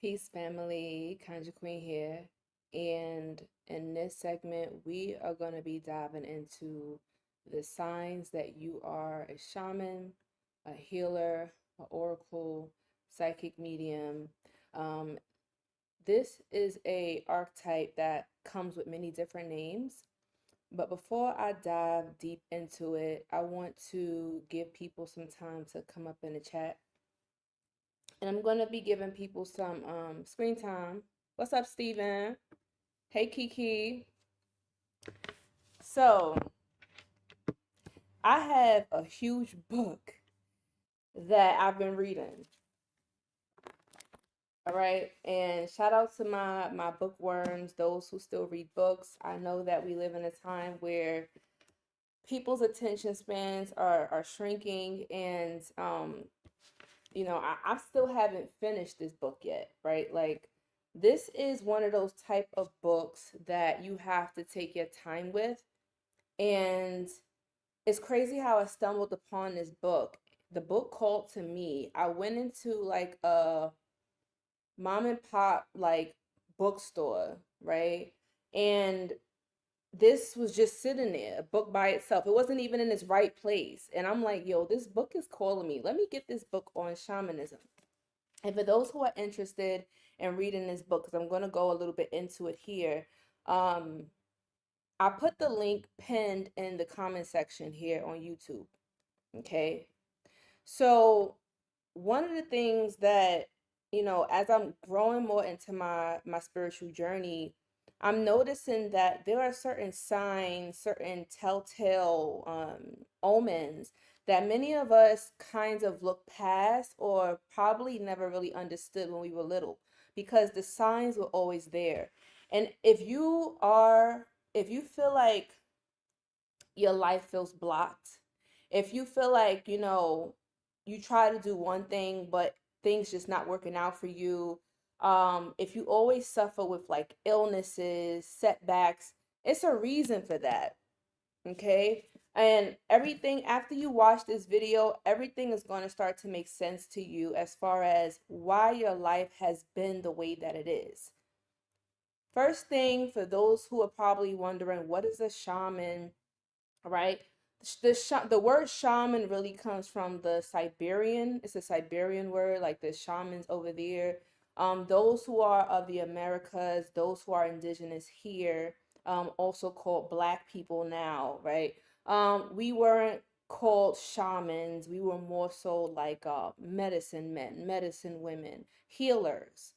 Peace family, Conjure Queen here. And in this segment, we are going to be diving into the signs that you are a shaman, a healer, an oracle, psychic medium. Um, this is a archetype that comes with many different names. But before I dive deep into it, I want to give people some time to come up in the chat, and I'm gonna be giving people some screen time. What's up, Steven? Hey, Kiki. So I have a huge book that I've been reading. All right, and shout out to my bookworms, those who still read books. I know that we live in a time where people's attention spans are shrinking, and I still haven't finished this book yet, right? Like, this is one of those type of books that you have to take your time with. And it's crazy how I stumbled upon this book. The book called to me. I went into like a mom and pop like bookstore, right? And this was just sitting there, a book by itself. It wasn't even in its right place. And I'm like, yo, this book is calling me. Let me get this book on shamanism. And for those who are interested in reading this book, because I'm going to go a little bit into it here, um, I put the link pinned in the comment section here on YouTube. Okay. So, one of the things that, as I'm growing more into my spiritual journey, I'm noticing that there are certain signs, certain telltale omens that many of us kind of look past or probably never really understood when we were little, because the signs were always there. And if you feel like your life feels blocked, if you feel like, you try to do one thing, but things just not working out for you, if you always suffer with like illnesses, setbacks, it's a reason for that. Okay. And everything after you watch this video, everything is going to start to make sense to you as far as why your life has been the way that it is. First thing, for those who are probably wondering, what is a shaman? Right? The word shaman really comes from the Siberian. It's a Siberian word, like the shamans over there. Those who are of the Americas, those who are indigenous here, also called Black people now, right? We weren't called shamans. We were more so like medicine men, medicine women, healers.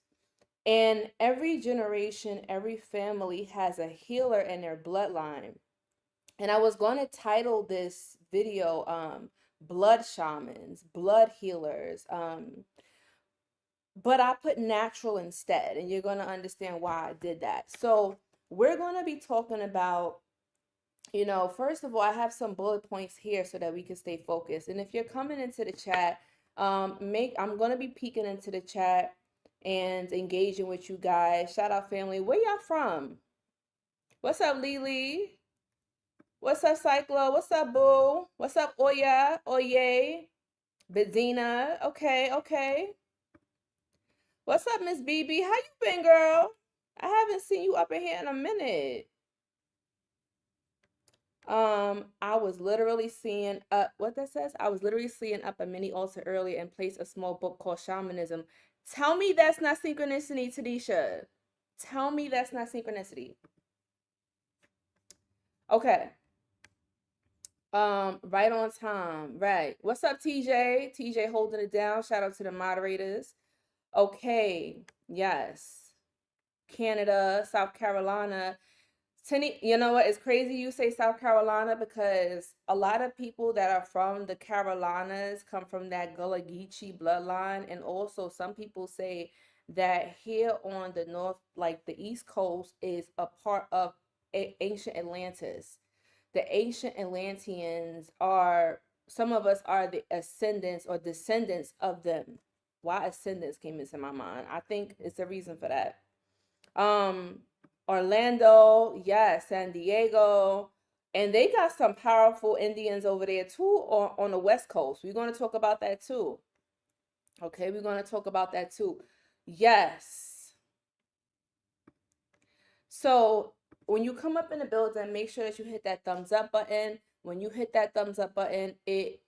And every generation, every family has a healer in their bloodline. And I was going to title this video Blood Shamans, Blood Healers. But I put natural instead, and you're going to understand why I did that. So, we're going to be talking about, first of all, I have some bullet points here so that we can stay focused. And if you're coming into the chat, I'm going to be peeking into the chat and engaging with you guys. Shout out family. Where y'all from? What's up, Lily? What's up, Cyclo? What's up, Boo? What's up, Oya? Oye? Bedina? Okay, okay. What's up, Miss BB? How you been, girl? I haven't seen you up in here in a minute. I was literally seeing what that says? I was literally seeing up a mini altar earlier and placed a small book called Shamanism. Tell me that's not synchronicity, Tanisha. Tell me that's not synchronicity. Okay. Right on time. Right. What's up, TJ? TJ holding it down. Shout out to the moderators. Okay. Yes. Canada, South Carolina. Tenny, you know what? It's crazy you say South Carolina, because a lot of people that are from the Carolinas come from that Gullah Geechee bloodline. And also some people say that here on the north, like the East Coast, is a part of ancient Atlantis. The ancient Atlanteans are, some of us are the ascendants or descendants of them. Why ascendants came into my mind? I think it's a reason for that. Um, Orlando, yes, San Diego, and they got some powerful Indians over there too, on the West Coast. We're going to talk about that too. Okay, we're going to talk about that too. Yes. So when you come up in the building, make sure that you hit that thumbs up button. When you hit that thumbs up button, it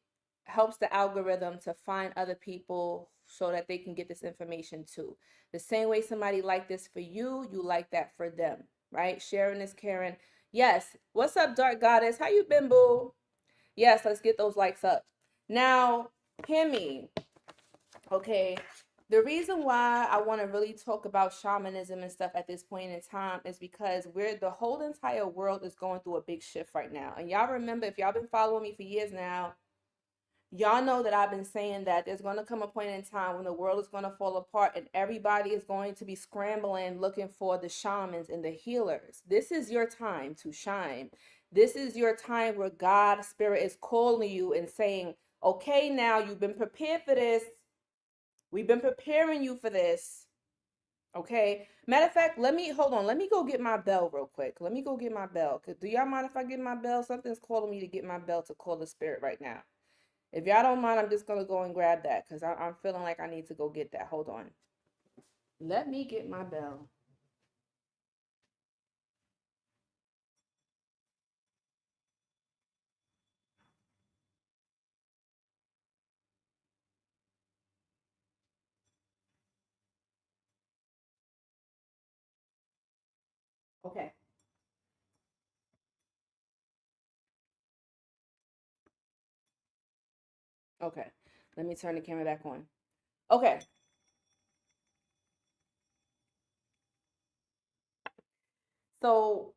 helps the algorithm to find other people so that they can get this information too. The same way somebody like this for you, you like that for them, right? Sharing is caring. Yes. What's up, Dark Goddess? How you been, boo? Yes, let's get those likes up. Now, hear me. Okay, the reason why I want to really talk about shamanism and stuff at this point in time is because the whole entire world is going through a big shift right now. And y'all remember, if y'all been following me for years now, y'all know that I've been saying that there's going to come a point in time when the world is going to fall apart and everybody is going to be scrambling looking for the shamans and the healers. This is your time to shine. This is your time where God Spirit is calling you and saying, okay, now you've been prepared for this. We've been preparing you for this. Okay. Matter of fact, hold on. Let me go get my bell real quick. Let me go get my bell. Do y'all mind if I get my bell? Something's calling me to get my bell to call the spirit right now. If y'all don't mind, I'm just going to go and grab that because I'm feeling like I need to go get that. Hold on. Let me get my bell. Okay. Okay. Let me turn the camera back on. Okay. So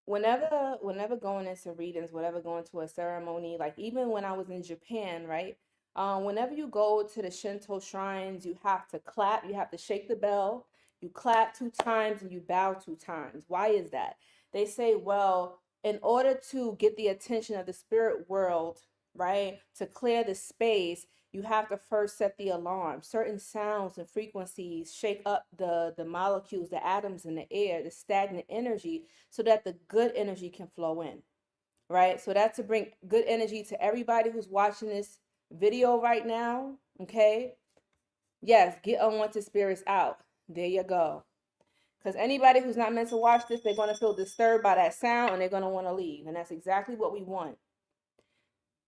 whenever going into readings, whenever going to a ceremony, like even when I was in Japan, right? Whenever you go to the Shinto shrines, you have to clap, you have to shake the bell, you clap 2 times and you bow 2 times. Why is that? They say, well, in order to get the attention of the spirit world, right, to clear the space, you have to first set the alarm. Certain sounds and frequencies shake up the molecules, the atoms in the air, the stagnant energy, so that the good energy can flow in, right? So that's to bring good energy to everybody who's watching this video right now, okay? Yes, get unwanted spirits out. There you go. Because anybody who's not meant to watch this, they're going to feel disturbed by that sound and they're going to want to leave. And that's exactly what we want.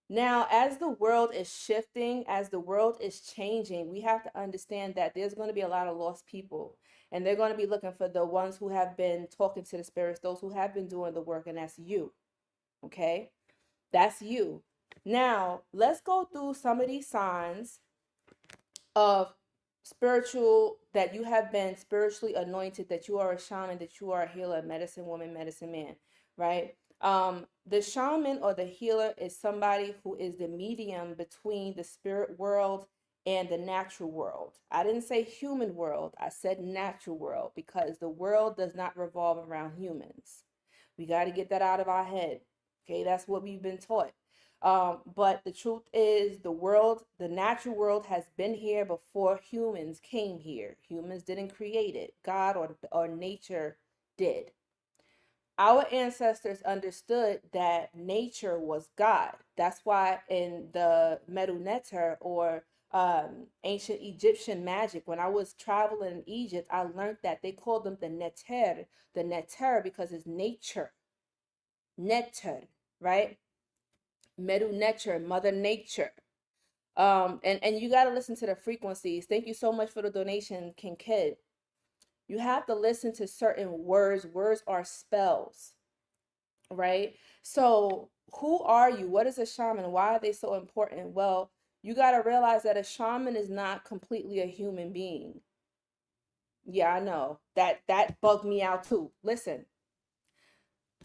Now, as the world is shifting, as the world is changing, we have to understand that there's going to be a lot of lost people. And they're going to be looking for the ones who have been talking to the spirits, those who have been doing the work, and that's you. Okay? That's you. Now, let's go through some of these signs of spiritual, that you have been spiritually anointed, that you are a shaman, that you are a healer, medicine woman, medicine man, right? The shaman or the healer is somebody who is the medium between the spirit world and the natural world. I didn't say human world, I said natural world, because the world does not revolve around humans. We got to get that out of our head. Okay, that's what we've been taught. But the truth is, the natural world has been here before humans came here. Humans didn't create it. God or nature did. Our ancestors understood that nature was God. That's why in the Medu Neter, or ancient Egyptian magic, when I was traveling in Egypt, I learned that they called them the Neter because it's nature. Neter, right? Medu Neter, Mother Nature. And you got to listen to the frequencies. Thank you so much for the donation, King Kid. You have to listen to certain words. Words are spells, right? So who are you? What is a shaman? Why are they so important? Well, you got to realize that a shaman is not completely a human being. Yeah, I know. That bugged me out too. Listen,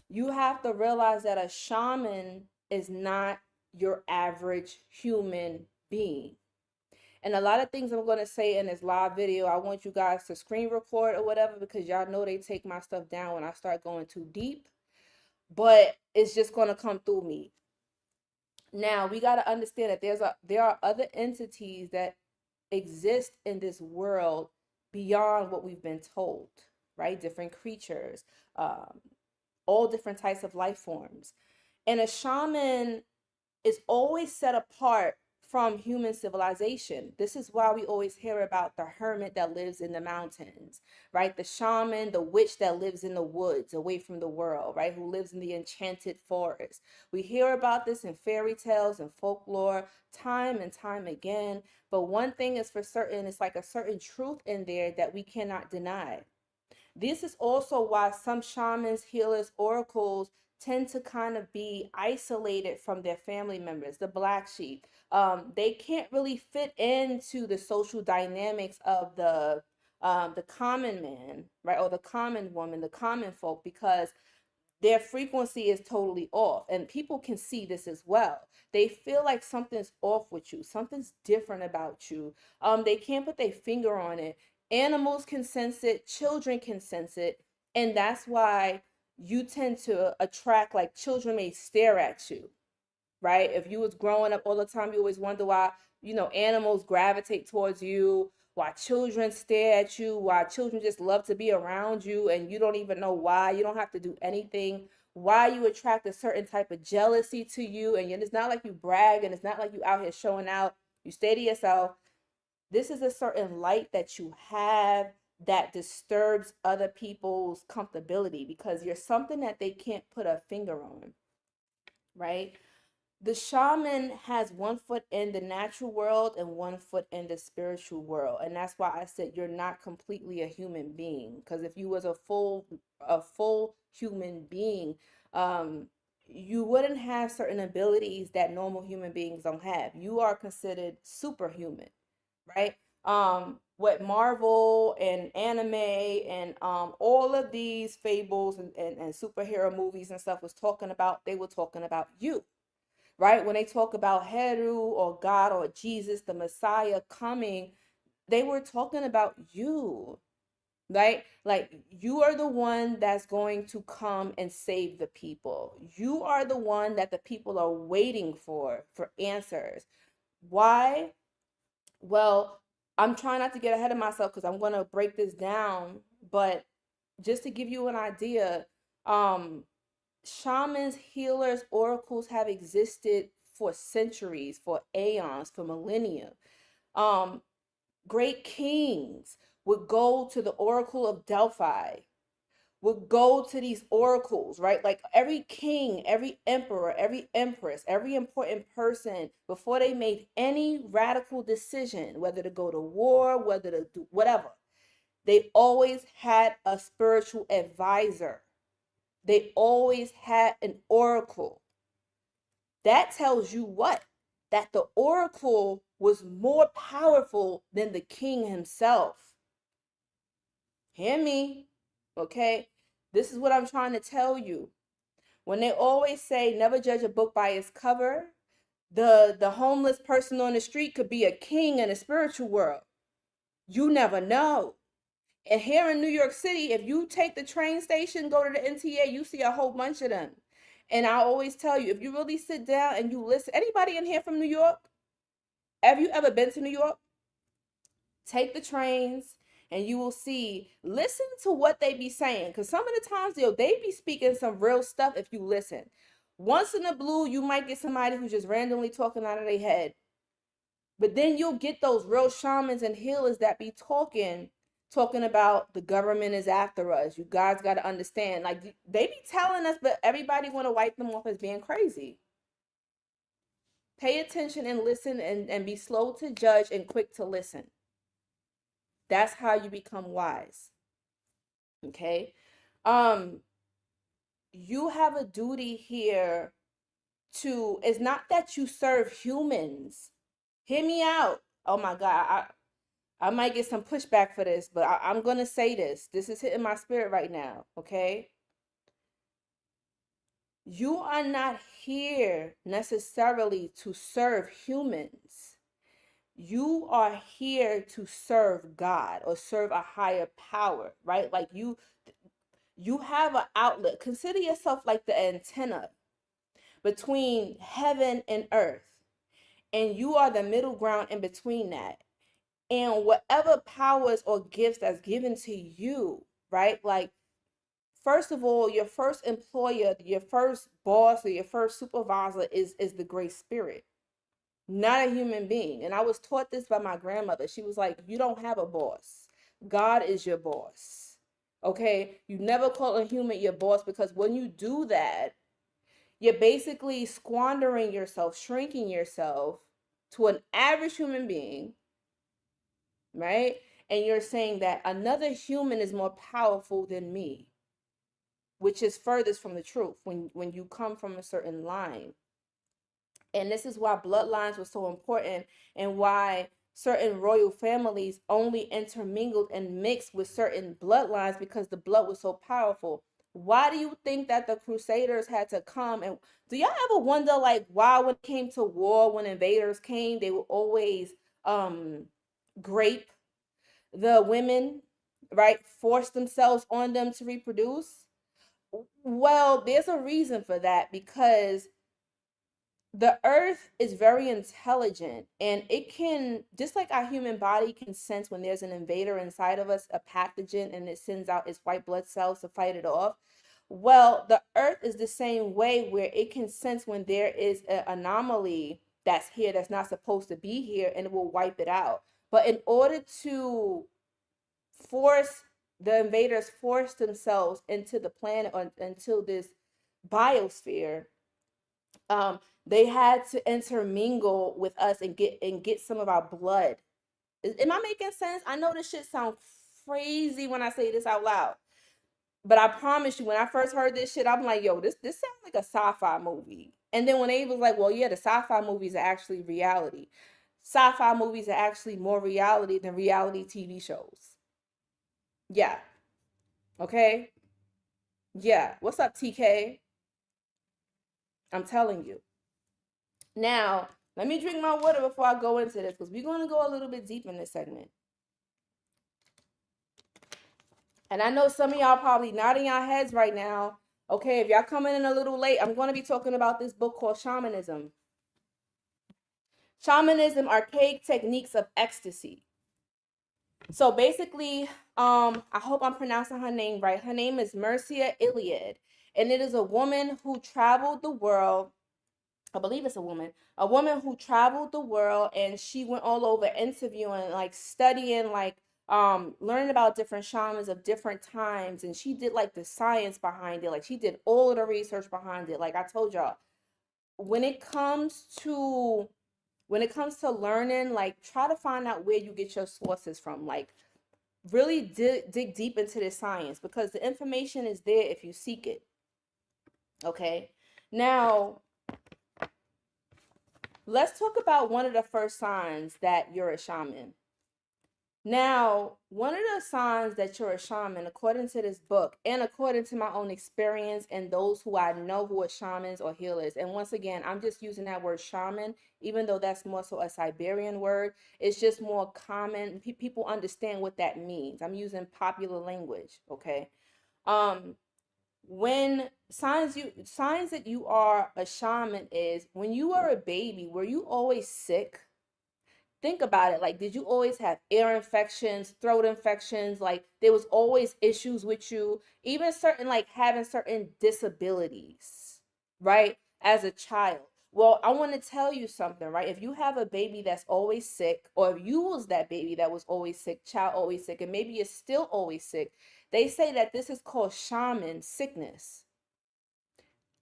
you have to realize that a shaman is not your average human being. And a lot of things I'm going to say in this live video, I want you guys to screen record or whatever, because y'all know they take my stuff down when I start going too deep. But it's just going to come through me. Now, we got to understand that there are other entities that exist in this world beyond what we've been told, right? Different creatures, all different types of life forms. And a shaman is always set apart from human civilization. This is why we always hear about the hermit that lives in the mountains, right? The shaman, the witch that lives in the woods away from the world, right? Who lives in the enchanted forest. We hear about this in fairy tales and folklore time and time again. But one thing is for certain, it's like a certain truth in there that we cannot deny. This is also why some shamans, healers, oracles tend to kind of be isolated from their family members, the black sheep. They can't really fit into the social dynamics of the common man, right, or the common woman, the common folk, because their frequency is totally off. And people can see this as well. They feel like something's off with you, something's different about you. They can't put their finger on it. Animals can sense it, children can sense it. And that's why you tend to attract, like, children may stare at you, right? If you was growing up all the time, you always wonder why, animals gravitate towards you, why children stare at you, why children just love to be around you, and you don't even know why. You don't have to do anything. Why you attract a certain type of jealousy to you, and it's not like you brag, and it's not like you out here showing out. You stay to yourself. This is a certain light that you have that disturbs other people's comfortability because you're something that they can't put a finger on, right? The shaman has one foot in the natural world and one foot in the spiritual world, and that's why I said you're not completely a human being, because if you was a full human being, you wouldn't have certain abilities that normal human beings don't have. You are considered superhuman, right? What Marvel and anime and all of these fables and superhero movies and stuff was talking about, they were talking about you, right? When they talk about Heru or God or Jesus, the Messiah coming, they were talking about you, right? Like, you are the one that's going to come and save the people. You are the one that the people are waiting for answers. Why? Well, I'm trying not to get ahead of myself because I'm going to break this down, but just to give you an idea, um, shamans, healers, oracles have existed for centuries, for aeons, for millennia. Um, Great kings would go to the oracle of Delphi, would go to these oracles, right? Like every king, every emperor, every empress, every important person, before they made any radical decision, whether to go to war, whether to do whatever, they always had a spiritual advisor. They always had an oracle. That tells you what? That the oracle was more powerful than the king himself. Hear me, okay? This is what I'm trying to tell you. When they always say never judge a book by its cover, the homeless person on the street could be a king in the spiritual world. You never know. And here in New York City, if you take the train station, go to the NTA, you see a whole bunch of them. And I always tell you, if you really sit down and you listen, anybody in here from New York? Have you ever been to New York? Take the trains and you will see, listen to what they be saying. Because some of the times, they be speaking some real stuff if you listen. Once in a blue, you might get somebody who's just randomly talking out of their head. But then you'll get those real shamans and healers that be talking about the government is after us. You guys got to understand. Like, they be telling us, but everybody want to wipe them off as being crazy. Pay attention and listen and be slow to judge and quick to listen. That's how you become wise. Okay? You have a duty here to, it's not that you serve humans. Hear me out. Oh my God. I might get some pushback for this, but I'm going to say this. This is hitting my spirit right now, okay? You are not here necessarily to serve humans. You are here to serve God or serve a higher power, right? Like you have an outlet. Consider yourself like the antenna between heaven and earth, and you are the middle ground in between that. And whatever powers or gifts that's given to you, right? Like, first of all, your first employer, your first boss, or your first supervisor is the Great Spirit. not a human being. And I was taught this by my grandmother. She was like, you don't have a boss. God is your boss. Okay? You never call a human your boss, because when you do that, you're basically squandering yourself, shrinking yourself to an average human being, right? And you're saying that another human is more powerful than me, which is furthest from the truth when you come from a certain line. And this is why bloodlines were so important, and why certain royal families only intermingled and mixed with certain bloodlines, because the blood was so powerful. Why do you think that the Crusaders had to come? And do y'all ever wonder, like, why when it came to war, when invaders came, they would always um grape the women, right? Force themselves on them to reproduce? Well, there's a reason for that, because the earth is very intelligent, and it can, just like our human body can sense when there's an invader inside of us, a pathogen, and it sends out its white blood cells to fight it off. Well, the earth is the same way, where it can sense when there is an anomaly that's here that's not supposed to be here, and it will wipe it out. But in order to force the invaders force themselves into the planet, or into this biosphere, um, they had to intermingle with us and get some of our blood. Am I making sense? I know this shit sounds crazy when I say this out loud, but I promise you, when I first heard this shit, I'm like, yo, this sounds like a sci-fi movie. And then when they was like, well, yeah, the sci-fi movies are actually reality. Sci-fi movies are actually more reality than reality TV shows. Yeah. Okay. Yeah. What's up, TK? I'm telling you. Now, let me drink my water before I go into this, because we're going to go a little bit deep in this segment. And I know some of y'all probably nodding your heads right now. Okay, if y'all coming in a little late, I'm going to be talking about this book called Shamanism. Shamanism, Archaic Techniques of Ecstasy. So basically, I hope I'm pronouncing her name right. Her name is Mircea Eliade, and it is a woman who traveled the world. I believe it's a woman who traveled the world, and she went all over interviewing, like studying, like learning about different shamans of different times, and she did like the science behind it. Like she did all of the research behind it. Like I told y'all, when it comes to learning, like try to find out where you get your sources from. Like really dig deep into the science, because the information is there if you seek it. Okay. Now, let's talk about one of the first signs that you're a shaman. Now, one of the signs that you're a shaman, according to this book, and according to my own experience and those who I know who are shamans or healers, and once again, I'm just using that word shaman, even though that's more so a Siberian word. It's just more common. People understand what that means. I'm using popular language, okay? Um, when signs that you are a shaman is when you are a baby, were you always sick? Think about it. Like, did you always have ear infections, throat infections? Like, there was always issues with you, even certain, like having certain disabilities, right? As a child. Well, I want to tell you something, right? If you have a baby that's always sick, or if you was that baby that was always sick, child always sick, and maybe you're still always sick, they say that this is called shaman sickness.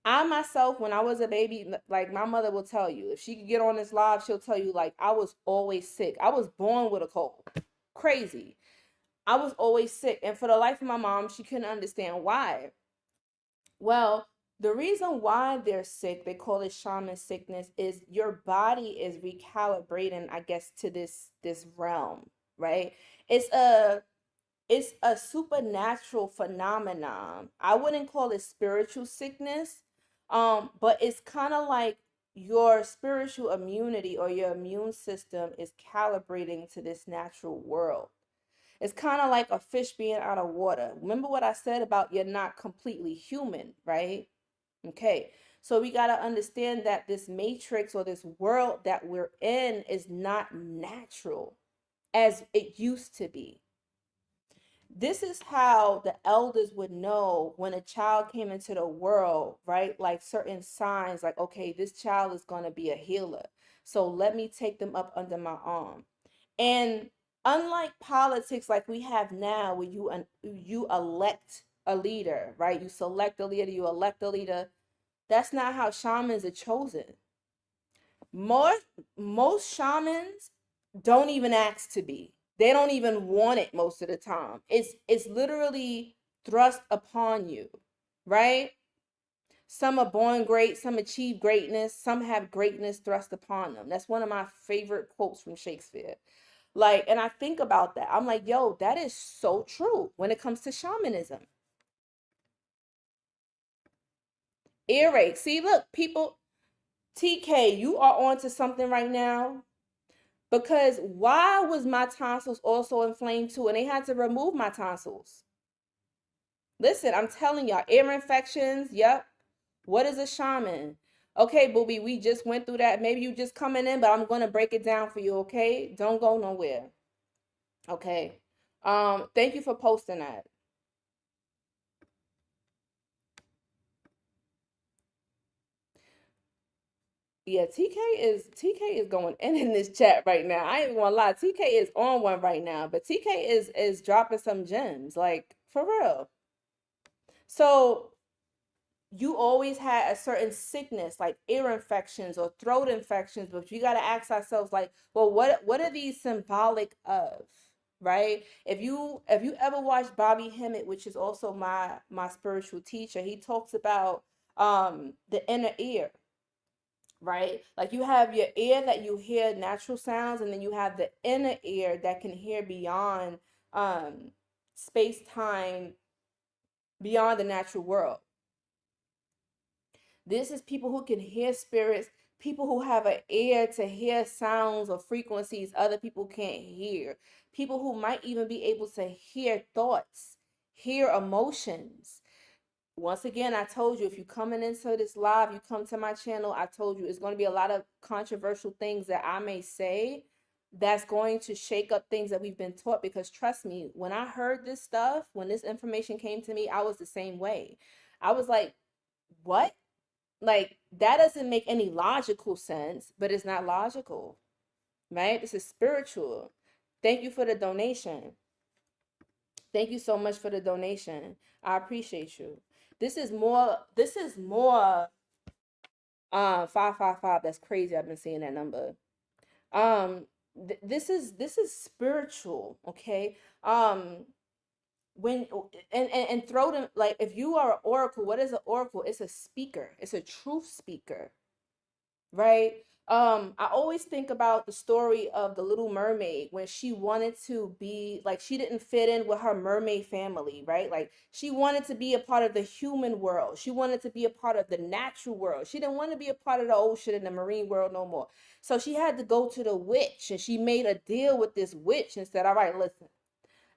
I myself, when I was a baby, like my mother will tell you, if she could get on this live, she'll tell you, like, I was always sick. I was born with a cold. Crazy. I was always sick. And for the life of my mom, she couldn't understand why. Well, the reason why they're sick, they call it shaman sickness, is your body is recalibrating, I guess, to this realm, right? It's a it's a supernatural phenomenon. I wouldn't call it spiritual sickness, but it's kind of like your spiritual immunity or your immune system is calibrating to this natural world. It's kind of like a fish being out of water. Remember what I said about you're not completely human, right? Okay. So we got to understand that this matrix or this world that we're in is not natural as it used to be. This is how the elders would know when a child came into the world, right? Like certain signs, like, okay, this child is going to be a healer. So let me take them up under my arm. And unlike politics like we have now, where you elect a leader, right? You select a leader, you elect a leader. That's not how shamans are chosen. Most shamans don't even ask to be. They don't even want it most of the time. It's literally thrust upon you, right? Some are born great, some achieve greatness, some have greatness thrust upon them. That's one of my favorite quotes from Shakespeare. Like, and I think about that. I'm like, yo, that is so true when it comes to shamanism. Earache. See, look, people, TK, you are onto something right now. Because why was my tonsils also inflamed too? And they had to remove my tonsils. Listen, I'm telling y'all, ear infections, yep. What is a shaman? Okay, booby, we just went through that. Maybe you just coming in, but I'm gonna break it down for you, okay? Don't go nowhere. Okay. Thank you for posting that. Yeah, TK is going in this chat right now. I ain't gonna lie, TK is on one right now, but TK is dropping some gems, like for real. So you always had a certain sickness like ear infections or throat infections, but you got to ask ourselves like, well, what are these symbolic of, right? If you ever watched Bobby Hemmett, which is also my spiritual teacher, he talks about the inner ear, right? Like you have your ear that you hear natural sounds, and then you have the inner ear that can hear beyond space time, beyond the natural world. This is people who can hear spirits, people who have an ear to hear sounds or frequencies other people can't hear, people who might even be able to hear thoughts, hear emotions. Once again, I told you, if you coming into this live, you come to my channel, I told you it's going to be a lot of controversial things that I may say that's going to shake up things that we've been taught, because trust me, when I heard this stuff, when this information came to me, I was the same way. I was like, what? Like, that doesn't make any logical sense, but it's not logical, right? This is spiritual. Thank you for the donation. Thank you so much for the donation. I appreciate you. This is more 555. That's crazy. I've been seeing that number. This is spiritual, okay? When and throw them, like, if you are an oracle, what is an oracle? It's a speaker. It's a truth speaker, right? I always think about the story of the Little Mermaid, when she wanted to be like, she didn't fit in with her mermaid family, right? Like, she wanted to be a part of the human world. She wanted to be a part of the natural world. She didn't want to be a part of the ocean and the marine world no more. So she had to go to the witch, and she made a deal with this witch and said, all right, listen,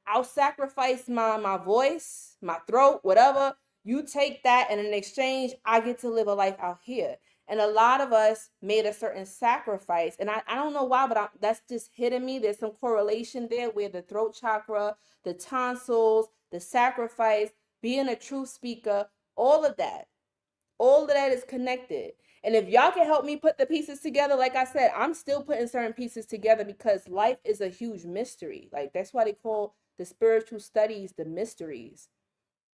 I'll sacrifice my voice, my throat, whatever. You take that, and in exchange, I get to live a life out here. And a lot of us made a certain sacrifice. And I don't know why, but that's just hitting me. There's some correlation there where the throat chakra, the tonsils, the sacrifice, being a truth speaker, all of that. All of that is connected. And if y'all can help me put the pieces together, like I said, I'm still putting certain pieces together, because life is a huge mystery. Like, that's why they call the spiritual studies the mysteries.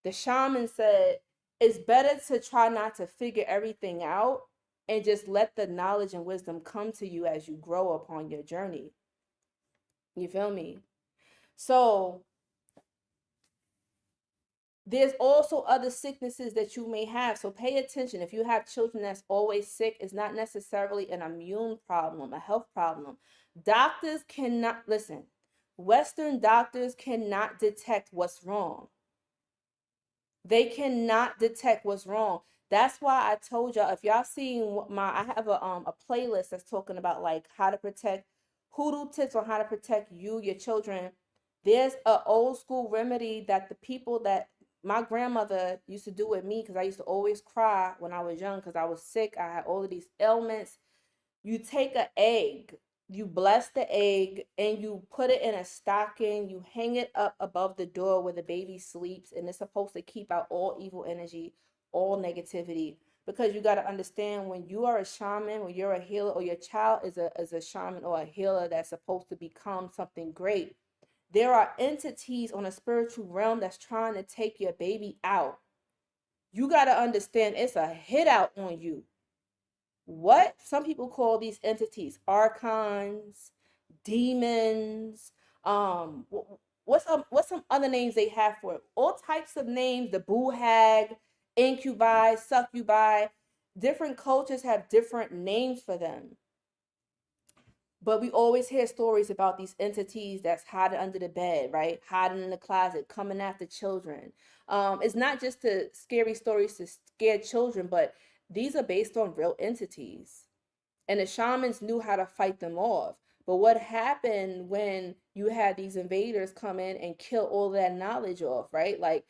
The shaman said it's better to try not to figure everything out and just let the knowledge and wisdom come to you as you grow upon your journey. You feel me? So there's also other sicknesses that you may have. So pay attention. If you have children that's always sick, it's not necessarily an immune problem, a health problem. Doctors cannot, listen, Western doctors cannot detect what's wrong. They cannot detect what's wrong. That's why I told y'all, if y'all seen I have a playlist that's talking about like how to protect, hoodoo tips on how to protect you, your children. There's a old school remedy that the people that my grandmother used to do with me, because I used to always cry when I was young because I was sick. I had all of these ailments. You take an egg, you bless the egg, and you put it in a stocking. You hang it up above the door where the baby sleeps, and it's supposed to keep out all evil energy, all negativity. because you got to understand, when you are a shaman, when you're a healer, or your child is a shaman or a healer that's supposed to become something great, there are entities on a spiritual realm that's trying to take your baby out. You got to understand, it's a hit out on you. What some people call these entities archons, demons, what's some other names they have for it? All types of names, the boo hag, incubi, succubi. Different cultures have different names for them. But we always hear stories about these entities that's hiding under the bed, right? Hiding in the closet, coming after children. It's not just the scary stories to scare children, but these are based on real entities. And the shamans knew how to fight them off. But what happened when you had these invaders come in and kill all that knowledge off, right? Like,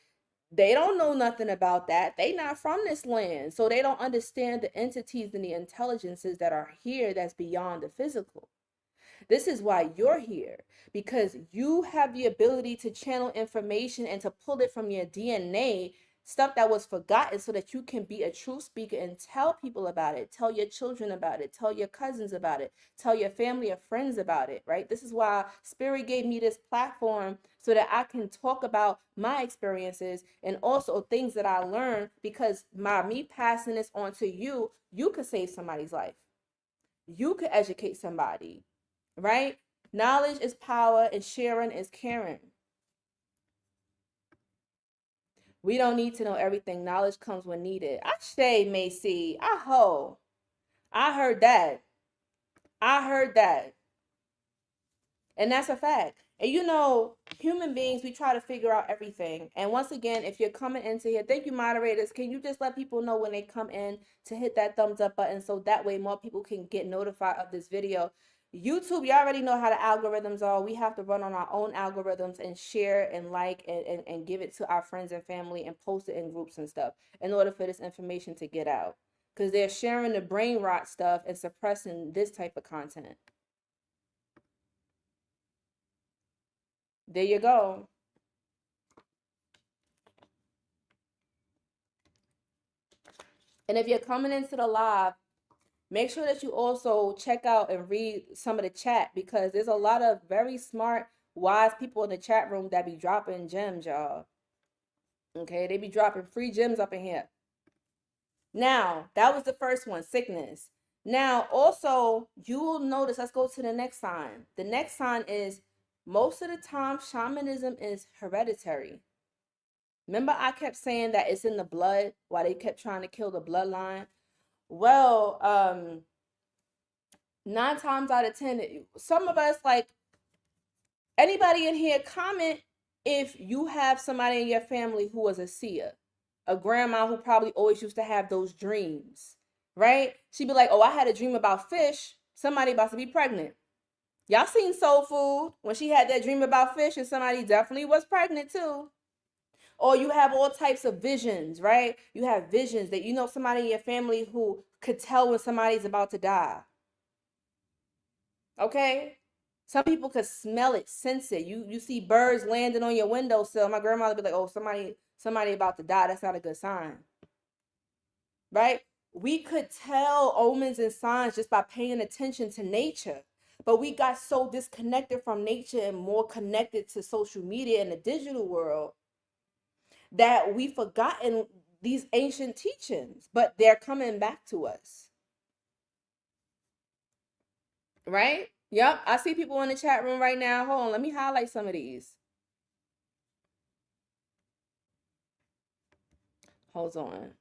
they don't know nothing about that. They not from this land. So they don't understand the entities and the intelligences that are here that's beyond the physical. This is why you're here, because you have the ability to channel information and to pull it from your DNA, stuff that was forgotten, so that you can be a true speaker and tell people about it, tell your children about it, tell your cousins about it, tell your family or friends about it, right? This is why Spirit gave me this platform, so that I can talk about my experiences and also things that I learned, because me passing this on to you, you could save somebody's life. You could educate somebody, right? Knowledge is power and sharing is caring. We don't need to know everything. Knowledge comes when needed. I say, Macy. I ho. I heard that. I heard that. And that's a fact. And human beings, we try to figure out everything. And once again, if you're coming into here, thank you, moderators. Can you just let people know when they come in to hit that thumbs up button, so that way more people can get notified of this video? YouTube, you already know how the algorithms are. We have to run on our own algorithms and share and like and give it to our friends and family and post it in groups and stuff in order for this information to get out. Because they're sharing the brain rot stuff and suppressing this type of content. There you go. And if you're coming into the live, make sure that you also check out and read some of the chat, because there's a lot of very smart, wise people in the chat room that be dropping gems, y'all. Okay, they be dropping free gems up in here. Now, that was the first one, sickness. Now, also, you will notice, let's go to the next sign. The next sign is, most of the time, shamanism is hereditary. Remember, I kept saying that it's in the blood, while they kept trying to kill the bloodline? Well, 9 times out of 10, some of us, like, anybody in here, comment if you have somebody in your family who was a seer, a grandma who probably always used to have those dreams, right? She'd be like, oh, I had a dream about fish. Somebody about to be pregnant. Y'all seen Soul Food when she had that dream about fish and somebody definitely was pregnant too. Or you have all types of visions, right? You have visions that somebody in your family who could tell when somebody's about to die. Okay? Some people could smell it, sense it. You see birds landing on your windowsill. My grandma would be like, oh, somebody about to die. That's not a good sign. Right? We could tell omens and signs just by paying attention to nature. But we got so disconnected from nature and more connected to social media and the digital world that we've forgotten these ancient teachings, but they're coming back to us. Right? Yep. I see people in the chat room right now. Hold on. Let me highlight some of these. Hold on.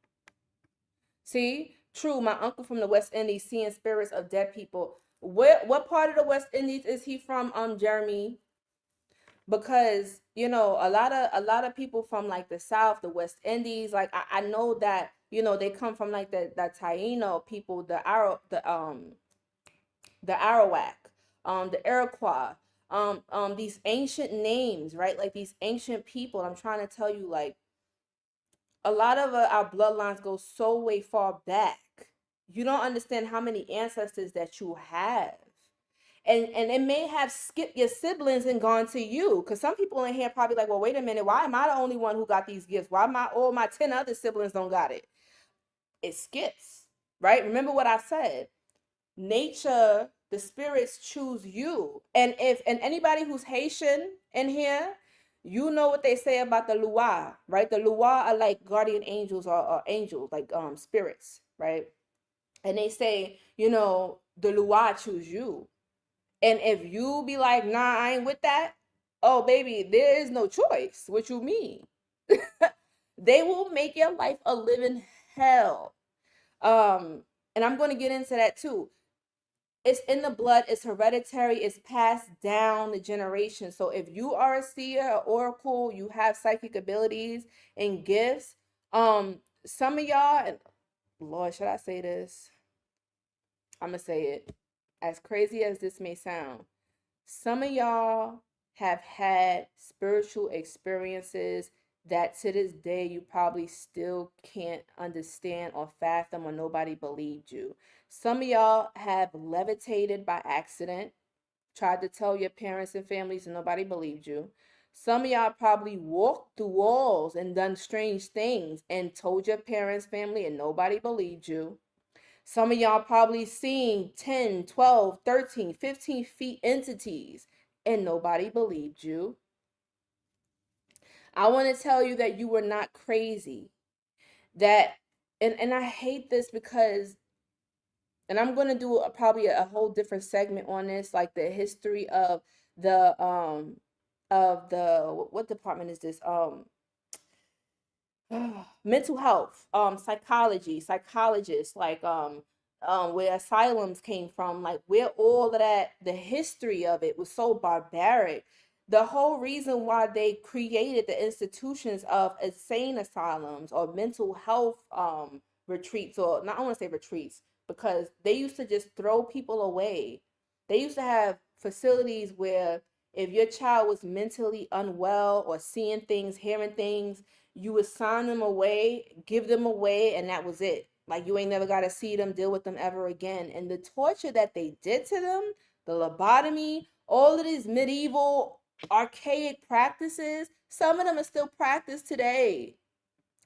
See? True. My uncle from the West Indies, seeing spirits of dead people. What part of the West Indies is he from, Jeremy? Because a lot of people from like the South, the West Indies, like I know that they come from like the Taino people, the Arawak, the Iroquois, these ancient names, right? Like these ancient people. I'm trying to tell you, like, a lot of our bloodlines go so way far back. You don't understand how many ancestors that you have. And it may have skipped your siblings and gone to you. Because some people in here probably like, well, wait a minute. Why am I the only one who got these gifts? Why all my 10 other siblings don't got it? it skips, right? Remember what I said. Nature, the spirits choose you. And anybody who's Haitian in here, you know what they say about the Lua, right? The Lua are like guardian angels or angels, like spirits, right? And they say, the Lua choose you. And if you be like, nah, I ain't with that, oh baby, there is no choice. What you mean? They will make your life a living hell. Um, and I'm going to get into that too. It's in the blood, it's hereditary, it's passed down the generation. So if you are a seer, an oracle, you have psychic abilities and gifts, some of y'all, and Lord, should I say this? I'm gonna say it. As crazy as this may sound, some of y'all have had spiritual experiences that to this day you probably still can't understand or fathom, or nobody believed you. Some of y'all have levitated by accident, tried to tell your parents and families and nobody believed you. Some of y'all probably walked through walls and done strange things and told your parents, family, and nobody believed you. Some of y'all probably seen 10, 12, 13, 15 feet entities and nobody believed you. I want to tell you that you were not crazy. That, and I hate this because, and I'm going to do probably a whole different segment on this, like the history of the what department is this? Mental health, psychology, psychologists, like where asylums came from, like where all of that, the history of it was so barbaric. The whole reason why they created the institutions of insane asylums or mental health retreats, or not, I want to say retreats, because they used to just throw people away. They used to have facilities where if your child was mentally unwell or seeing things, hearing things, you would sign them away, give them away, and that was it. Like you ain't never got to see them, deal with them ever again. And the torture that they did to them, the lobotomy, all of these medieval archaic practices, some of them are still practiced today.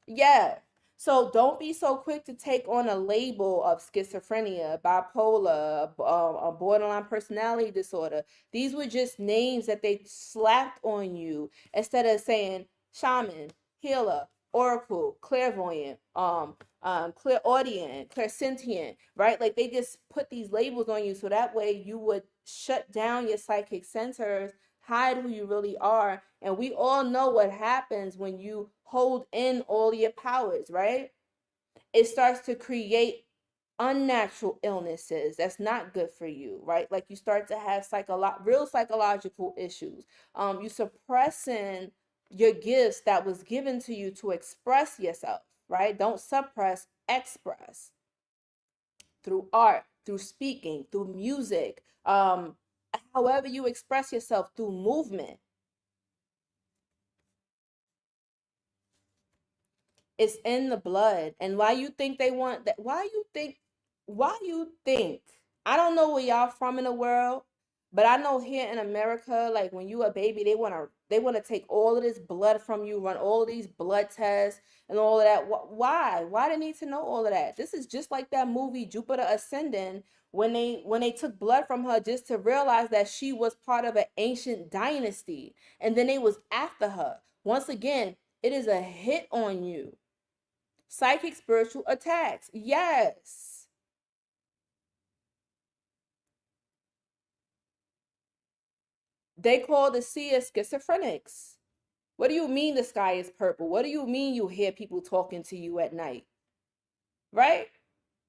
Yeah. So don't be so quick to take on a label of schizophrenia, bipolar, a borderline personality disorder. These were just names that they slapped on you instead of saying shaman, healer, oracle, clairvoyant, clairaudient, clairsentient, right? Like they just put these labels on you so that way you would shut down your psychic centers, hide who you really are. And we all know what happens when you hold in all your powers, right? It starts to create unnatural illnesses that's not good for you, right? Like you start to have real psychological issues. You suppressing your gifts that was given to you to express yourself, right? Don't suppress, express through art, through speaking, through music, however you express yourself, through movement. It's in the blood. And why you think they want that? Why you think I don't know where y'all from in the world, but I know here in America, like when you a baby, they want to take all of this blood from you, run all of these blood tests and all of that. Why they need to know all of that? This is just like that movie Jupiter Ascending, when they took blood from her just to realize that she was part of an ancient dynasty, and then they was after her. Once again, it is a hit on you. Psychic spiritual attacks. Yes. They call the seers schizophrenics. What do you mean the sky is purple? What do you mean you hear people talking to you at night? Right?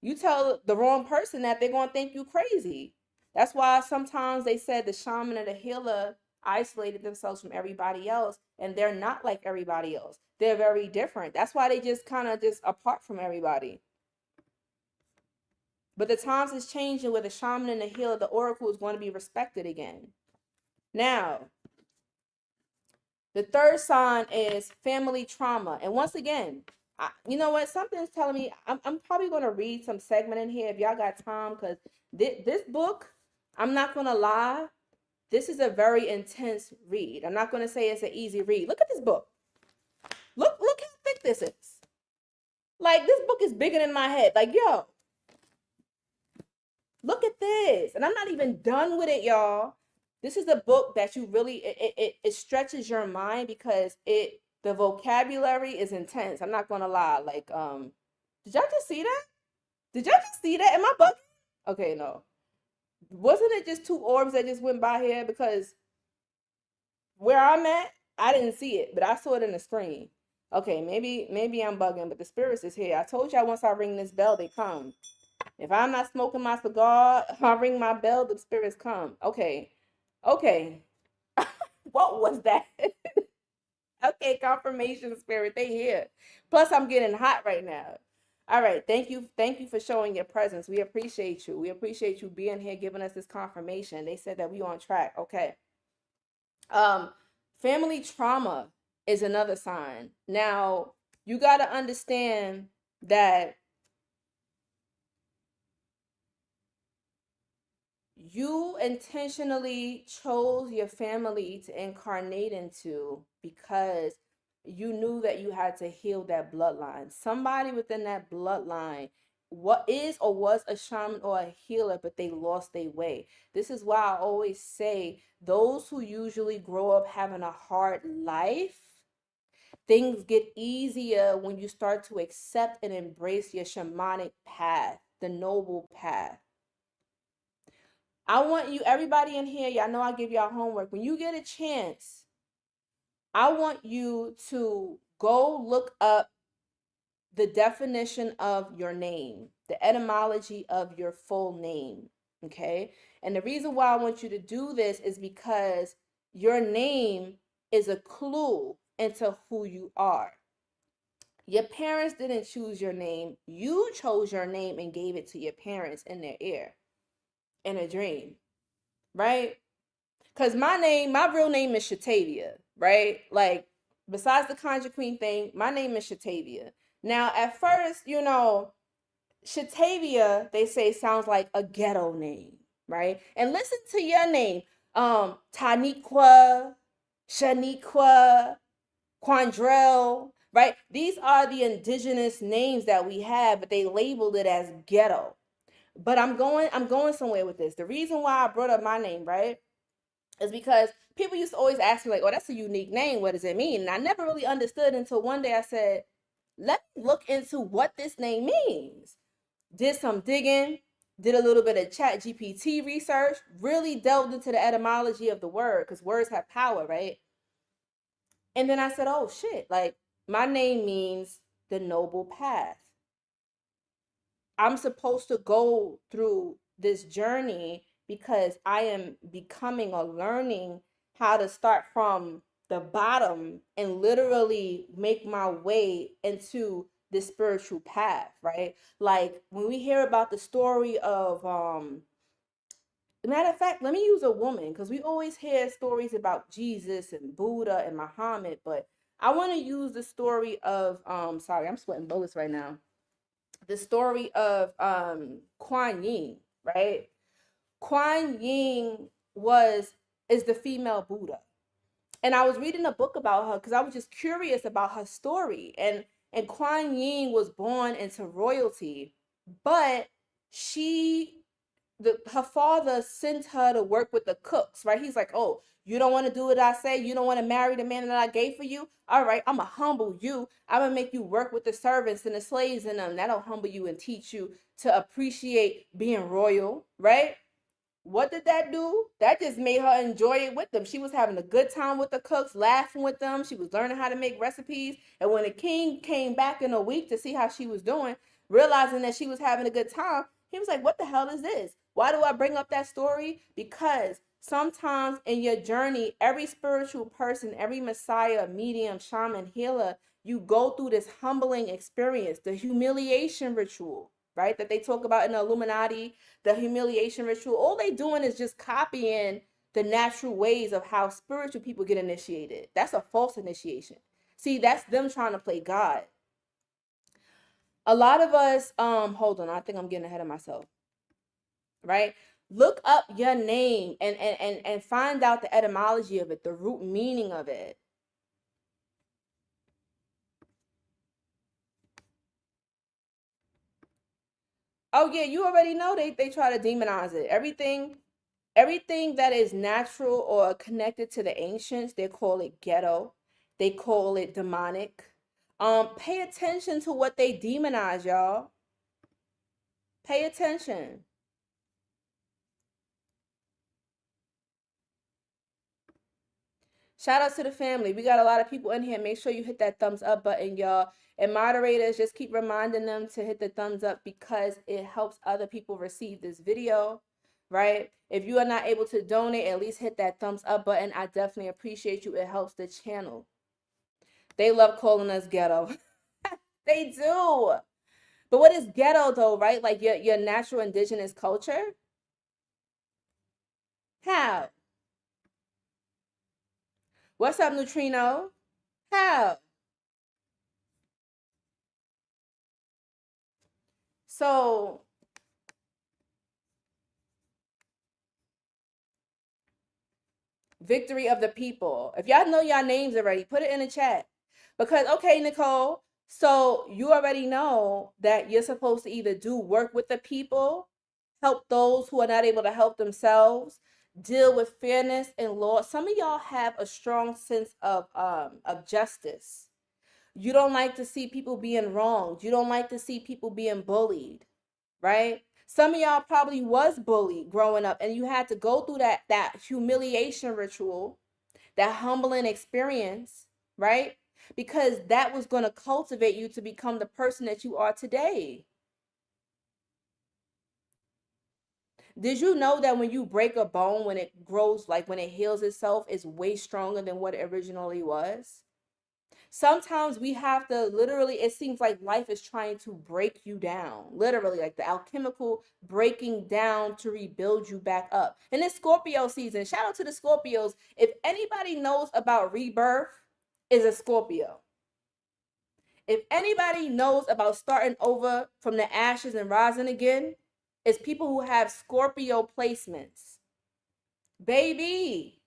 You tell the wrong person that, they're going to think you crazy. That's why sometimes they said the shaman or the healer isolated themselves from everybody else, and they're not like everybody else. They're very different. That's why they just kind of just apart from everybody. But the times is changing where the shaman and the healer, the oracle, is going to be respected again. Now, the third sign is family trauma. And once again, you know what? Something's telling me I'm probably going to read some segment in here if y'all got time, because this book, I'm not going to lie, this is a very intense read. I'm not going to say it's an easy read. Look at this book. Look how thick this is. Like, this book is bigger than my head. Like, yo, look at this. And I'm not even done with it, y'all. This is a book that you really it stretches your mind because the vocabulary is intense. I'm not gonna lie. Like, did y'all just see that? Did y'all just see that? Am I bugging? Okay, no. Wasn't it just two orbs that just went by here? Because where I'm at, I didn't see it, but I saw it in the screen. Okay, maybe I'm bugging, but the spirits is here. I told y'all once I ring this bell, they come. If I'm not smoking my cigar, I ring my bell, the spirits come. Okay. Okay. What was that? Okay, confirmation spirit, they here. Plus, I'm getting hot right now. All right, thank you. Thank you for showing your presence. We appreciate you. We appreciate you being here, giving us this confirmation. They said that we on track. Okay. Um, family trauma is another sign. Now, you got to understand that you intentionally chose your family to incarnate into because you knew that you had to heal that bloodline. Somebody within that bloodline what is or was a shaman or a healer, but they lost their way. This is why I always say those who usually grow up having a hard life, things get easier when you start to accept and embrace your shamanic path, the noble path. I want you, everybody in here, y'all know I give y'all homework. When you get a chance, I want you to go look up the definition of your name, the etymology of your full name. Okay. And the reason why I want you to do this is because your name is a clue into who you are. Your parents didn't choose your name. You chose your name and gave it to your parents in their ear, in a dream, right? Because my real name is Shatavia, right? Like, besides the Conjure Queen thing, my name is Shatavia. Now, at first, Shatavia, they say, sounds like a ghetto name, right? And listen to your name. Taniqua, Shaniqua, Quandrell, right? These are the indigenous names that we have, but they labeled it as ghetto. But I'm going somewhere with this. The reason why I brought up my name, right, is because people used to always ask me, like, oh, that's a unique name. What does it mean? And I never really understood until one day I said, let me look into what this name means. Did some digging, did a little bit of chat GPT research, really delved into the etymology of the word because words have power, right? And then I said, oh shit, like, my name means the noble path. I'm supposed to go through this journey because I am becoming or learning how to start from the bottom and literally make my way into this spiritual path, right? Like, when we hear about the story of matter of fact, let me use a woman because we always hear stories about Jesus and Buddha and Muhammad, but I want to use the story of sorry, I'm sweating bullets right now, the story of Kuan Yin, right? Kuan Yin is the female Buddha. And I was reading a book about her because I was just curious about her story. And Kuan Yin was born into royalty, but she her father sent her to work with the cooks, right? He's like, oh, you don't want to do what I say? You don't want to marry the man that I gave for you? All right, I'm going to humble you. I'm going to make you work with the servants and the slaves in them. That'll humble you and teach you to appreciate being royal, right? What did that do? That just made her enjoy it with them. She was having a good time with the cooks, laughing with them. She was learning how to make recipes. And when the king came back in a week to see how she was doing, realizing that she was having a good time, he was like, what the hell is this? Why do I bring up that story? Because sometimes in your journey, every spiritual person, every messiah, medium, shaman, healer, you go through this humbling experience, the humiliation ritual, right? That they talk about in the Illuminati, the humiliation ritual. All they doing is just copying the natural ways of how spiritual people get initiated. That's a false initiation. See, that's them trying to play God. A lot of us, hold on, I think I'm getting ahead of myself, right? Look up your name and find out the etymology of it, the root meaning of it. Oh yeah, you already know they try to demonize it. Everything that is natural or connected to the ancients, they call it ghetto. They call it demonic. Pay attention to what they demonize, y'all. Pay attention. Shout out to the family. We got a lot of people in here. Make sure you hit that thumbs up button, y'all. And moderators, just keep reminding them to hit the thumbs up because it helps other people receive this video, right? If you are not able to donate, at least hit that thumbs up button. I definitely appreciate you. It helps the channel. They love calling us ghetto. They do. But what is ghetto though, right? Like your natural indigenous culture? How? What's up, Neutrino? How? So victory of the people. If y'all know y'all names already, put it in the chat. Because okay, Nicole, so you already know that you're supposed to either do work with the people, help those who are not able to help themselves, deal with fairness and law. Some of y'all have a strong sense of justice. You don't like to see people being wronged. You don't like to see people being bullied, right? Some of y'all probably was bullied growing up and you had to go through that humiliation ritual, that humbling experience, right? Because that was going to cultivate you to become the person that you are today. Did you know that when you break a bone, when it grows, like when it heals itself, it's way stronger than what it originally was? Sometimes we have to literally, it seems like life is trying to break you down, literally, like the alchemical breaking down to rebuild you back up. And it's Scorpio season. Shout out to the Scorpios. If anybody knows about rebirth, is a Scorpio. If anybody knows about starting over from the ashes and rising again, it's people who have Scorpio placements. Baby.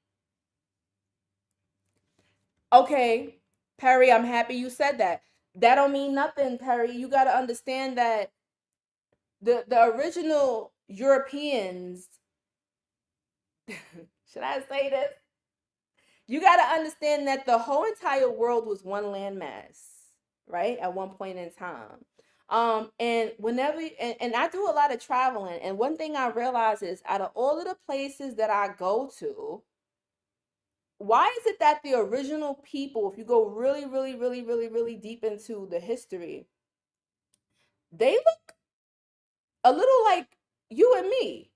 Okay, Perry, I'm happy you said that. That don't mean nothing, Perry. You got to understand that the original Europeans, should I say this? You got to understand that the whole entire world was one landmass, right? At one point in time. And whenever and I do a lot of traveling, and one thing I realize is out of all of the places that I go to, why is it that the original people, if you go really, really, really, really, really deep into the history, they look a little like you and me?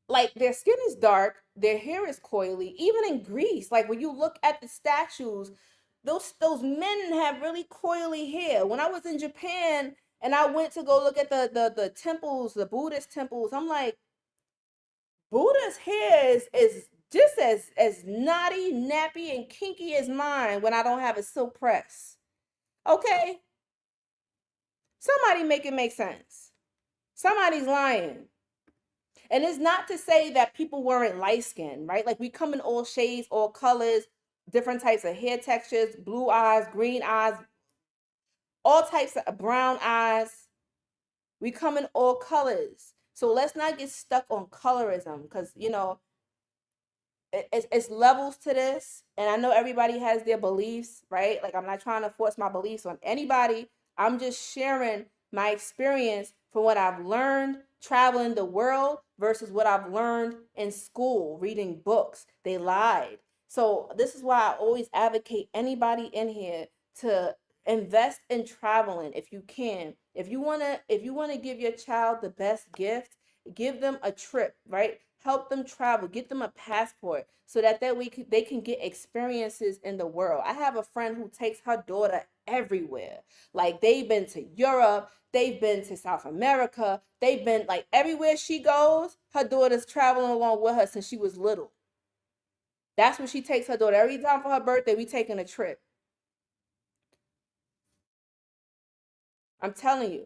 Like their skin is dark, their hair is coily. Even in Greece, like when you look at the statues, those men have really coily hair. When I was in Japan and I went to go look at the temples, the Buddhist temples, I'm like, Buddha's hair is just as knotty, nappy, and kinky as mine when I don't have a silk press. Okay, somebody make it make sense. Somebody's lying. And it's not to say that people weren't light skinned, right? Like we come in all shades, all colors, different types of hair textures, blue eyes, green eyes, all types of brown eyes. We come in all colors. So let's not get stuck on colorism because, it's levels to this, and I know everybody has their beliefs, right? Like I'm not trying to force my beliefs on anybody. I'm just sharing my experience from what I've learned traveling the world versus what I've learned in school reading books. They lied. So this is why I always advocate anybody in here to invest in traveling if you can. If you want to give your child the best gift, give them a trip, right? Help them travel, get them a passport so that they can get experiences in the world. I have a friend who takes her daughter everywhere. Like they've been to Europe, they've been to South America, they've been like everywhere she goes, her daughter's traveling along with her since she was little. That's what she takes her daughter. Every time for her birthday, we taking a trip. I'm telling you,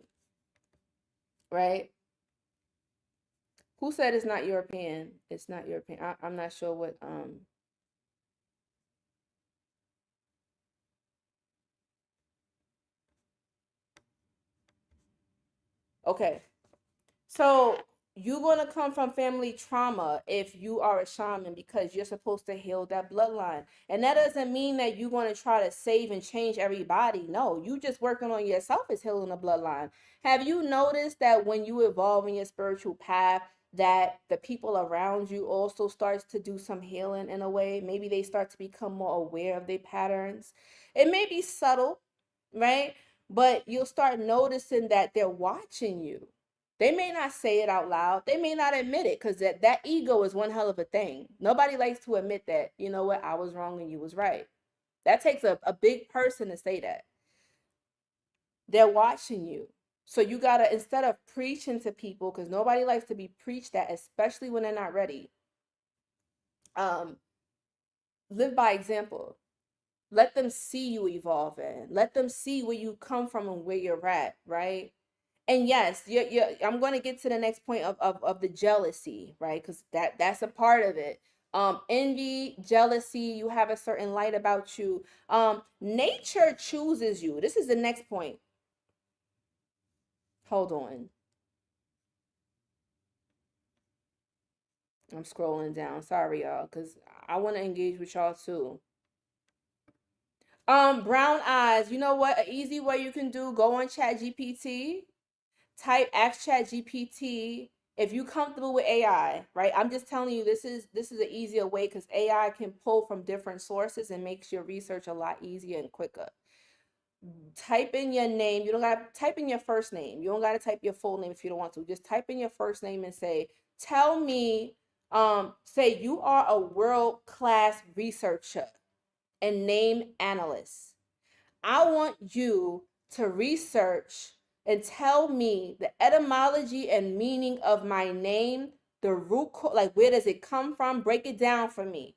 right? Who said it's not European? It's not European. I'm not sure what okay. So you're gonna come from family trauma if you are a shaman because you're supposed to heal that bloodline. And that doesn't mean that you're gonna try to save and change everybody. No, you just working on yourself is healing the bloodline. Have you noticed that when you evolve in your spiritual path, that the people around you also starts to do some healing in a way? Maybe they start to become more aware of their patterns. It may be subtle, right? But you'll start noticing that they're watching you. They may not say it out loud. They may not admit it because that ego is one hell of a thing. Nobody likes to admit that, you know what, I was wrong and you was right. That takes a big person to say that. They're watching you. So you got to, instead of preaching to people, because nobody likes to be preached at, especially when they're not ready, um, live by example. Let them see you evolving. Let them see where you come from and where you're at, right? And yes, I'm going to get to the next point of the jealousy, right? Because that's a part of it. Envy, jealousy, you have a certain light about you. Nature chooses you. This is the next point. Hold on. I'm scrolling down. Sorry, y'all, because I want to engage with y'all too. Brown eyes. You know what? An easy way you can do, go on Chat GPT, ask Chat GPT if you comfortable with AI, right? I'm just telling you this is an easier way because AI can pull from different sources and makes your research a lot easier and quicker. Type in your name. You don't gotta type in your first name. You don't gotta type your full name if you don't want to. Just type in your first name and say, tell me, say you are a world-class researcher and name analyst. I want you to research and tell me the etymology and meaning of my name, the root, like where does it come from? Break it down for me.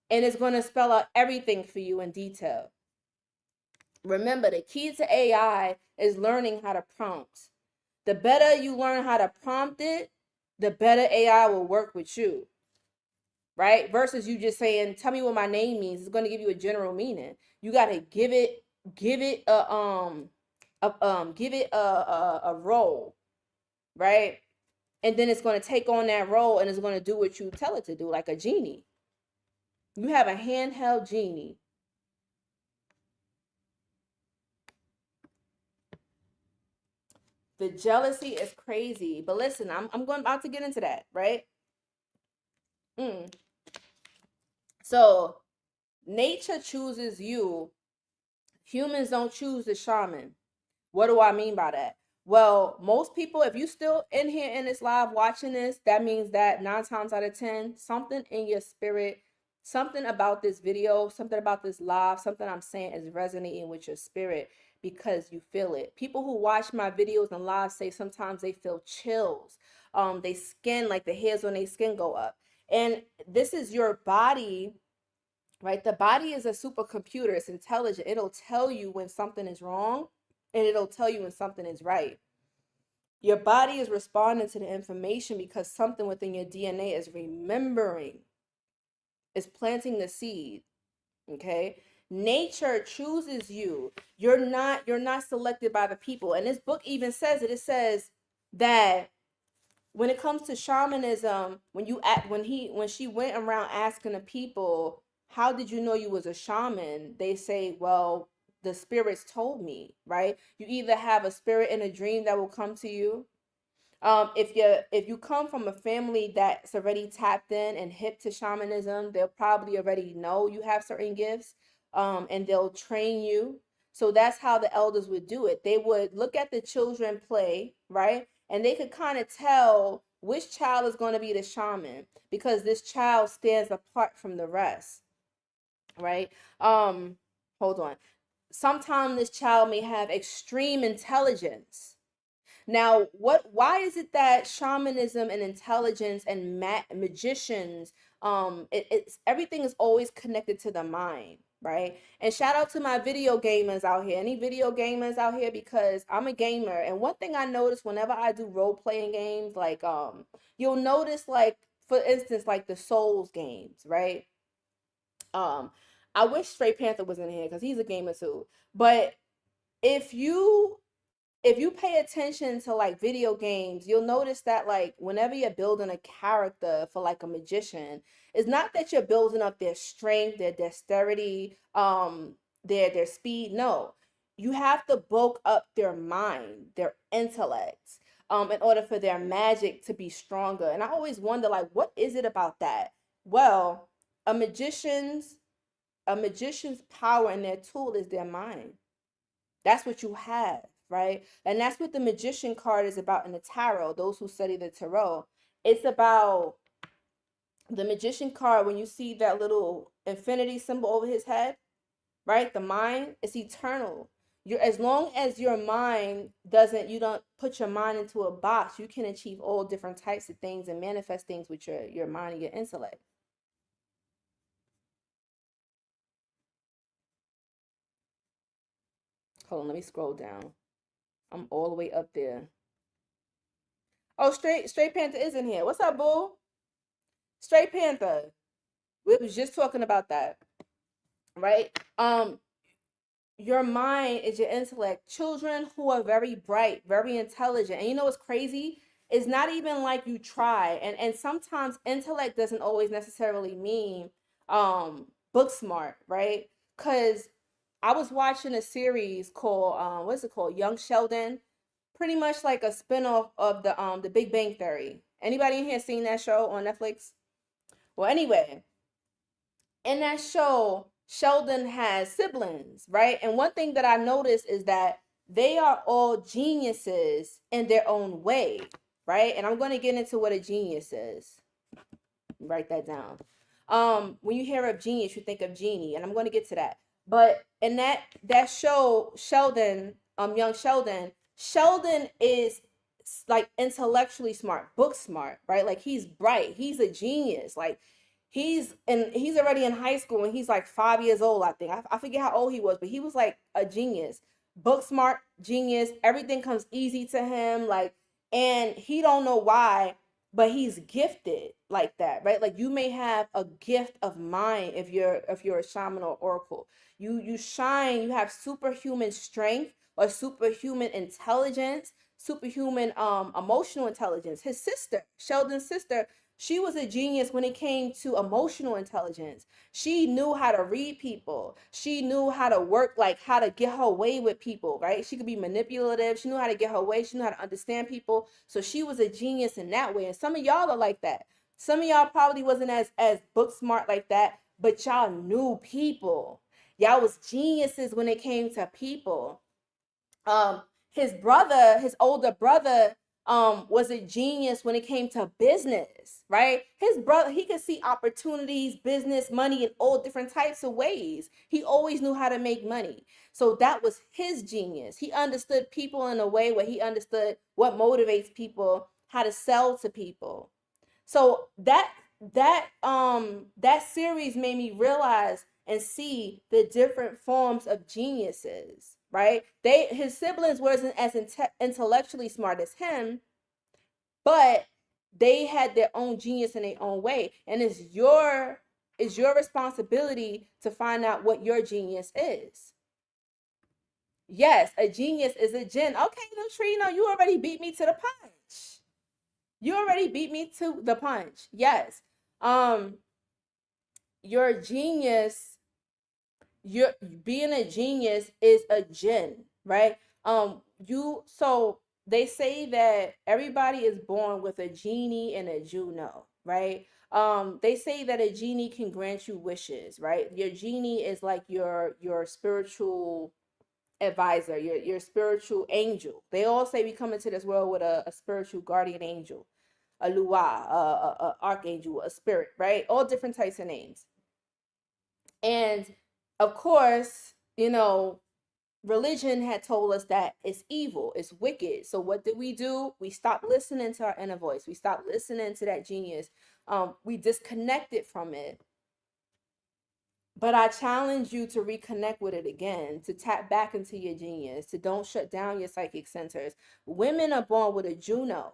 And it's going to spell out everything for you in detail. Remember, the key to AI is learning how to prompt. The better you learn how to prompt it, the better AI will work with you. Right? Versus you just saying, tell me what my name means. It's going to give you a general meaning. You got to give it a role, right? And then it's going to take on that role and it's going to do what you tell it to do, like a genie. You have a handheld genie. The jealousy is crazy, but listen, I'm going about to get into that, right? So nature chooses you. Humans don't choose the shaman. What do I mean by that? Well, most people, if you still in here in this live watching this, that means that 9 times out of 10, something in your spirit, something about this video, something about this live, something I'm saying is resonating with your spirit because you feel it. People who watch my videos and live say sometimes they feel chills. They skin, like the hairs on their skin go up. And this is your body, right? The body is a supercomputer. It's intelligent. It'll tell you when something is wrong and it'll tell you when something is right. Your body is responding to the information because something within your DNA is remembering, is planting the seed. Okay? Nature chooses you. You're not selected by the people. And this book even says it. It says that when it comes to shamanism, when she went around asking the people, how did you know you was a shaman? They say, well, the spirits told me, right? You either have a spirit in a dream that will come to you. If you come from a family that's already tapped in and hip to shamanism, they'll probably already know you have certain gifts, and they'll train you. So that's how the elders would do it. They would look at the children play, right? And they could kind of tell which child is going to be the shaman because this child stands apart from the rest, right? Hold on. Sometimes this child may have extreme intelligence. Now, why is it that shamanism and intelligence and magicians, it's everything is always connected to the mind, right? And shout out to my video gamers out here. Any video gamers out here, because I'm a gamer. And one thing I notice whenever I do role playing games, like you'll notice, like, for instance, like the Souls games, right? Um, I wish Straight Panther was in here because he's a gamer too. But if you if you pay attention to like video games, you'll notice that like whenever you're building a character for like a magician, it's not that you're building up their strength, their dexterity, their speed. No. You have to bulk up their mind, their intellect, in order for their magic to be stronger. And I always wonder like what is it about that? Well, a magician's a magician's power and their tool is their mind. That's what you have, right? And that's what the magician card is about in the tarot. Those who study the tarot, it's about the magician card. When you see that little infinity symbol over his head, right? The mind is eternal. You're, as long as your mind doesn't, you don't put your mind into a box, you can achieve all different types of things and manifest things with your mind and your intellect. Hold on, let me scroll down. I'm all the way up there. Oh, Straight Panther is in here. What's up, boo? Straight Panther. We was just talking about that, right? Your mind is your intellect. Children who are very bright, very intelligent, and you know what's crazy? It's not even like you try, and sometimes intellect doesn't always necessarily mean book smart, right? Because I was watching a series called what's it called? Young Sheldon, pretty much like a spinoff of the Big Bang Theory. Anybody in here seen that show on Netflix? Well, anyway, in that show, Sheldon has siblings, right? And one thing that I noticed is that they are all geniuses in their own way, right? And I'm going to get into what a genius is. Write that down. When you hear of genius, you think of genie, and I'm going to get to that. But in that show, Sheldon, young Sheldon, Sheldon is like intellectually smart, book smart, right? Like he's bright, he's a genius. Like he's already in high school and he's like 5 years old, I think. I forget how old he was, but he was like a genius, book smart, genius. Everything comes easy to him, like, and he don't know why, but he's gifted like that, right? Like you may have a gift of mind if you're a shaman or oracle. You shine, you have superhuman strength or superhuman intelligence, superhuman emotional intelligence. His sister, Sheldon's sister, she was a genius when it came to emotional intelligence. She knew how to read people. She knew how to work, like how to get her way with people, right? She could be manipulative. She knew how to get her way. She knew how to understand people. So she was a genius in that way. And some of y'all are like that. Some of y'all probably wasn't as book smart like that, but y'all knew people. Y'all was geniuses when it came to people. um his older brother was a genius when it came to business, right? His brother, he could see opportunities, business, money in all different types of ways. He always knew how to make money. So that was his genius. He understood people in a way where he understood what motivates people, how to sell to people. So that series made me realize and see the different forms of geniuses, right? His siblings wasn't as intellectually smart as him, but they had their own genius in their own way, and it's your responsibility to find out what your genius is. Yes, a genius is a gen. Okay, Neutrino, you already beat me to the punch. You already beat me to the punch. Yes. Um, your genius, your being a genius is a gen, right? You so they say that everybody is born with a genie and a Juno, right? They say that a genie can grant you wishes, right? Your genie is like your spiritual advisor, your spiritual angel. They all say we come into this world with a spiritual guardian angel, a lua, a archangel, a spirit, right? All different types of names. And of course, religion had told us that it's evil, it's wicked. So what did we do? We stopped listening to our inner voice. We stopped listening to that genius. We disconnected from it. But I challenge you to reconnect with it again, to tap back into your genius, to don't shut down your psychic centers. Women are born with a Juno,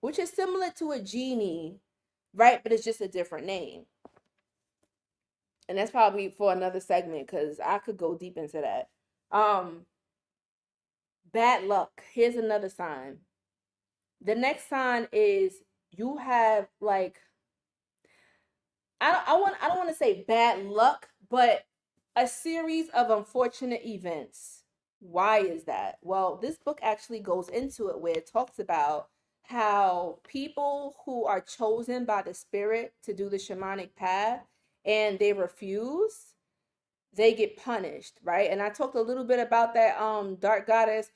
which is similar to a genie, right? But it's just a different name. And that's probably for another segment because I could go deep into that. Um, Bad luck. Here's another sign. The next sign is you have like I don't want to say bad luck, but a series of unfortunate events. Why is that? Well, this book actually goes into it where it talks about how people who are chosen by the spirit to do the shamanic path and they refuse, they get punished, right? And I talked a little bit about that dark goddess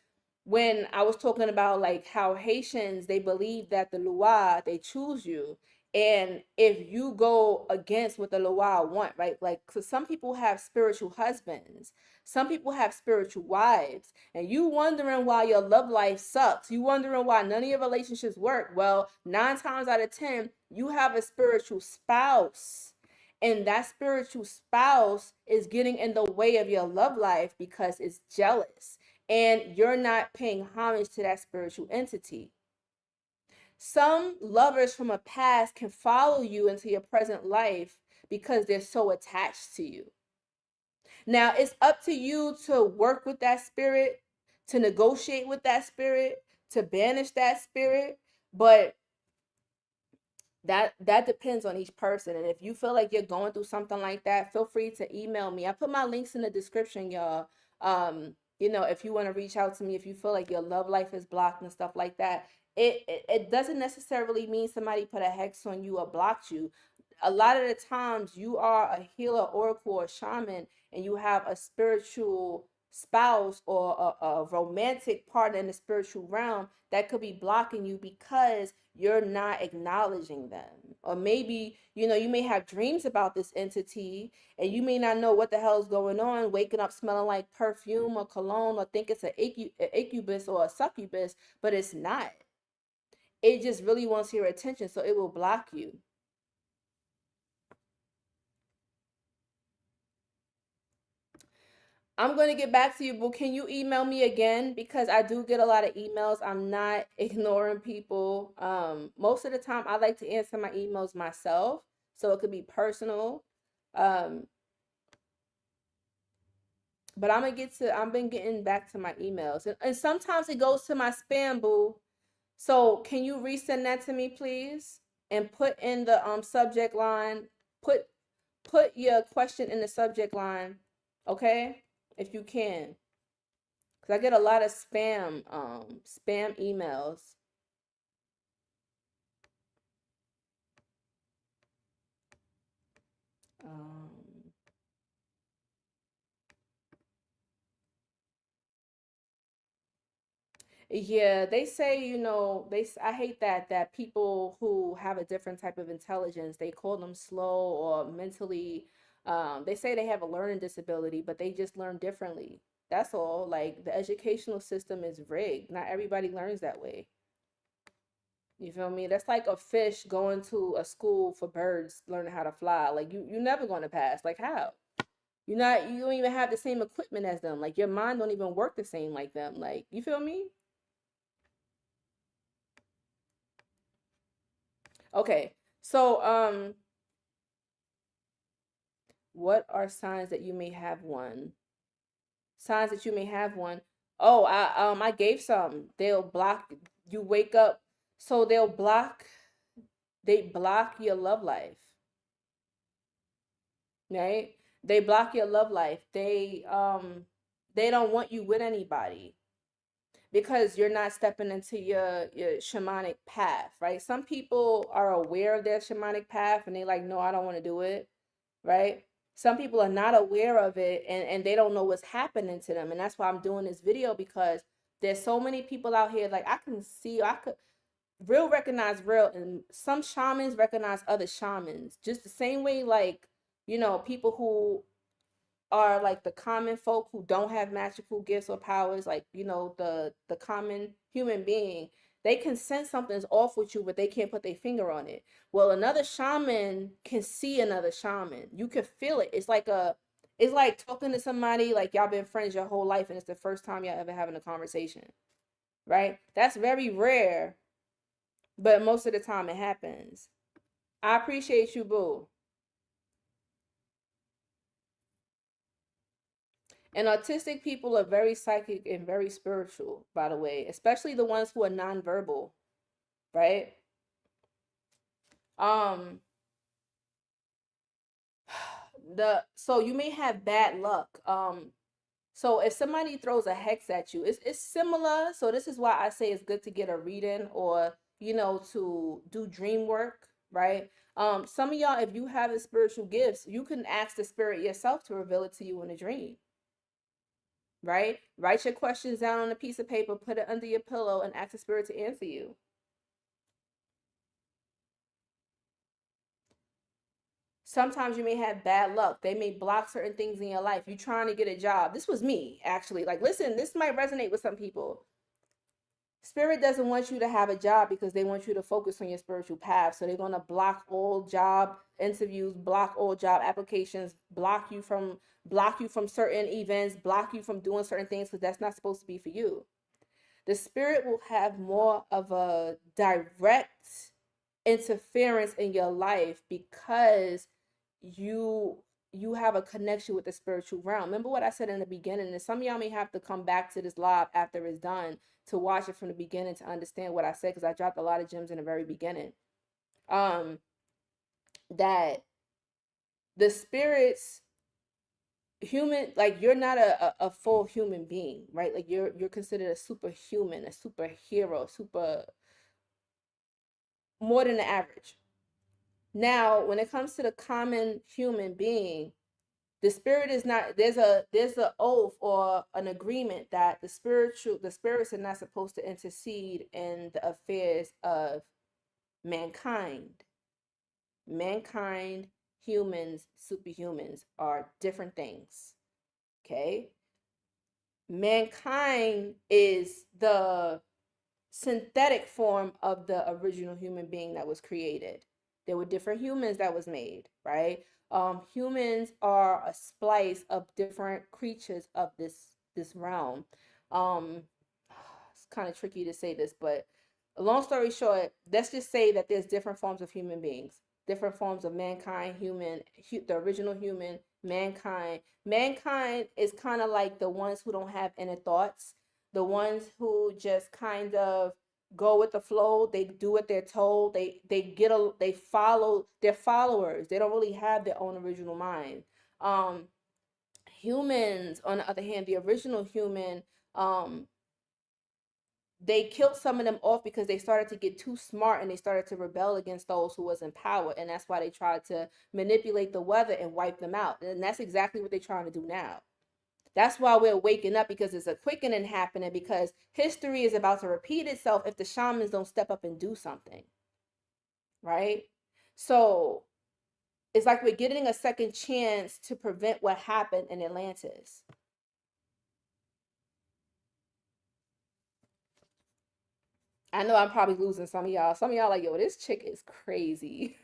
when I was talking about like how Haitians, they believe that the Loa, they choose you. And if you go against what the Loa want, right? Like, cause some people have spiritual husbands, some people have spiritual wives, and you wondering why your love life sucks. You wondering why none of your relationships work. Well, 9 times out of 10, you have a spiritual spouse, and that spiritual spouse is getting in the way of your love life because it's jealous and you're not paying homage to that spiritual entity. Some lovers from a past can follow you into your present life because they're so attached to you. Now, it's up to you to work with that spirit, to negotiate with that spirit, to banish that spirit, but that depends on each person. And if you feel like you're going through something like that, feel free to email me. I put my links in the description, y'all. If you want to reach out to me, if you feel like your love life is blocked and stuff like that, it doesn't necessarily mean somebody put a hex on you or blocked you. A lot of the times you are a healer, oracle, or shaman, and you have a spiritual spouse or a romantic partner in the spiritual realm that could be blocking you because you're not acknowledging them. Or maybe, you may have dreams about this entity and you may not know what the hell is going on, waking up smelling like perfume or cologne, or think it's an incubus or a succubus, but it's not. It just really wants your attention, so it will block you. I'm going to get back to you, but can you email me again? Because I do get a lot of emails. I'm not ignoring people. Most of the time, I like to answer my emails myself, so it could be personal. Um, but I've been getting back to my emails. And sometimes it goes to my spam, boo. So can you resend that to me, please? And put in the subject line, put put your question in the subject line, okay? If you can. Because I get a lot of spam emails. Um, yeah, they say, I hate that people who have a different type of intelligence, they call them slow or mentally, they say they have a learning disability, but they just learn differently. That's all. Like, the educational system is rigged. Not everybody learns that way. You feel me? That's like a fish going to a school for birds learning how to fly. Like, you're never going to pass. Like, how? You don't even have the same equipment as them. Like, your mind don't even work the same like them. Like, you feel me? Okay. So, what are signs that you may have one? Signs that you may have one. Oh, I gave some. They'll block you wake up. So they block your love life, right? They block your love life. They don't want you with anybody because you're not stepping into your shamanic path, right? Some people are aware of their shamanic path and they like, no, I don't want to do it, right? Some people are not aware of it, and they don't know what's happening to them. And that's why I'm doing this video, because there's so many people out here. Like, I could real recognize real, and some shamans recognize other shamans. Just the same way, like, people who are like the common folk who don't have magical gifts or powers, like, the common human being, they can sense something's off with you, but they can't put their finger on it. Well, another shaman can see another shaman. You can feel it. It's like talking to somebody like y'all been friends your whole life and it's the first time y'all ever having a conversation, right? That's very rare, but most of the time it happens. I appreciate you, boo. And autistic people are very psychic and very spiritual, by the way, especially the ones who are nonverbal, right? Um, so you may have bad luck. So if somebody throws a hex at you, it's similar. So this is why I say it's good to get a reading, or to do dream work, right? Some of y'all, if you have the spiritual gifts, you can ask the spirit yourself to reveal it to you in a dream, right? Write your questions down on a piece of paper, put it under your pillow, and ask the spirit to answer you. Sometimes you may have bad luck. They may block certain things in your life. You're trying to get a job. This was me, actually. Like, listen, this might resonate with some people. Spirit doesn't want you to have a job because they want you to focus on your spiritual path. So they're going to block all job interviews, block all job applications, block you from certain events, block you from doing certain things because that's not supposed to be for you. The spirit will have more of a direct interference in your life because you you have a connection with the spiritual realm. Remember what I said in the beginning, and some of y'all may have to come back to this live after it's done to watch it from the beginning to understand what I said, because I dropped a lot of gems in the very beginning. Um that the spirits, human, like, you're not a full human being, right? Like, you're considered a superhuman, a superhero, super, more than the average. Now, when it comes to the common human being, the spirit is not, there's a oath or an agreement that the spirits are not supposed to intercede in the affairs of mankind. Mankind, humans, superhumans are different things. Okay? Mankind is the synthetic form of the original human being that was created. There were different humans that was made, right? Humans are a splice of different creatures of this realm. Um, it's kind of tricky to say this, but long story short, let's just say that there's different forms of human beings, different forms of mankind, human, the original human, mankind. Mankind is kind of like the ones who don't have inner thoughts, the ones who just kind of go with the flow. They do what they're told. They follow their followers. They don't really have their own original mind. um Humans, on the other hand, the original human, um they killed some of them off because they started to get too smart and they started to rebel against those who was in power, and that's why they tried to manipulate the weather and wipe them out, and that's exactly what they're trying to do now. That's why we're waking up, because there's a quickening happening, because history is about to repeat itself if the shamans don't step up and do something, right? So it's like we're getting a second chance to prevent what happened in Atlantis. I know I'm probably losing some of y'all. Some of y'all like, yo, this chick is crazy.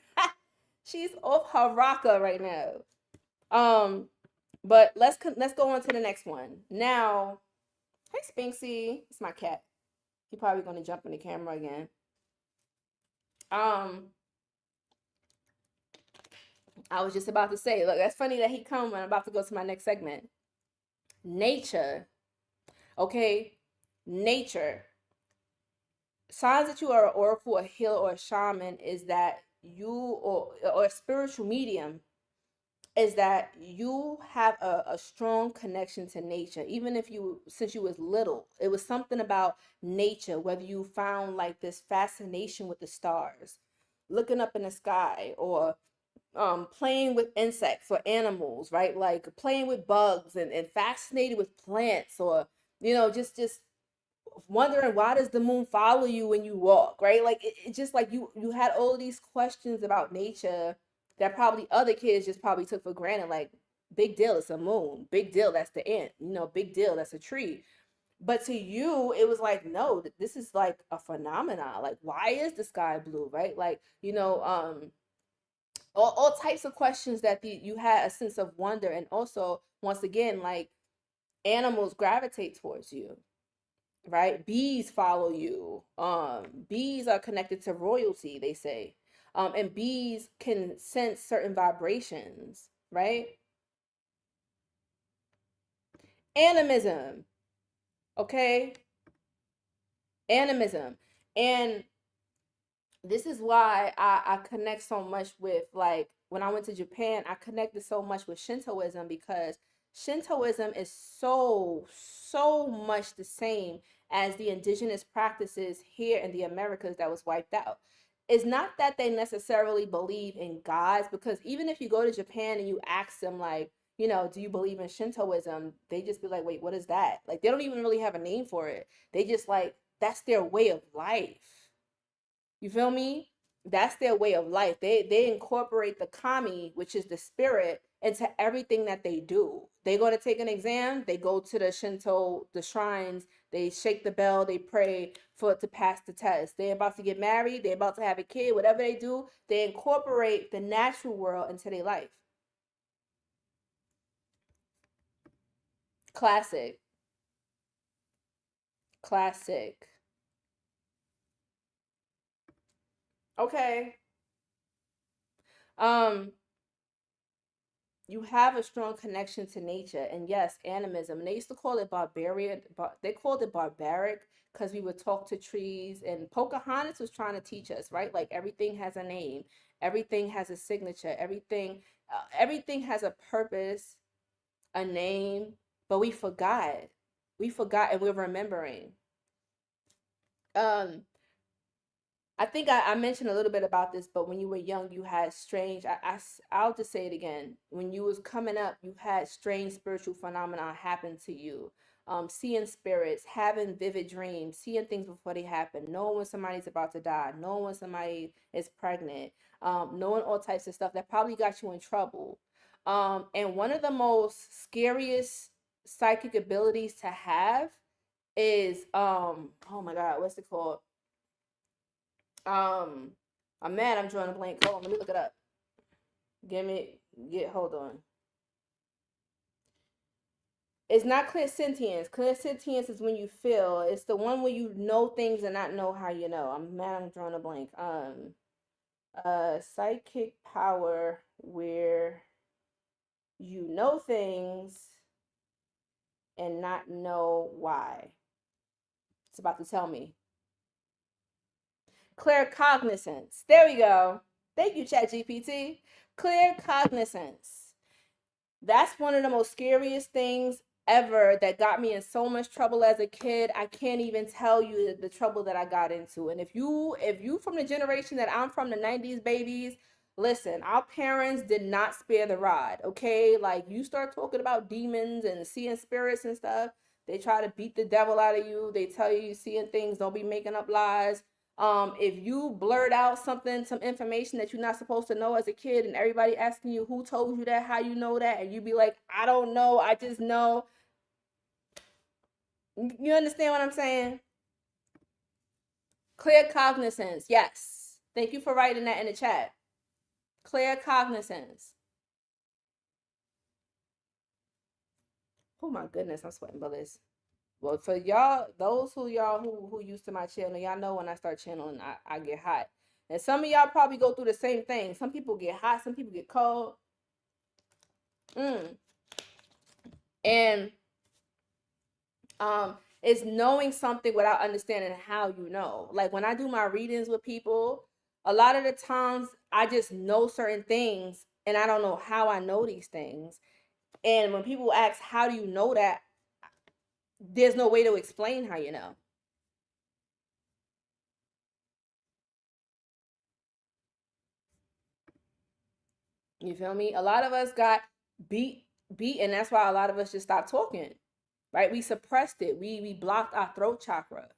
She's off her rocker right now. Um, but let's go on to the next one. Now, hey Spinksy, it's my cat. He probably gonna jump in the camera again. Um, I was just about to say, look, that's funny that he come when I'm about to go to my next segment. Nature, okay, nature. Signs that you are an oracle, a healer, or a shaman is that you, or a spiritual medium, is that you have a strong connection to nature. Even if you, since you was little, it was something about nature, whether you found like this fascination with the stars, looking up in the sky, or playing with insects or animals, right? Like playing with bugs, and fascinated with plants, or just wondering why does the moon follow you when you walk, right? Like it just like you had all of these questions about nature that probably other kids just probably took for granted. Like, big deal, it's a moon, big deal, that's the ant, big deal, that's a tree. But to you it was like, no, this is like a phenomenon. Like, why is the sky blue, right? Like, all types of questions that you had a sense of wonder. And also, once again, like, animals gravitate towards you, right? Bees follow you. Bees are connected to royalty, they say. And bees can sense certain vibrations, right? Animism. Okay? Animism. And this is why I connect so much with, like, when I went to Japan, I connected so much with Shintoism, because Shintoism is so much the same as the indigenous practices here in the Americas that was wiped out. It's not that they necessarily believe in gods, because even if you go to Japan and you ask them, like, do you believe in Shintoism? They just be like, wait, what is that? Like, they don't even really have a name for it. They just, like, that's their way of life. You feel me? That's their way of life. They incorporate the kami, which is the spirit, into everything that they do. They go to take an exam, they go to the Shinto, the shrines, they shake the bell, they pray for it to pass the test. They're about to get married, they're about to have a kid, whatever they do, they incorporate the natural world into their life. Classic. Classic. Okay. Um, you have a strong connection to nature, and yes, animism. And they used to call it barbarian, but they called it barbaric because we would talk to trees. And Pocahontas was trying to teach us, right? Like, everything has a name, everything has a signature, everything has a purpose, a name. But we forgot, and we're remembering. um I think I mentioned a little bit about this, but when you were young, you had strange. I'll just say it again. When you was coming up, you had strange spiritual phenomena happen to you. Seeing spirits, having vivid dreams, seeing things before they happen, knowing when somebody's about to die, knowing when somebody is pregnant, knowing all types of stuff that probably got you in trouble. And one of the most scariest psychic abilities to have is oh my God, what's it called? Um, I'm mad. I'm drawing a blank. Hold on, let me look it up. Hold on. It's not clairsentience. Clairsentience is when you feel. It's the one where you know things and not know how you know. I'm mad. I'm drawing a blank. Psychic power where you know things and not know why. It's about to tell me. Claircognizance. There we go. Thank you, ChatGPT. Claircognizance. That's one of the most scariest things ever that got me in so much trouble as a kid. I can't even tell you the trouble that I got into. And if you from the generation that I'm from, the 90s babies, listen, our parents did not spare the rod, okay? Like, you start talking about demons and seeing spirits and stuff, they try to beat the devil out of you. They tell you seeing things, don't be making up lies. If you blurt out something, some information that you're not supposed to know as a kid, and everybody asking you who told you that, how you know that, and you be like, I don't know, I just know. You understand what I'm saying? Claircognizance. Yes. Thank you for writing that in the chat. Claircognizance. Oh my goodness, I'm sweating bullets. Well, for y'all, those who used to my channel, y'all know when I start channeling, I get hot. And some of y'all probably go through the same thing. Some people get hot, some people get cold. Mm. And is knowing something without understanding how you know. Like, when I do my readings with people, a lot of the times I just know certain things and I don't know how I know these things. And when people ask, how do you know that? There's no way to explain how you know. You feel me? A lot of us got beat, and that's why a lot of us just stopped talking. Right? We suppressed it. We blocked our throat chakra.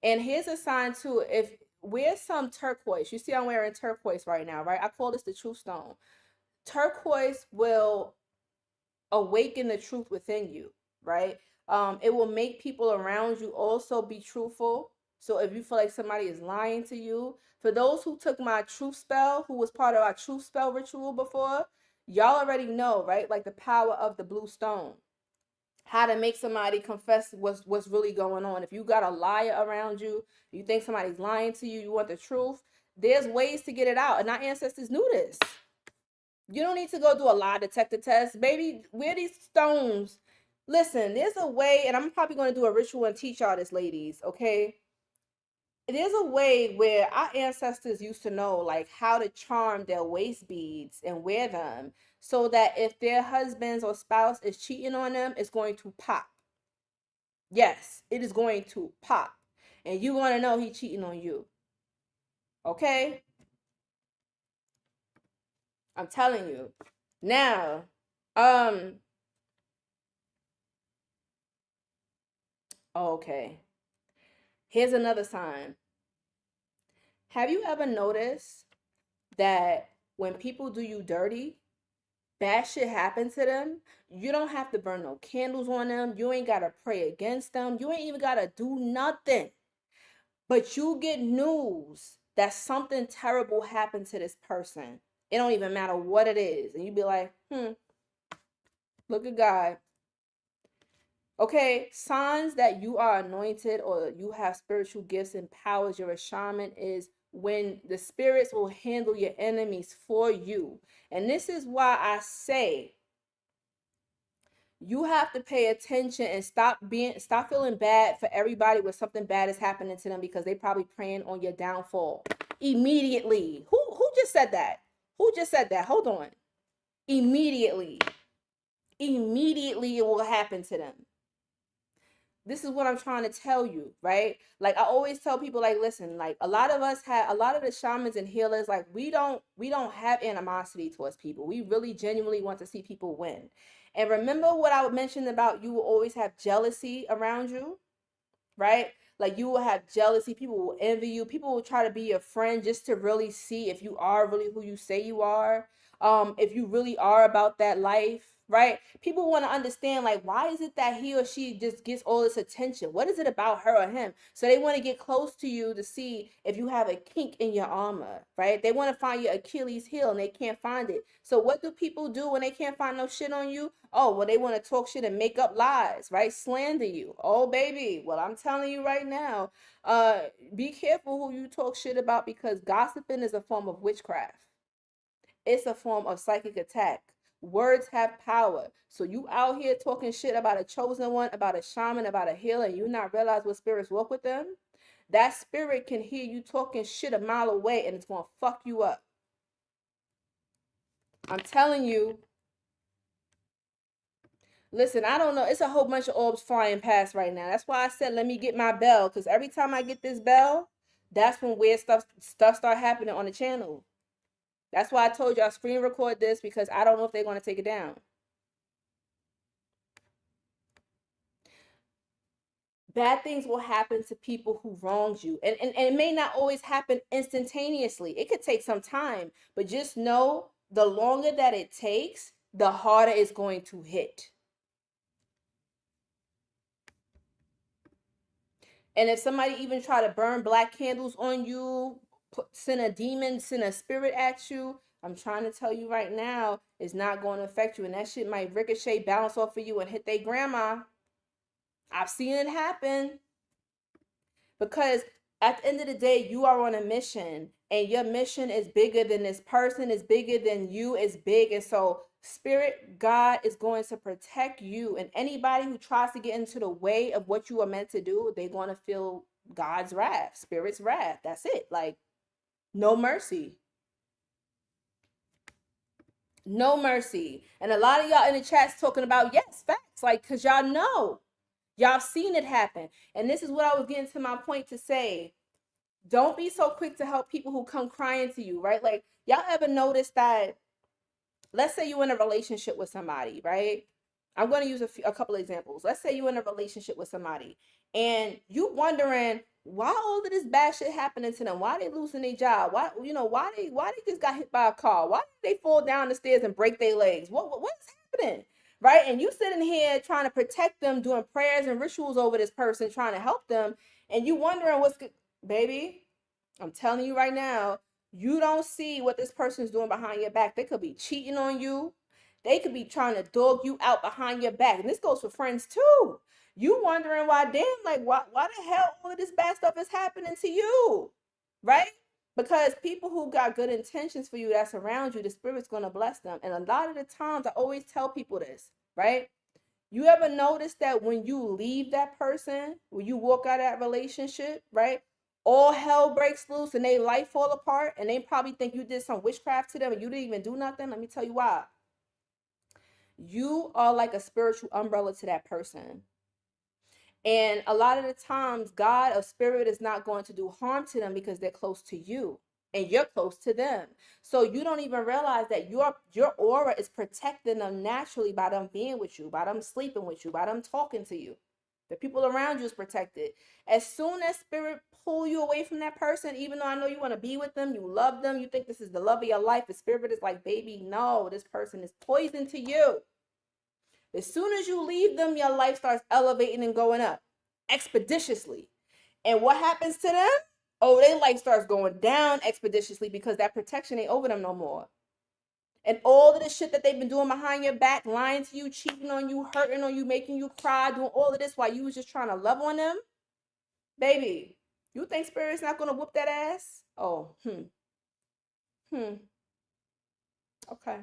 And here's a sign too. If wear some turquoise, you see I'm wearing turquoise right now, right? I call this the truth stone. Turquoise will awaken the truth within you, right? It will make people around you also be truthful. So if you feel like somebody is lying to you, for those who took my truth spell, who was part of our truth spell ritual before, y'all already know, right? Like, the power of the blue stone, how to make somebody confess what's really going on. If you got a liar around you, you think somebody's lying to you, you want the truth, there's ways to get it out. And our ancestors knew this. You don't need to go do a lie detector test. Baby, where these stones? Listen, there's a way, and I'm probably going to do a ritual and teach y'all this, ladies, okay? There's a way where our ancestors used to know, like, how to charm their waist beads and wear them so that if their husbands or spouse is cheating on them, it's going to pop. Yes, it is going to pop. And you want to know he cheating on you. Okay? I'm telling you. Now, um, okay. Here's another sign. Have you ever noticed that when people do you dirty, bad shit happen to them? You don't have to burn no candles on them. You ain't got to pray against them. You ain't even got to do nothing. But you get news that something terrible happened to this person. It don't even matter what it is. And you be like, look at God. Okay, signs that you are anointed or you have spiritual gifts and powers, you're a shaman, is when the spirits will handle your enemies for you. And this is why I say you have to pay attention and stop feeling bad for everybody when something bad is happening to them because they probably praying on your downfall. Immediately. Who just said that? Who just said that? Hold on. Immediately. Immediately it will happen to them. This is what I'm trying to tell you, right? Like I always tell people, like, listen, like a lot of the shamans and healers, like we don't have animosity towards people. We really genuinely want to see people win. And remember what I mentioned about you will always have jealousy around you, right? Like you will have jealousy. People will envy you. People will try to be your friend just to really see if you are really who you say you are. If you really are about that life, right? People want to understand, like, why is it that he or she just gets all this attention? What is it about her or him? So they want to get close to you to see if you have a kink in your armor, right? They want to find your Achilles heel and they can't find it. So what do people do when they can't find no shit on you? Oh, well, they want to talk shit and make up lies, right? Slander you. Oh, baby. Well, I'm telling you right now, be careful who you talk shit about because gossiping is a form of witchcraft. It's a form of psychic attack. Words have power. So you out here talking shit about a chosen one, about a shaman, about a healer, and you not realize what spirits work with them? That spirit can hear you talking shit a mile away and it's going to fuck you up. I'm telling you. Listen, I don't know. It's a whole bunch of orbs flying past right now. That's why I said let me get my bell. Because every time I get this bell, that's when weird stuff start happening on the channel. That's why I told you I'll screen record this because I don't know if they're going to take it down. Bad things will happen to people who wronged you. And it may not always happen instantaneously. It could take some time. But just know the longer that it takes, the harder it's going to hit. And if somebody even try to burn black candles on you, send a demon, send a spirit at you, I'm trying to tell you right now, it's not going to affect you. And that shit might ricochet, bounce off of you, and hit their grandma. I've seen it happen. Because at the end of the day, you are on a mission. And your mission is bigger than this person, is bigger than you, is big. And so Spirit God is going to protect you. And anybody who tries to get into the way of what you are meant to do, they're going to feel God's wrath, Spirit's wrath. That's it. Like, no mercy. No mercy. And a lot of y'all in the chat's talking about, yes, facts. Like, because y'all know. Y'all seen it happen. And this is what I was getting to my point to say. Don't be so quick to help people who come crying to you, right? Like, y'all ever notice that, let's say you're in a relationship with somebody, right? I'm going to use a couple of examples. Let's say you're in a relationship with somebody and you wondering why all of this bad shit happening to them? Why they losing their job? Why they just got hit by a car? Why did they fall down the stairs and break their legs? What's happening? Right? And you sitting here trying to protect them, doing prayers and rituals over this person, trying to help them, and you wondering what's good. Baby, I'm telling you right now, you don't see what this person is doing behind your back. They could be cheating on you. They could be trying to dog you out behind your back. And this goes for friends too. You wondering why, damn, like why the hell all of this bad stuff is happening to you? Right? Because people who got good intentions for you that's around you, the spirit's going to bless them. And a lot of the times, I always tell people this, right? You ever notice that when you leave that person, when you walk out of that relationship, right? All hell breaks loose and they life fall apart and they probably think you did some witchcraft to them and you didn't even do nothing. Let me tell you why. You are like a spiritual umbrella to that person. And a lot of the times, God or spirit is not going to do harm to them because they're close to you and you're close to them. So you don't even realize that your aura is protecting them naturally by them being with you, by them sleeping with you, by them talking to you. The people around you is protected. As soon as spirit pull you away from that person, even though I know you want to be with them, you love them, you think this is the love of your life, the spirit is like, baby, no, this person is poison to you. As soon as you leave them, your life starts elevating and going up expeditiously. And what happens to them? Oh, their life starts going down expeditiously because that protection ain't over them no more. And all of the shit that they've been doing behind your back, lying to you, cheating on you, hurting on you, making you cry, doing all of this while you was just trying to love on them, baby, you think spirit's not gonna whoop that ass? Oh, okay.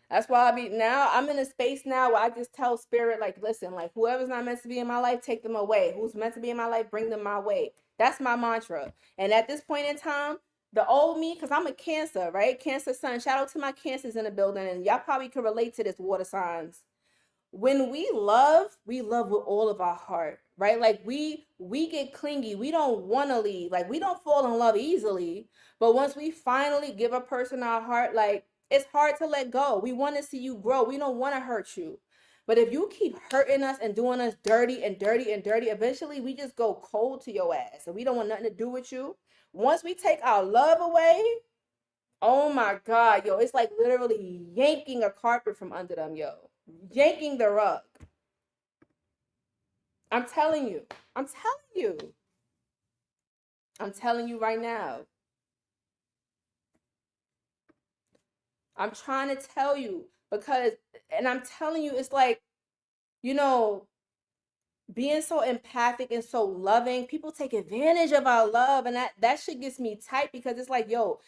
That's why I'm in a space now where I just tell spirit, like, listen, like, whoever's not meant to be in my life, take them away. Who's meant to be in my life, bring them my way. That's my mantra. And at this point in time, the old me, because I'm a Cancer, right? Cancer sun. Shout out to my Cancers in the building. And y'all probably can relate to this, water signs. When we love with all of our heart, right? Like we get clingy, we don't want to leave, like we don't fall in love easily, but once we finally give a person our heart, like it's hard to let go. We want to see you grow, we don't want to hurt you. But if you keep hurting us and doing us dirty and dirty and dirty, eventually we just go cold to your ass and we don't want nothing to do with you. Once we take our love away, oh my God, yo, it's like literally yanking a carpet from under them, yo. Yanking the rug. I'm telling you. I'm telling you. I'm telling you right now. I'm trying to tell you because, and I'm telling you, it's like, you know, being so empathic and so loving, people take advantage of our love, and that shit gets me tight because it's like, yo,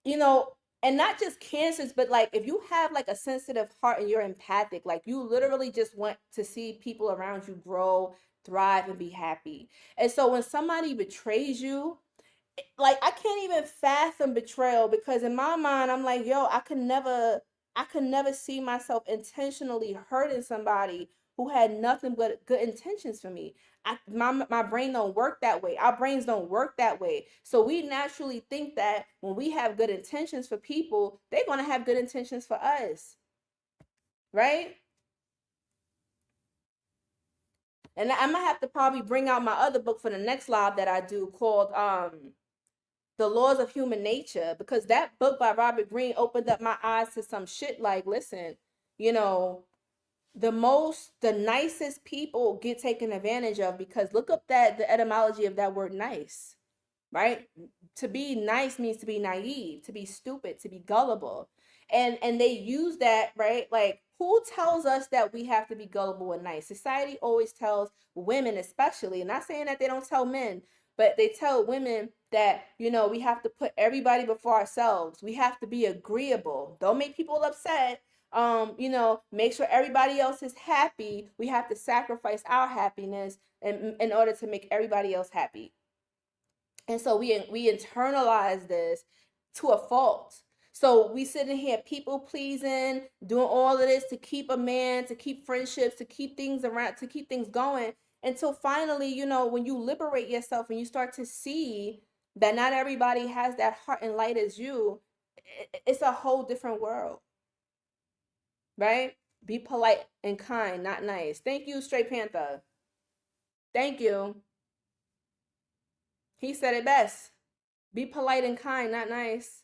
you know, and not just cancers, but like if you have like a sensitive heart and you're empathic, like you literally just want to see people around you grow, thrive, and be happy. And so when somebody betrays you, like I can't even fathom betrayal because in my mind I'm like, yo, I could never see myself intentionally hurting somebody who had nothing but good intentions for me. My brain don't work that way. Our brains don't work that way. So we naturally think that when we have good intentions for people, they're going to have good intentions for us. Right? And I'm gonna have to probably bring out my other book for the next live that I do called The Laws of Human Nature, because that book by Robert Greene opened up my eyes to some shit. Like, listen, you know, the nicest people get taken advantage of, because look up the etymology of that word nice, right? To be nice means to be naive, to be stupid, to be gullible. And they use that, right? Like, who tells us that we have to be gullible and nice? Society always tells women, especially, and not saying that they don't tell men, but they tell women that, you know, we have to put everybody before ourselves. We have to be agreeable. Don't make people upset. You know, make sure everybody else is happy. We have to sacrifice our happiness in order to make everybody else happy. And so we internalize this to a fault. So we sitting here people pleasing, doing all of this to keep a man, to keep friendships, to keep things around, to keep things going, until finally, you know, when you liberate yourself and you start to see that not everybody has that heart and light as you, it's a whole different world, right? Be polite and kind, not nice. Thank you, Straight Panther. Thank you. He said it best. Be polite and kind, not nice.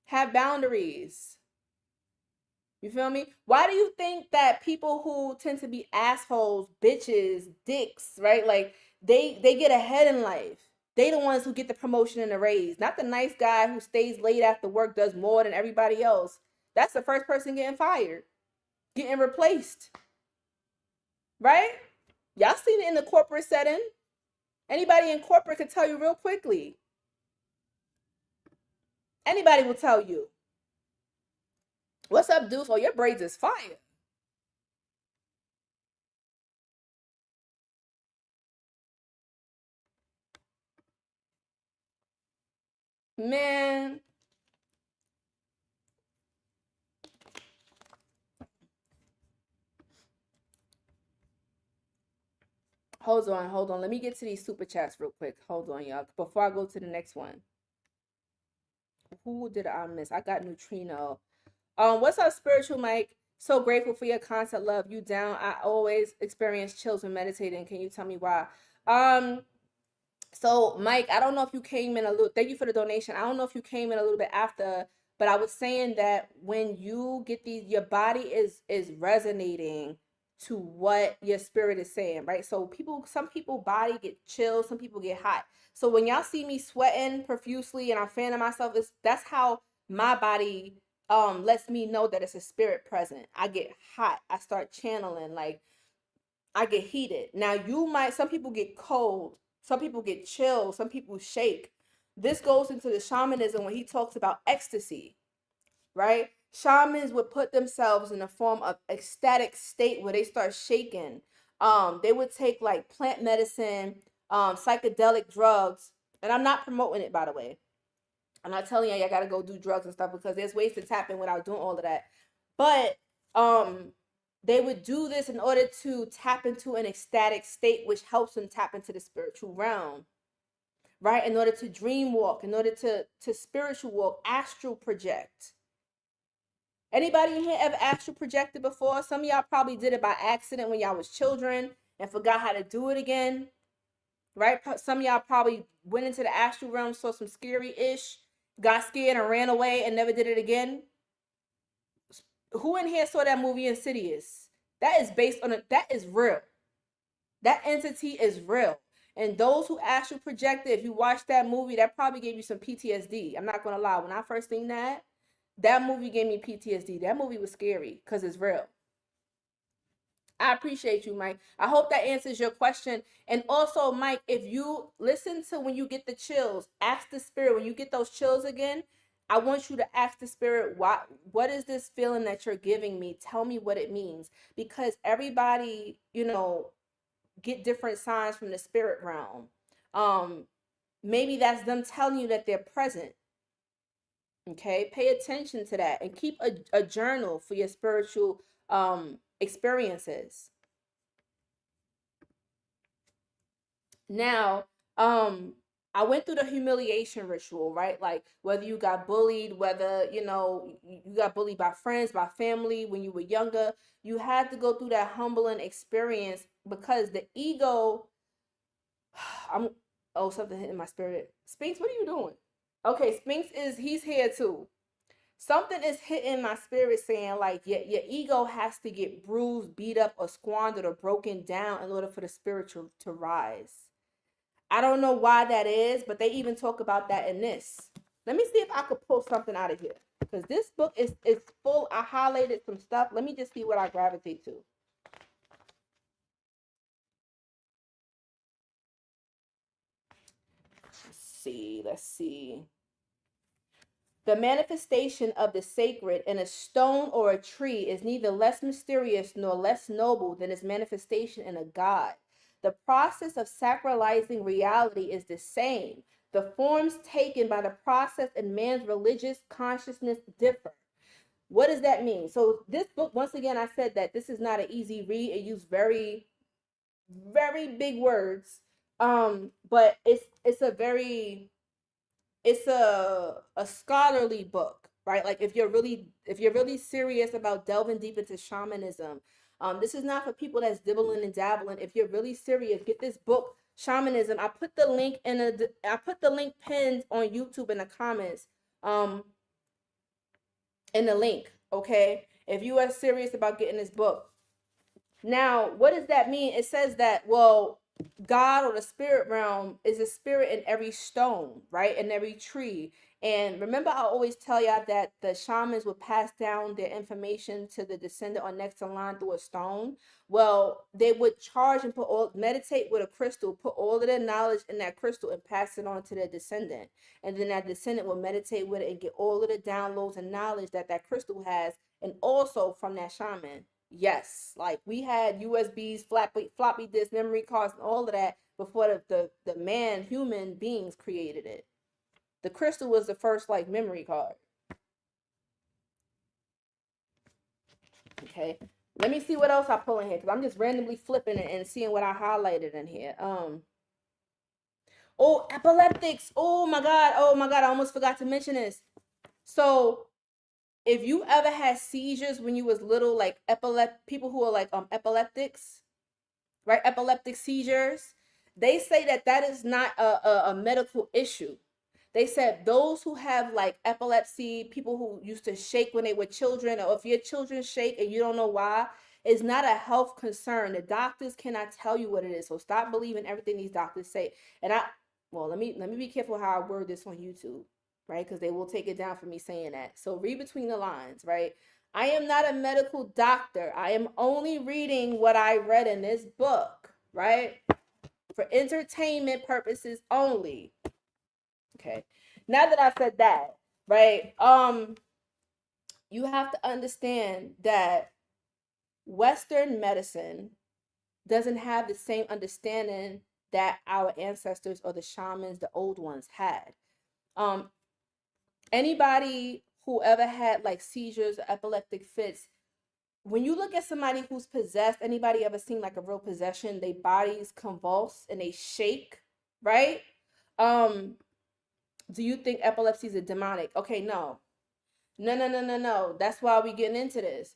Have boundaries. You feel me? Why do you think that people who tend to be assholes, bitches, dicks, right? Like they get ahead in life. They the ones who get the promotion and the raise, not the nice guy who stays late after work, does more than everybody else. That's the first person getting fired, getting replaced. Right? Y'all seen it in the corporate setting. Anybody in corporate could tell you real quickly. Anybody will tell you. What's up, dude? Oh, your braids is fire. Man, hold on. Let me get to these super chats real quick. Hold on, y'all. Before I go to the next one. Who did I miss? I got Neutrino. What's up, spiritual Mike? So grateful for your content, love. You down? I always experience chills when meditating. Can you tell me why? Um, So, Mike, I don't know if you came in a little, thank you for the donation. I don't know if you came in a little bit after, but I was saying that when you get these, your body is resonating to what your spirit is saying, right? So some people body get chills, some people get hot. So when y'all see me sweating profusely and I'm fanning myself, that's how my body lets me know that it's a spirit present. I get hot. I start channeling, like I get heated. Now some people get cold, some people get chills, some people shake. This goes into the shamanism when he talks about ecstasy, right? Shamans would put themselves in a form of ecstatic state where they start shaking. They would take like plant medicine, psychedelic drugs, and I'm not promoting it, by the way. I'm not telling you, I gotta go do drugs and stuff because there's ways to tap in without doing all of that. But they would do this in order to tap into an ecstatic state, which helps them tap into the spiritual realm, right? In order to dream walk, in order to spiritual walk, astral project. Anybody in here ever astral projected before? Some of y'all probably did it by accident when y'all was children and forgot how to do it again, right? Some of y'all probably went into the astral realm, saw some scary ish, got scared and ran away and never did it again. Who in here saw that movie Insidious? That is based on that is real. That entity is real. And those who astral projected, if you watch that movie, that probably gave you some PTSD. I'm not gonna lie. When I first seen that movie gave me PTSD. That movie was scary because it's real. I appreciate you, Mike. I hope that answers your question. And also, Mike, if you listen to when you get the chills, ask the spirit when you get those chills again. I want you to ask the spirit, what is this feeling that you're giving me? Tell me what it means. Because everybody, get different signs from the spirit realm. Um, Maybe that's them telling you that they're present. Okay, pay attention to that and keep a journal for your spiritual experiences. Now, I went through the humiliation ritual, right? Like whether you got bullied, whether you got bullied by friends, by family when you were younger, you had to go through that humbling experience because the ego. I'm oh something hitting my spirit. Spinks, what are you doing? Okay, Spinks he's here too. Something is hitting my spirit saying like your ego has to get bruised, beat up, or squandered or broken down in order for the spirit to rise. I don't know why that is, but they even talk about that in this. Let me see if I could pull something out of here. Because this book is full. I highlighted some stuff. Let me just see what I gravitate to. Let's see. The manifestation of the sacred in a stone or a tree is neither less mysterious nor less noble than its manifestation in a god. The process of sacralizing reality is the same. The forms taken by the process in man's religious consciousness differ. What does that mean? So this book, once again, I said that this is not an easy read. It used very, very big words. But it's a scholarly book, right? Like if you're really serious about delving deep into shamanism, this is not for people that's dibbling and dabbling. If you're really serious, get this book, Shamanism. I put the link pinned on YouTube in the comments, in the link, okay? If you are serious about getting this book. Now, what does that mean? It says that, well, God or the spirit realm is a spirit in every stone, right? In every tree, And remember, I always tell y'all that the shamans would pass down their information to the descendant or next in line through a stone. Well, they would charge and meditate with a crystal, put all of their knowledge in that crystal and pass it on to their descendant. And then that descendant will meditate with it and get all of the downloads and knowledge that that crystal has, and also from that shaman. Yes, like we had USBs, floppy disk, memory cards, and all of that before the man, human beings created it. The crystal was the first like memory card. Okay. Let me see what else I pull in here because I'm just randomly flipping it and seeing what I highlighted in here. Oh, epileptics. Oh my god. Oh my god. I almost forgot to mention this. So if you ever had seizures when you was little, like people who are like epileptics, right? Epileptic seizures, they say that that is not a medical issue. They said those who have like epilepsy, people who used to shake when they were children, or if your children shake and you don't know why, is not a health concern. The doctors cannot tell you what it is. So stop believing everything these doctors say. And let me be careful how I word this on YouTube, right? Because they will take it down for me saying that. So read between the lines, right? I am not a medical doctor. I am only reading what I read in this book, right? For entertainment purposes only. Okay. Now that I said that, right? You have to understand that Western medicine doesn't have the same understanding that our ancestors or the shamans, the old ones, had. Um, Anybody who ever had like seizures or epileptic fits, when you look at somebody who's possessed, anybody ever seen like a real possession, their bodies convulse and they shake, right? Um, do you think epilepsy is a demonic? Okay, no. No. That's why we getting into this.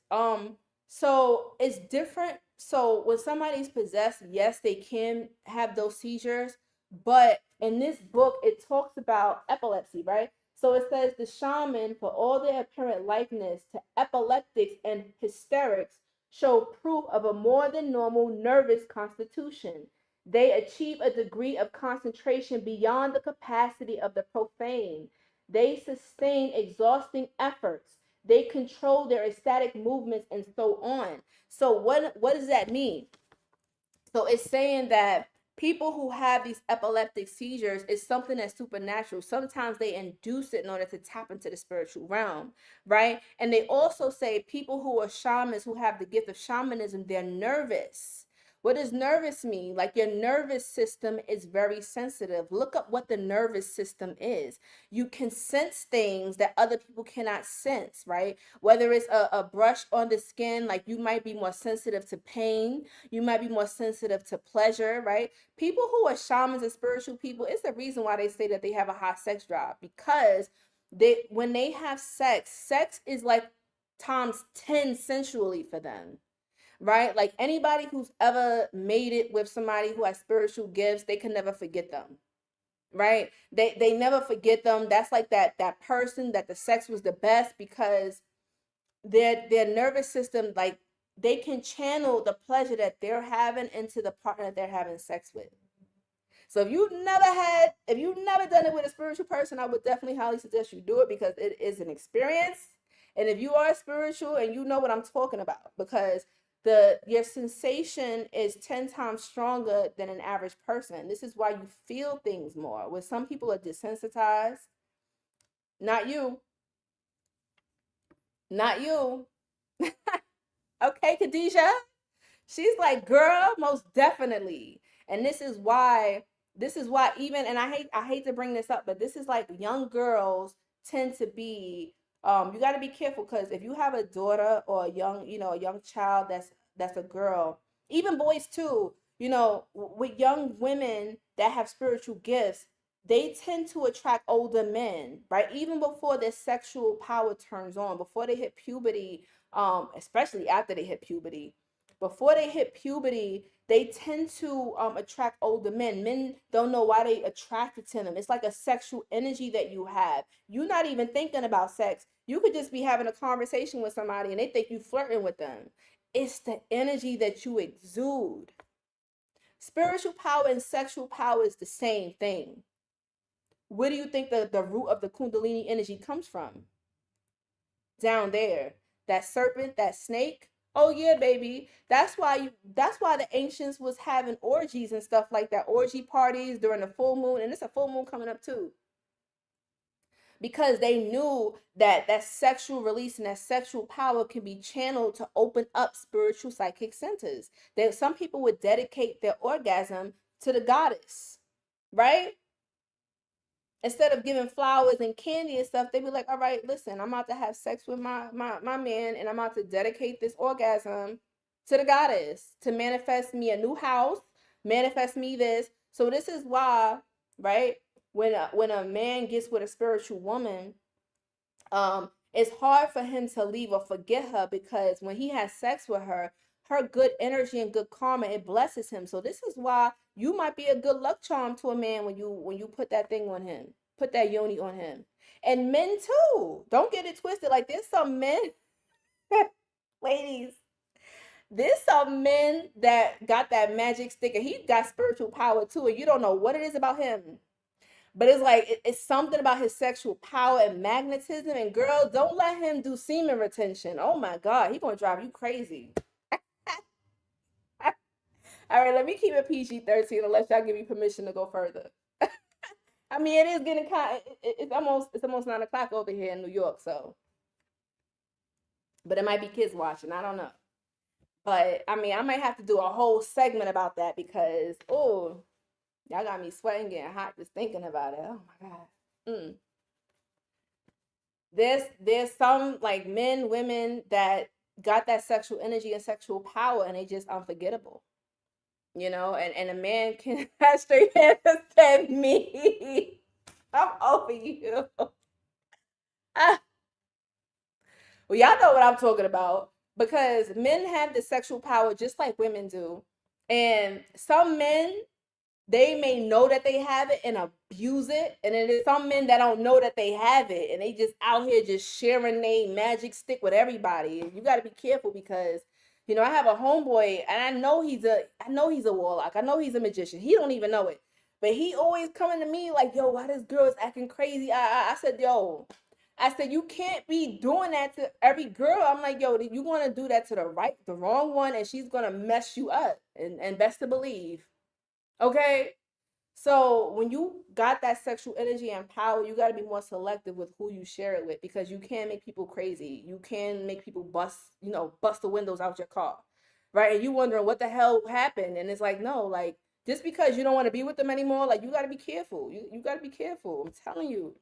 So it's different. So when somebody's possessed, yes, they can have those seizures, but in this book, it talks about epilepsy, right? So it says the shaman, for all their apparent likeness to epileptics and hysterics, show proof of a more than normal nervous constitution. They achieve a degree of concentration beyond the capacity of the profane. They sustain exhausting efforts. They control their ecstatic movements and so on. So what does that mean? So it's saying that people who have these epileptic seizures is something that's supernatural. Sometimes they induce it in order to tap into the spiritual realm, right? And they also say people who are shamans who have the gift of shamanism, they're nervous. What does nervous mean? Like your nervous system is very sensitive. Look up what the nervous system is. You can sense things that other people cannot sense, right? Whether it's a brush on the skin, like you might be more sensitive to pain, you might be more sensitive to pleasure, right? People who are shamans and spiritual people, it's the reason why they say that they have a high sex drive, because when they have sex is like times 10 sensually for them, right? Like anybody who's ever made it with somebody who has spiritual gifts, they can never forget them, right? They never forget them. That's like that person that the sex was the best, because their nervous system, like they can channel the pleasure that they're having into the partner that they're having sex with. So if you've never done it with a spiritual person, I would definitely highly suggest you do it, because it is an experience. And if you are spiritual and you know what I'm talking about, because your sensation is 10 times stronger than an average person. This is why you feel things more. Where some people are desensitized. Not you. Not you. Okay, Khadijah. She's like, girl, most definitely. And this is why even, and I hate to bring this up, but this is like young girls tend to be, you got to be careful, because if you have a daughter or a young child that's a girl, even boys too, with young women that have spiritual gifts, they tend to attract older men, right? Even before their sexual power turns on, before they hit puberty, especially after they hit puberty, before they hit puberty, they tend to attract older men. Men don't know why they attracted to them. It's like a sexual energy that you have. You're not even thinking about sex. You could just be having a conversation with somebody and they think you flirting with them. It's the energy that you exude. Spiritual power and sexual power is the same thing. Where do you think the root of the Kundalini energy comes from? Down there. That serpent, that snake. Oh yeah, baby. That's why the ancients was having orgies and stuff like that. Orgy parties during the full moon. And it's a full moon coming up too. Because they knew that that sexual release and that sexual power can be channeled to open up spiritual psychic centers. That some people would dedicate their orgasm to the goddess, right? Instead of giving flowers and candy and stuff, they'd be like, all right, listen, I'm about to have sex with my man, and I'm about to dedicate this orgasm to the goddess to manifest me a new house, manifest me this. So this is why, right? When a man gets with a spiritual woman, it's hard for him to leave or forget her, because when he has sex with her, her good energy and good karma, it blesses him. So this is why you might be a good luck charm to a man when you put that thing on him, put that yoni on him. And men too, don't get it twisted. Like, there's some men, ladies, there's some men that got that magic stick and he got spiritual power too, and you don't know what it is about him. But it's like it's something about his sexual power and magnetism. And girls, don't let him do semen retention. Oh my God, he gonna drive you crazy. All right, let me keep it PG-13 unless y'all give me permission to go further. I mean, it is getting kind. It's almost 9 o'clock over here in New York. So, but it might be kids watching. I don't know. But I mean, I might have to do a whole segment about that, because oh, y'all got me sweating, getting hot just thinking about it. Oh my God. Mm. There's some like men, women that got that sexual energy and sexual power, and they just unforgettable. And a man can have straight hands and me. I'm over you. Ah, well, y'all know what I'm talking about, because men have the sexual power just like women do. And some men, they may know that they have it and abuse it. And then there's some men that don't know that they have it, and they just out here just sharing their magic stick with everybody. And you got to be careful, because I have a homeboy, and I know he's a warlock. I know he's a magician. He don't even know it. But he always coming to me like, yo, why this girl is acting crazy? I said, yo, I said, you can't be doing that to every girl. I'm like, yo, you want to do that to the wrong one, and she's going to mess you up. And best to believe. Okay? So when you got that sexual energy and power, you got to be more selective with who you share it with, because you can make people crazy. You can make people bust the windows out your car, right? And you wondering what the hell happened. And it's like, no, like, just because you don't want to be with them anymore, like, you got to be careful. You got to be careful. I'm telling you.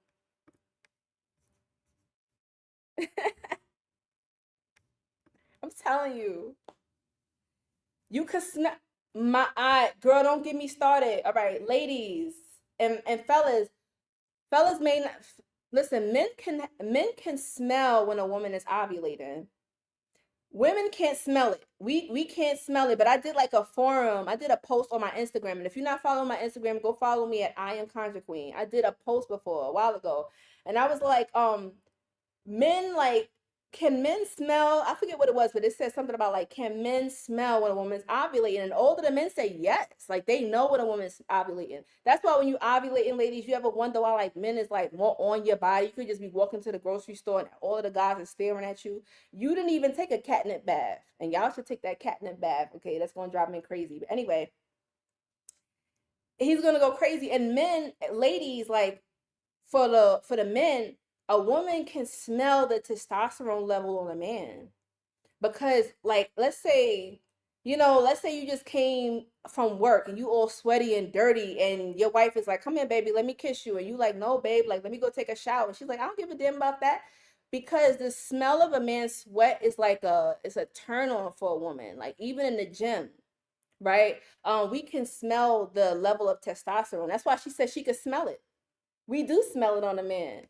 I'm telling you. You could snap my eye. Girl, don't get me started. All right, ladies and fellas may not listen. Men can smell when a woman is ovulating. Women can't smell it. We can't smell it. But I did like a forum. I did a post on my Instagram, and if you're not following my Instagram, go follow me at I am Conjure Queen. I did a post before a while ago, and I was like, men, like, can men smell? I forget what it was, but it said something about, like, can men smell when a woman's ovulating? And older the men say yes, like, they know when a woman's ovulating. That's why when you ovulating, ladies, you ever wonder why, like, men is like more on your body? You could just be walking to the grocery store and all of the guys are staring at you. You didn't even take a catnip bath, and y'all should take that catnip bath. Okay, that's gonna drive me crazy. But anyway, he's gonna go crazy. And men, ladies, like, for the men, a woman can smell the testosterone level on a man, because, like, let's say you just came from work and you all sweaty and dirty, and your wife is like, come here, baby, let me kiss you, and you like, no, babe, like, let me go take a shower. And she's like, I don't give a damn about that, because the smell of a man's sweat is like it's a turn on for a woman. Like, even in the gym, right? We can smell the level of testosterone. That's why she said she could smell it. We do smell it on a man.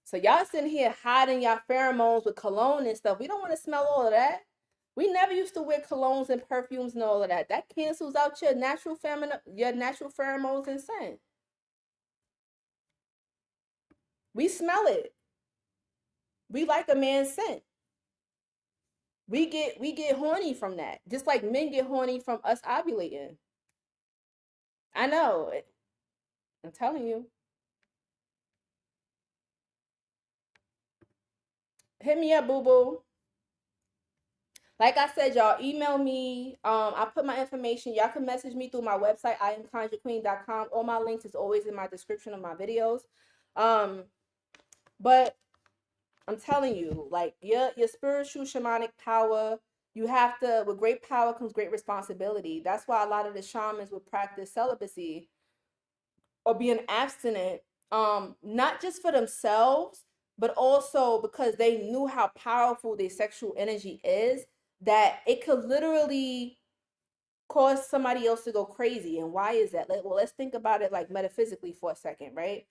So y'all sitting here hiding y'all pheromones with cologne and stuff. We don't want to smell all of that. We never used to wear colognes and perfumes and all of that. That cancels out your natural pheromones and scent. We smell it. We like a man's scent. We get horny from that. Just like men get horny from us ovulating. I know. I'm telling you. Hit me up, boo boo. Like I said, y'all email me. I put my information. Y'all can message me through my website, iamconjurequeen.com. All my links is always in my description of my videos. Um, but I'm telling you, like your spiritual shamanic power, you have to, with great power comes great responsibility. That's why a lot of the shamans would practice celibacy or being abstinent, not just for themselves, but also because they knew how powerful their sexual energy is, that it could literally cause somebody else to go crazy. And why is that? Well, let's think about it like metaphysically for a second, right?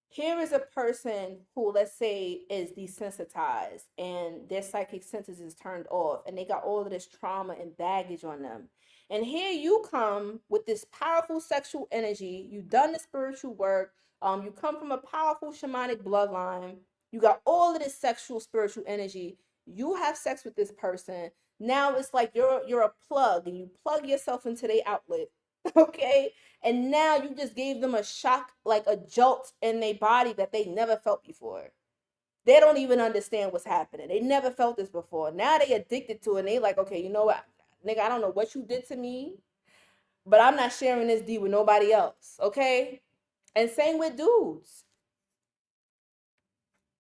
Here is a person who, let's say, is desensitized and their psychic senses is turned off and they got all of this trauma and baggage on them. And here you come with this powerful sexual energy. You've done the spiritual work. You come from a powerful shamanic bloodline. You got all of this sexual spiritual energy. You have sex with this person. Now it's like you're a plug and you plug yourself into their outlet. Okay, and now you just gave them a shock, like a jolt in their body that they never felt before. They don't even understand what's happening. They never felt this before. Now they addicted to it and they like, okay, you know what, nigga, I don't know what you did to me, but I'm not sharing this D with nobody else. Okay. And same with dudes.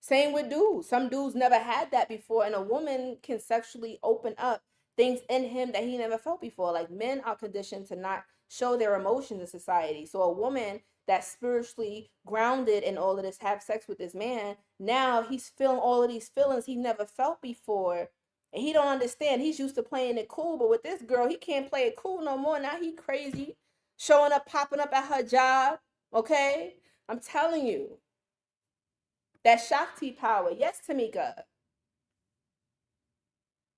Same with dudes. Some dudes never had that before, and a woman can sexually open up things in him that he never felt before. Like, men are conditioned to not show their emotions in society. So a woman that's spiritually grounded in all of this, have sex with this man, now he's feeling all of these feelings he never felt before. And he don't understand. He's used to playing it cool, but with this girl, he can't play it cool no more. Now he crazy, showing up, popping up at her job. Okay? I'm telling you. That Shakti power. Yes, Tamika.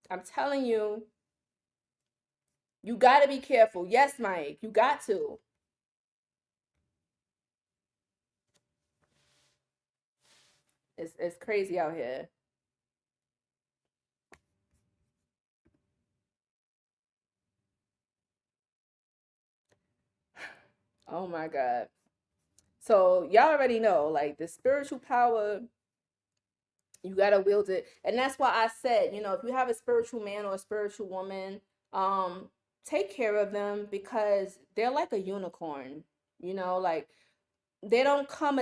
I'm telling you, you got to be careful. Yes, Mike, you got to. It's crazy out here. Oh my God. So y'all already know, like the spiritual power, you gotta wield it. And that's why I said, if you have a spiritual man or a spiritual woman, um, take care of them because they're like a unicorn. Like they don't come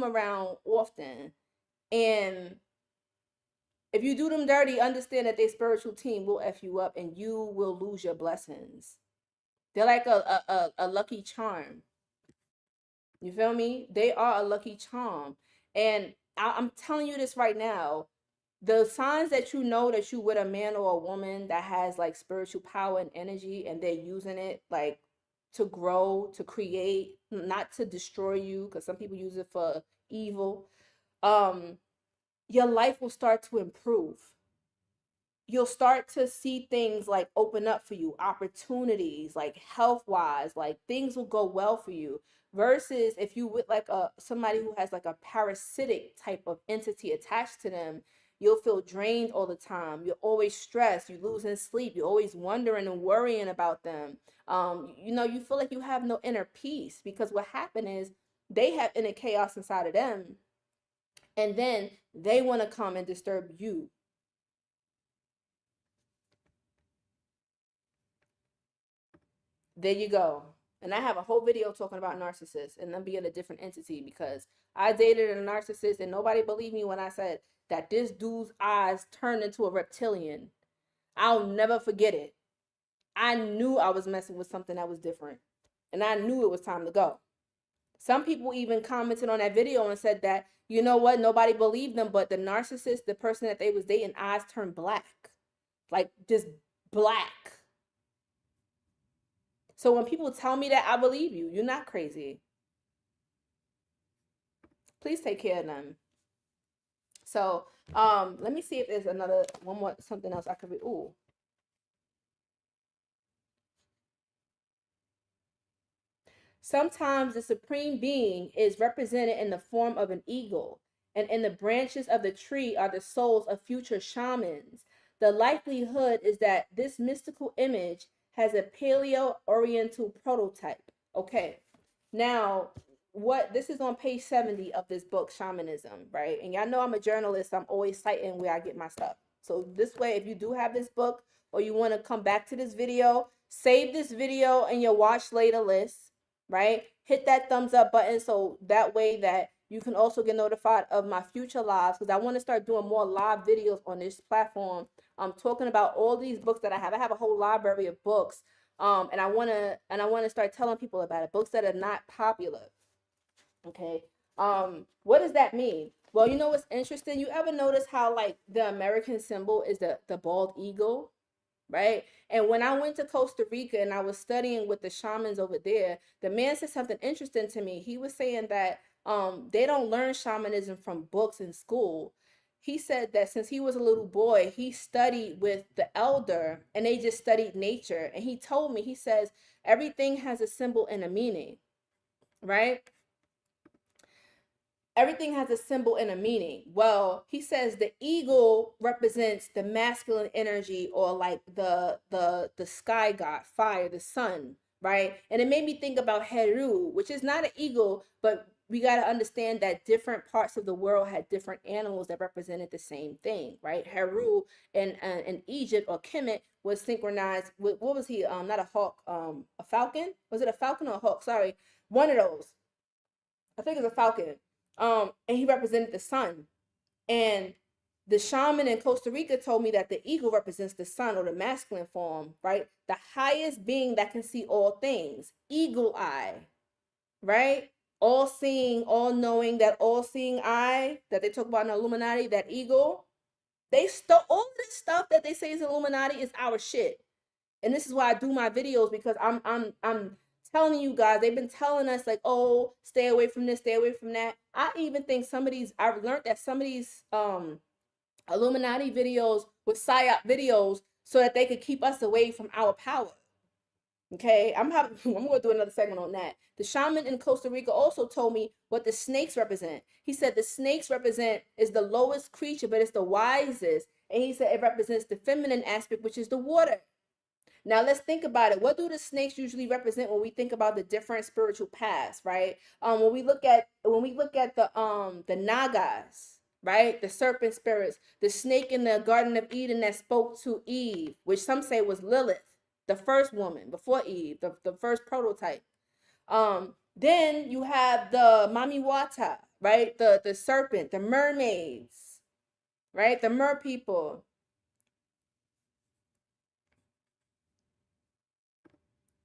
around often. And if you do them dirty, understand that their spiritual team will F you up and you will lose your blessings. They're like a lucky charm. You feel me? They are a lucky charm. And I'm telling you this right now. The signs that you know that you with a man or a woman that has like spiritual power and energy and they're using it like to grow, to create, not to destroy you, because some people use it for evil. Um, your life will start to improve. You'll start to see things like open up for you, opportunities like health wise, like things will go well for you, versus if you with like a somebody who has like a parasitic type of entity attached to them. You'll feel drained all the time, you're always stressed, you losing sleep, you're always wondering and worrying about them. You feel like you have no inner peace because what happened is they have inner chaos inside of them, and then they want to come and disturb you. There you go. And I have a whole video talking about narcissists and them being a different entity because I dated a narcissist and nobody believed me when I said that this dude's eyes turned into a reptilian. I'll never forget it. I knew I was messing with something that was different. And I knew it was time to go. Some people even commented on that video and said that, you know what, nobody believed them, but the narcissist, the person that they was dating, eyes turned black. Like just black. So when people tell me that, I believe you. You're not crazy. Please take care of them. So, let me see if there's another one more something else I could read. Ooh. Sometimes the supreme being is represented in the form of an eagle, and in the branches of the tree are the souls of future shamans. The likelihood is that this mystical image has a paleo oriental prototype. Okay. Now, what this is on page 70 of this book, Shamanism, right? And y'all know I'm a journalist. I'm always citing where I get my stuff. So this way, if you do have this book or you want to come back to this video, save this video in your watch later list, right? Hit that thumbs up button so that way that you can also get notified of my future lives, because I want to start doing more live videos on this platform. I'm talking about all these books that I have. I have a whole library of books. And I wanna start telling people about it. Books that are not popular. Okay. What does that mean? Well, you know what's interesting? You ever notice how like the American symbol is the bald eagle? Right? And when I went to Costa Rica and I was studying with the shamans over there, the man said something interesting to me. He was saying that they don't learn shamanism from books in school. He said that since he was a little boy, he studied with the elder and they just studied nature. And he told me, he says, everything has a symbol and a meaning, right? Everything has a symbol and a meaning. Well, he says the eagle represents the masculine energy, or like the sky god, fire, the sun, right? And it made me think about Heru, which is not an eagle, but we got to understand that different parts of the world had different animals that represented the same thing, right? Heru in Egypt, or Kemet, was synchronized with, what was he? Not a hawk, a falcon. Was it a falcon or a hawk? Sorry, one of those. I think it was a falcon. And he represented the sun. And the shaman in Costa Rica told me that the eagle represents the sun, or the masculine form, right? The highest being that can see all things, eagle eye, right? All seeing, all knowing, that all seeing eye that they talk about in the Illuminati, that eagle. They stole all this stuff that they say is Illuminati is our shit. And this is why I do my videos, because I'm telling you guys, they've been telling us like, oh, stay away from this, stay away from that. I even think some of these, I've learned that some of these Illuminati videos were psyop videos so that they could keep us away from our power. Okay, I'm gonna do another segment on that. The shaman in Costa Rica also told me what the snakes represent. He said the snakes represent is the lowest creature, but it's the wisest. And he said it represents the feminine aspect, which is the water. Now let's think about it. What do the snakes usually represent when we think about the different spiritual paths, right? When we look at the Nagas, right? The serpent spirits, the snake in the Garden of Eden that spoke to Eve, which some say was Lilith, the first woman before Eve, the first prototype. Then you have the Mamiwata, right? The serpent, the mermaids, right? The mer people.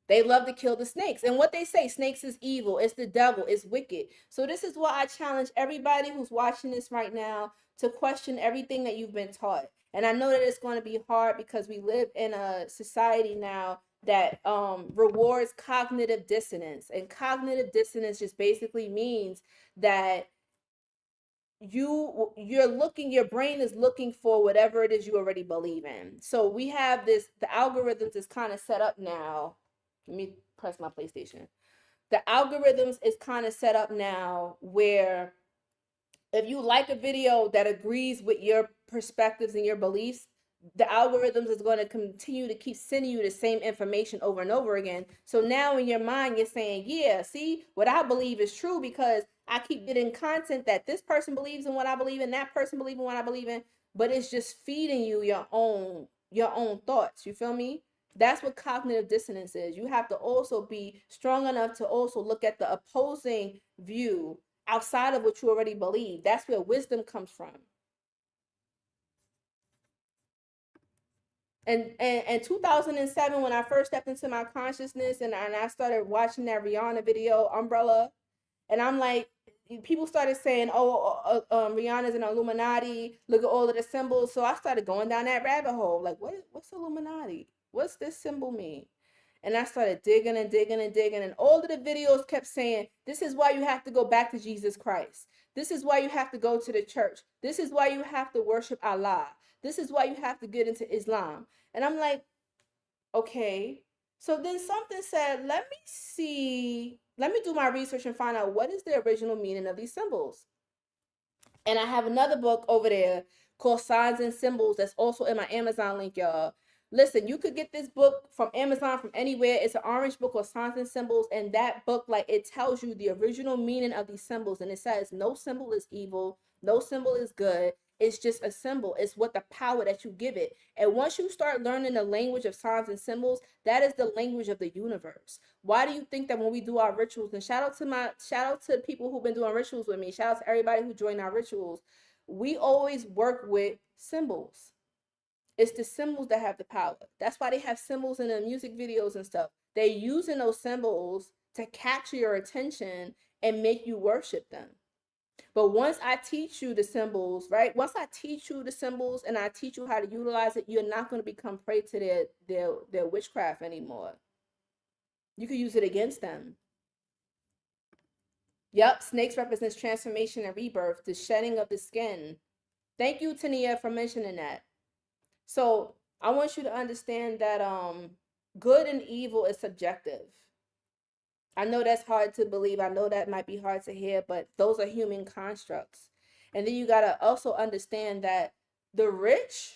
They love to kill the snakes. And what they say, snakes is evil, it's the devil, it's wicked. So this is why I challenge everybody who's watching this right now to question everything that you've been taught. And I know that it's going to be hard because we live in a society now that rewards cognitive dissonance. And cognitive dissonance just basically means that your brain is looking for whatever it is you already believe in. So we have this, the algorithms is kind of set up now. Let me press my PlayStation. The algorithms is kind of set up now where if you like a video that agrees with your perspectives and your beliefs, the algorithms is going to continue to keep sending you the same information over and over again. So now in your mind, you're saying, yeah, see, what I believe is true because I keep getting content that this person believes in what I believe in, that person believes in what I believe in, but it's just feeding you your own thoughts. You feel me? That's what cognitive dissonance is. You have to also be strong enough to also look at the opposing view outside of what you already believe. That's where wisdom comes from. And 2007, when I first stepped into my consciousness and I started watching that Rihanna video, Umbrella, and I'm like, people started saying, oh, Rihanna's an Illuminati. Look at all of the symbols. So I started going down that rabbit hole. Like, what's Illuminati? What's this symbol mean? And I started digging and digging and digging. And all of the videos kept saying, this is why you have to go back to Jesus Christ. This is why you have to go to the church. This is why you have to worship Allah. This is why you have to get into Islam. And I'm like, okay. So then something said, let me do my research and find out what is the original meaning of these symbols. And I have another book over there called Signs and Symbols that's also in my Amazon link, y'all, Listen, you could get this book from Amazon, from anywhere. It's an orange book called Signs and Symbols, and that book, like, it tells you the original meaning of these symbols, and it says no symbol is evil, no symbol is good. It's just a symbol. It's what the power that you give it. And once you start learning the language of signs and symbols, that is the language of the universe. Why do you think that when we do our rituals, and shout out to the people who've been doing rituals with me, shout out to everybody who joined our rituals, we always work with symbols. It's the symbols that have the power. That's why they have symbols in the music videos and stuff. They're using those symbols to capture your attention and make you worship them. But once I teach you the symbols, right? Once I teach you the symbols and I teach you how to utilize it, you're not going to become prey to their witchcraft anymore. You can use it against them. Yep, snakes represents transformation and rebirth, the shedding of the skin. Thank you, Tania, for mentioning that. So I want you to understand that good and evil is subjective. I know that's hard to believe. I know that might be hard to hear, but those are human constructs. And then you got to also understand that the rich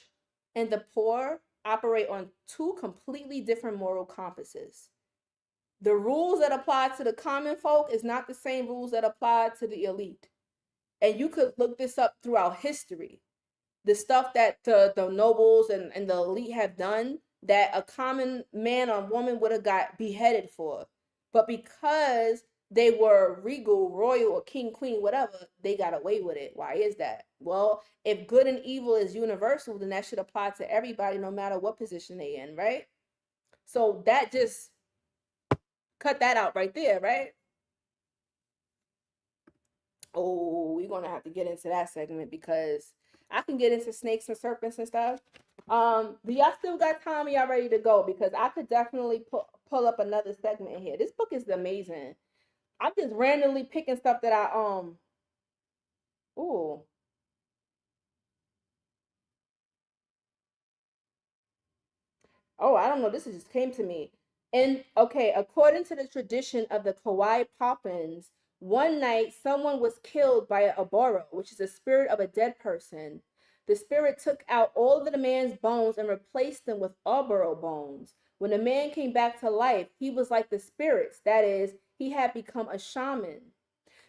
and the poor operate on two completely different moral compasses. The rules that apply to the common folk is not the same rules that apply to the elite. And you could look this up throughout history. The stuff that the nobles and the elite have done that a common man or woman would have got beheaded for. But because they were regal, royal, or king, queen, whatever, they got away with it. Why is that? Well, if good and evil is universal, then that should apply to everybody, no matter what position they in, right? So that just cut that out right there, right? Oh, we're gonna have to get into that segment because I can get into snakes and serpents and stuff. Do y'all still got time? Y'all ready to go? Because I could definitely pull up another segment in here. This book is amazing. I'm just randomly picking stuff that I ooh. Oh, I don't know. This just came to me. And okay, according to the tradition of the Kauai Poppins, one night someone was killed by a Oboro, which is a spirit of a dead person. The spirit took out all of the man's bones and replaced them with Oboro bones. When the man came back to life, he was like the spirits. That is, he had become a shaman.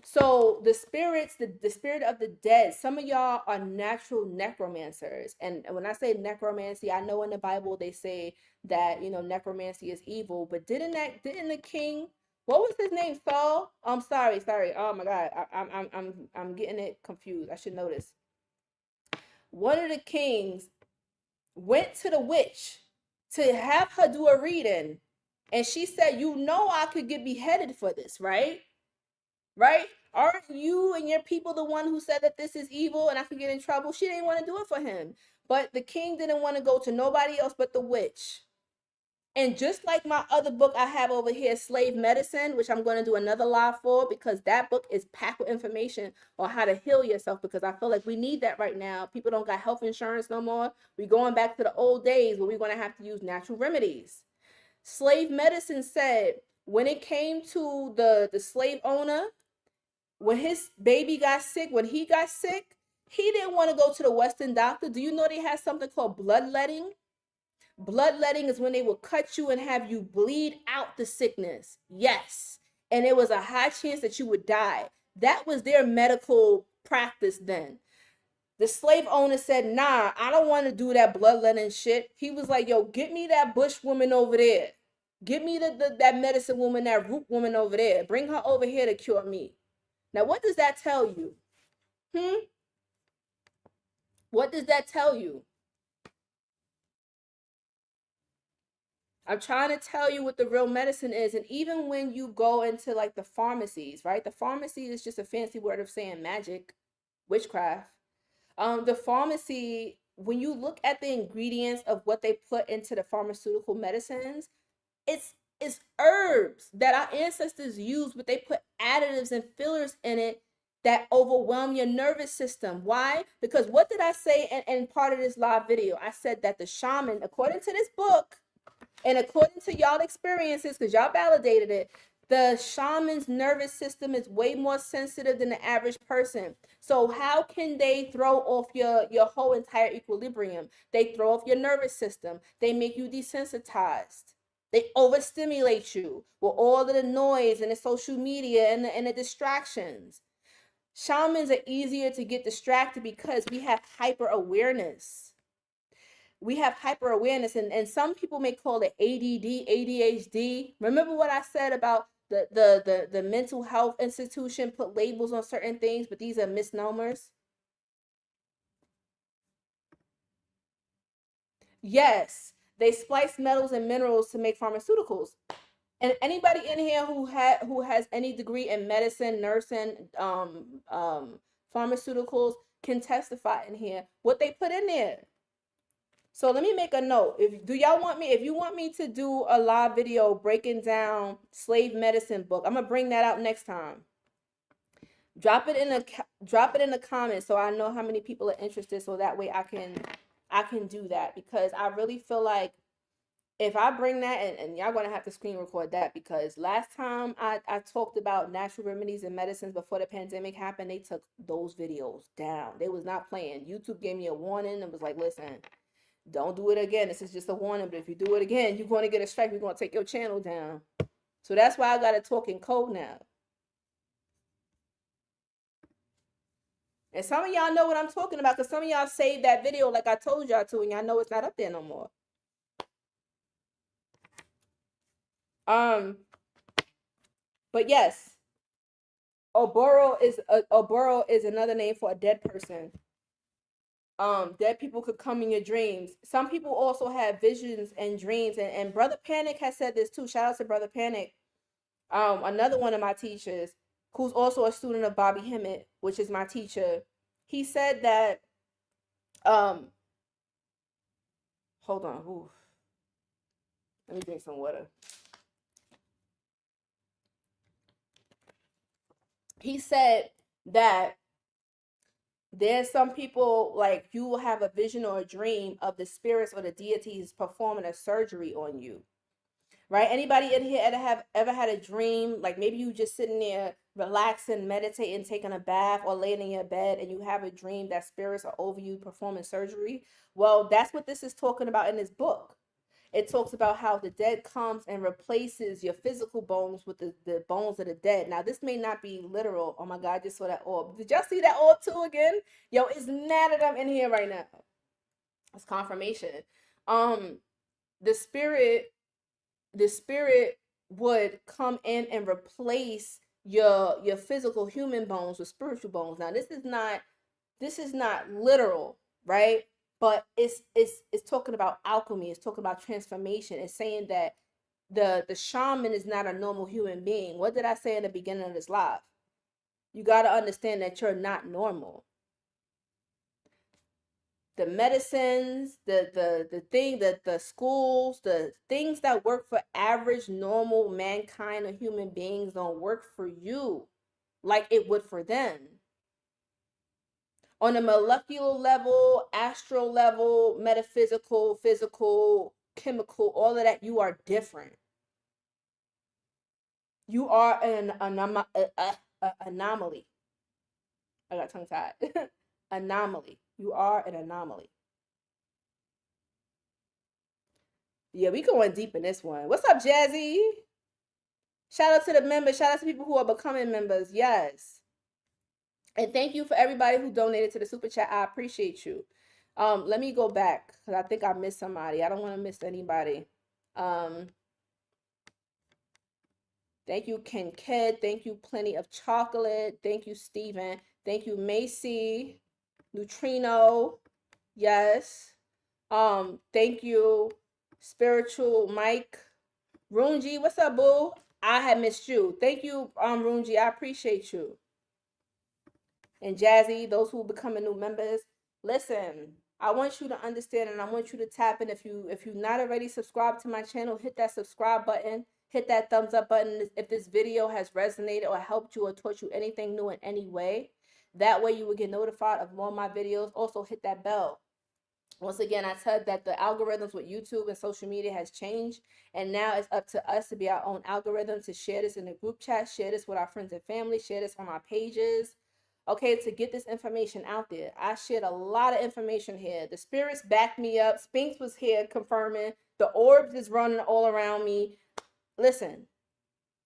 So the spirits, the spirit of the dead, some of y'all are natural necromancers. And when I say necromancy, I know in the Bible they say that, you know, necromancy is evil, but didn't the king, what was his name? Saul? I'm sorry. Oh my God. I'm getting it confused. I should know this. One of the kings went to the witch to have her do a reading. And she said, you know, I could get beheaded for this, right? Right? Aren't you and your people the one who said that this is evil and I could get in trouble? She didn't want to do it for him. But the king didn't want to go to nobody else but the witch. And just like my other book I have over here, Slave Medicine, which I'm going to do another live for because that book is packed with information on how to heal yourself because I feel like we need that right now. People don't got health insurance no more. We're going back to the old days where we're going to have to use natural remedies. Slave Medicine said when it came to the slave owner, when his baby got sick, when he got sick, he didn't want to go to the Western doctor. Do you know they had something called bloodletting? Bloodletting is when they will cut you and have you bleed out the sickness. Yes. And it was a high chance that you would die. That was their medical practice then. The slave owner said, nah, I don't want to do that bloodletting shit. He was like, yo, get me that bush woman over there. Get me that medicine woman, that root woman over there. Bring her over here to cure me. Now, what does that tell you? What does that tell you? I'm trying to tell you what the real medicine is. And even when you go into like the pharmacies, right? The pharmacy is just a fancy word of saying magic, witchcraft. The pharmacy, when you look at the ingredients of what they put into the pharmaceutical medicines, it's herbs that our ancestors used, but they put additives and fillers in it that overwhelm your nervous system. Why? Because what did I say in part of this live video? I said that the shaman, according to this book, and according to y'all experiences, because y'all validated it, The shaman's nervous system is way more sensitive than the average person. So how can they throw off your whole entire equilibrium? They throw off your nervous system. They make you desensitized. They overstimulate you with all of the noise and the social media and the distractions. Shamans are easier to get distracted because we have hyper awareness. We have hyper awareness, and some people may call it ADD, ADHD. Remember what I said about the mental health institution put labels on certain things, but these are misnomers. Yes, they splice metals and minerals to make pharmaceuticals. And anybody in here who has any degree in medicine, nursing, pharmaceuticals can testify in here what they put in there. So let me make a note. If you want me to do a live video breaking down slave medicine book, I'm gonna bring that out next time. Drop it in the comments so I know how many people are interested, so that way I can do that, because I really feel like if I bring that, and y'all gonna have to screen record that, because last time I talked about natural remedies and medicines before the pandemic happened, they took those videos down. They was not playing. YouTube gave me a warning and was like, listen, don't do it again. This is just a warning, but if you do it again, you're going to get a strike. We're going to take your channel down. So that's why I got to talk in code now. And some of y'all know what I'm talking about, because some of y'all saved that video like I told y'all to, and y'all know it's not up there no more. But yes, Oboro is another name for a dead person. Dead people could come in your dreams. Some people also have visions and dreams, and Brother Panic has said this too. Shout out to Brother Panic. Another one of my teachers, who's also a student of Bobby Hemmett, which is my teacher. He said that hold on, ooh. Let me drink some water. He said that there's some people, like, you will have a vision or a dream of the spirits or the deities performing a surgery on you. Right? Anybody in here ever had a dream, like maybe you just sitting there relaxing, meditating, taking a bath, or laying in your bed, and you have a dream that spirits are over you performing surgery? Well, that's what this is talking about in this book. It talks about how the dead comes and replaces your physical bones with the bones of the dead. Now, this may not be literal. Oh my God, I just saw that orb. Did y'all see that orb too again? Yo, it's mad that I'm in here right now. It's confirmation. The spirit would come in and replace your physical human bones with spiritual bones. Now, this is not literal, right? But it's talking about alchemy. It's talking about transformation. It's saying that the shaman is not a normal human being. What did I say in the beginning of this live? You got to understand that you're not normal. The medicines, the schools, the things that work for average, normal mankind or human beings don't work for you like it would for them. On a molecular level, astral level, metaphysical, physical, chemical, all of that, you are different. You are an anomaly. I got tongue tied. Anomaly. You are an anomaly. Yeah, we going deep in this one. What's up, Jazzy? Shout out to the members. Shout out to people who are becoming members. Yes. And thank you for everybody who donated to the super chat. I appreciate you. Let me go back because I think I missed somebody. I don't want to miss anybody. Thank you, Ken Ked. Thank you, Plenty of Chocolate. Thank you, Steven. Thank you, Macy. Neutrino. Yes. Thank you, Spiritual Mike. Runji, what's up, boo? I had missed you. Thank you, Runji. I appreciate you. And Jazzy, those who becoming new members. Listen, I want you to understand, and I want you to tap in. If you're not already subscribed to my channel, hit that subscribe button. Hit that thumbs up button if this video has resonated or helped you or taught you anything new in any way. That way you will get notified of more of my videos. Also hit that bell. Once again, I said that the algorithms with YouTube and social media has changed, and now it's up to us to be our own algorithm, to share this in the group chat, share this with our friends and family, share this on our pages, okay, to get this information out there. I shared a lot of information here. The spirits backed me up. Spinks was here confirming. The orbs is running all around me. Listen,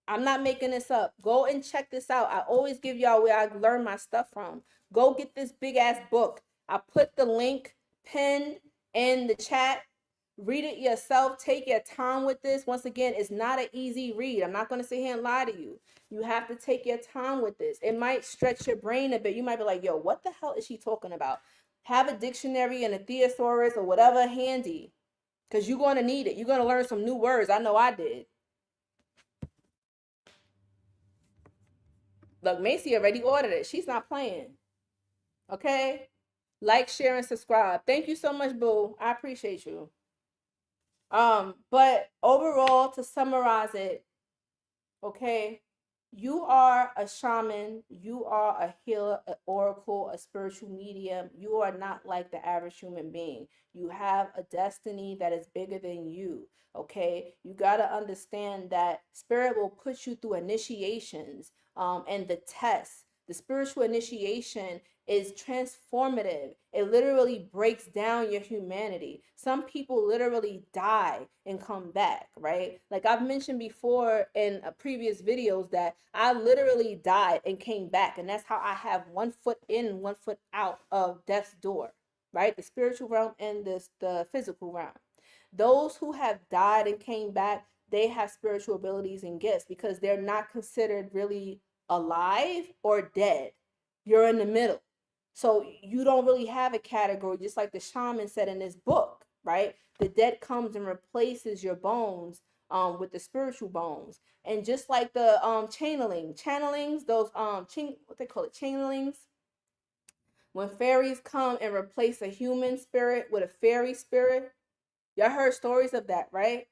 I'm not making this up. Go and check this out. I always give y'all where I learn my stuff from. Go get this big ass book. I put the link pinned in the chat. Read it yourself. Take your time with this. Once again, it's not an easy read. I'm not going to sit here and lie to you. You have to take your time with this. It might stretch your brain a bit. You might be like, yo, what the hell is she talking about? Have a dictionary and a thesaurus or whatever handy, because you're going to need it. You're going to learn some new words. I know I did. Look, Macy already ordered it. She's not playing. Okay? Like, share, and subscribe. Thank you so much, boo. I appreciate you. But overall, to summarize it, okay, you are a shaman, you are a healer, an oracle, a spiritual medium. You are not like the average human being. You have a destiny that is bigger than you. Okay, you got to understand that spirit will put you through initiations, and the tests. The spiritual initiation is transformative. It literally breaks down your humanity. Some people literally die and come back, right? Like I've mentioned before in previous videos that I literally died and came back, and that's how I have one foot in, one foot out of death's door, right? The spiritual realm and the physical realm. Those who have died and came back, they have spiritual abilities and gifts because they're not considered really alive or dead. You're in the middle. So you don't really have a category, just like the shaman said in this book, right? The dead comes and replaces your bones with the spiritual bones. And just like the channelings, those what they call it, channelings, when fairies come and replace a human spirit with a fairy spirit, y'all heard stories of that, right?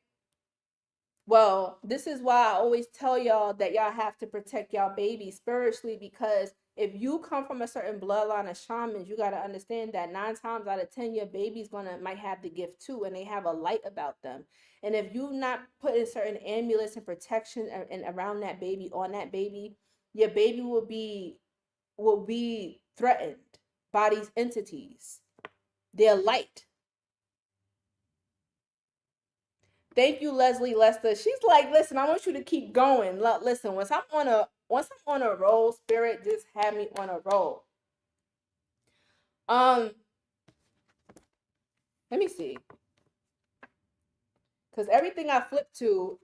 Well, this is why I always tell y'all that y'all have to protect y'all babies spiritually, because if you come from a certain bloodline of shamans, you got to understand that 9 times out of 10 your baby's might have the gift too, and they have a light about them. And if you not put in certain amulets and protection and around that baby, on that baby, your baby will be threatened by these entities. They're light. Thank you, Leslie Lester. She's like, listen, I want you to keep going. Listen, once I'm on a roll, spirit just had me on a roll. Let me see. Because everything I flip to.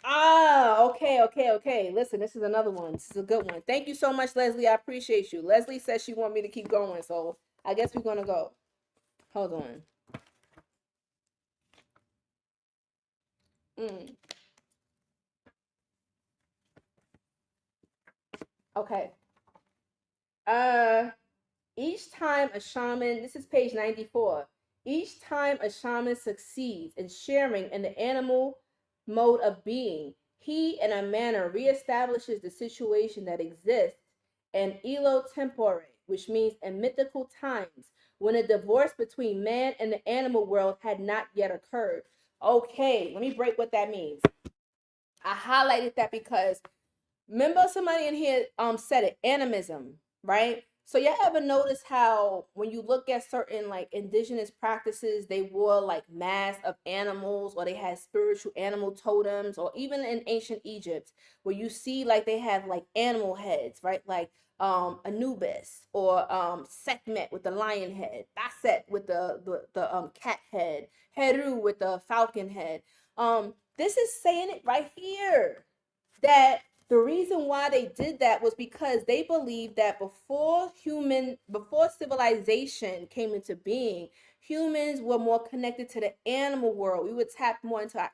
Okay. Listen, this is another one. This is a good one. Thank you so much, Leslie. I appreciate you. Leslie says she wants me to keep going, so I guess we're gonna go. Hold on. Okay. Each time a shaman, this is page 94. Each time a shaman succeeds in sharing in the animal mode of being, he in a manner reestablishes the situation that exists in elo tempore, which means in mythical times, when a divorce between man and the animal world had not yet occurred. Okay, let me break what that means. I highlighted that because remember somebody in here said it, animism, right? So y'all ever notice how when you look at certain like indigenous practices, they wore like masks of animals, or they had spiritual animal totems, or even in ancient Egypt where you see like they have like animal heads, right? Like Anubis, or Sekhmet with the lion head, Basset with the cat head, Heru with the falcon head. This is saying it right here that the reason why they did that was because they believed that before civilization came into being, humans were more connected to the animal world. We would tap more into our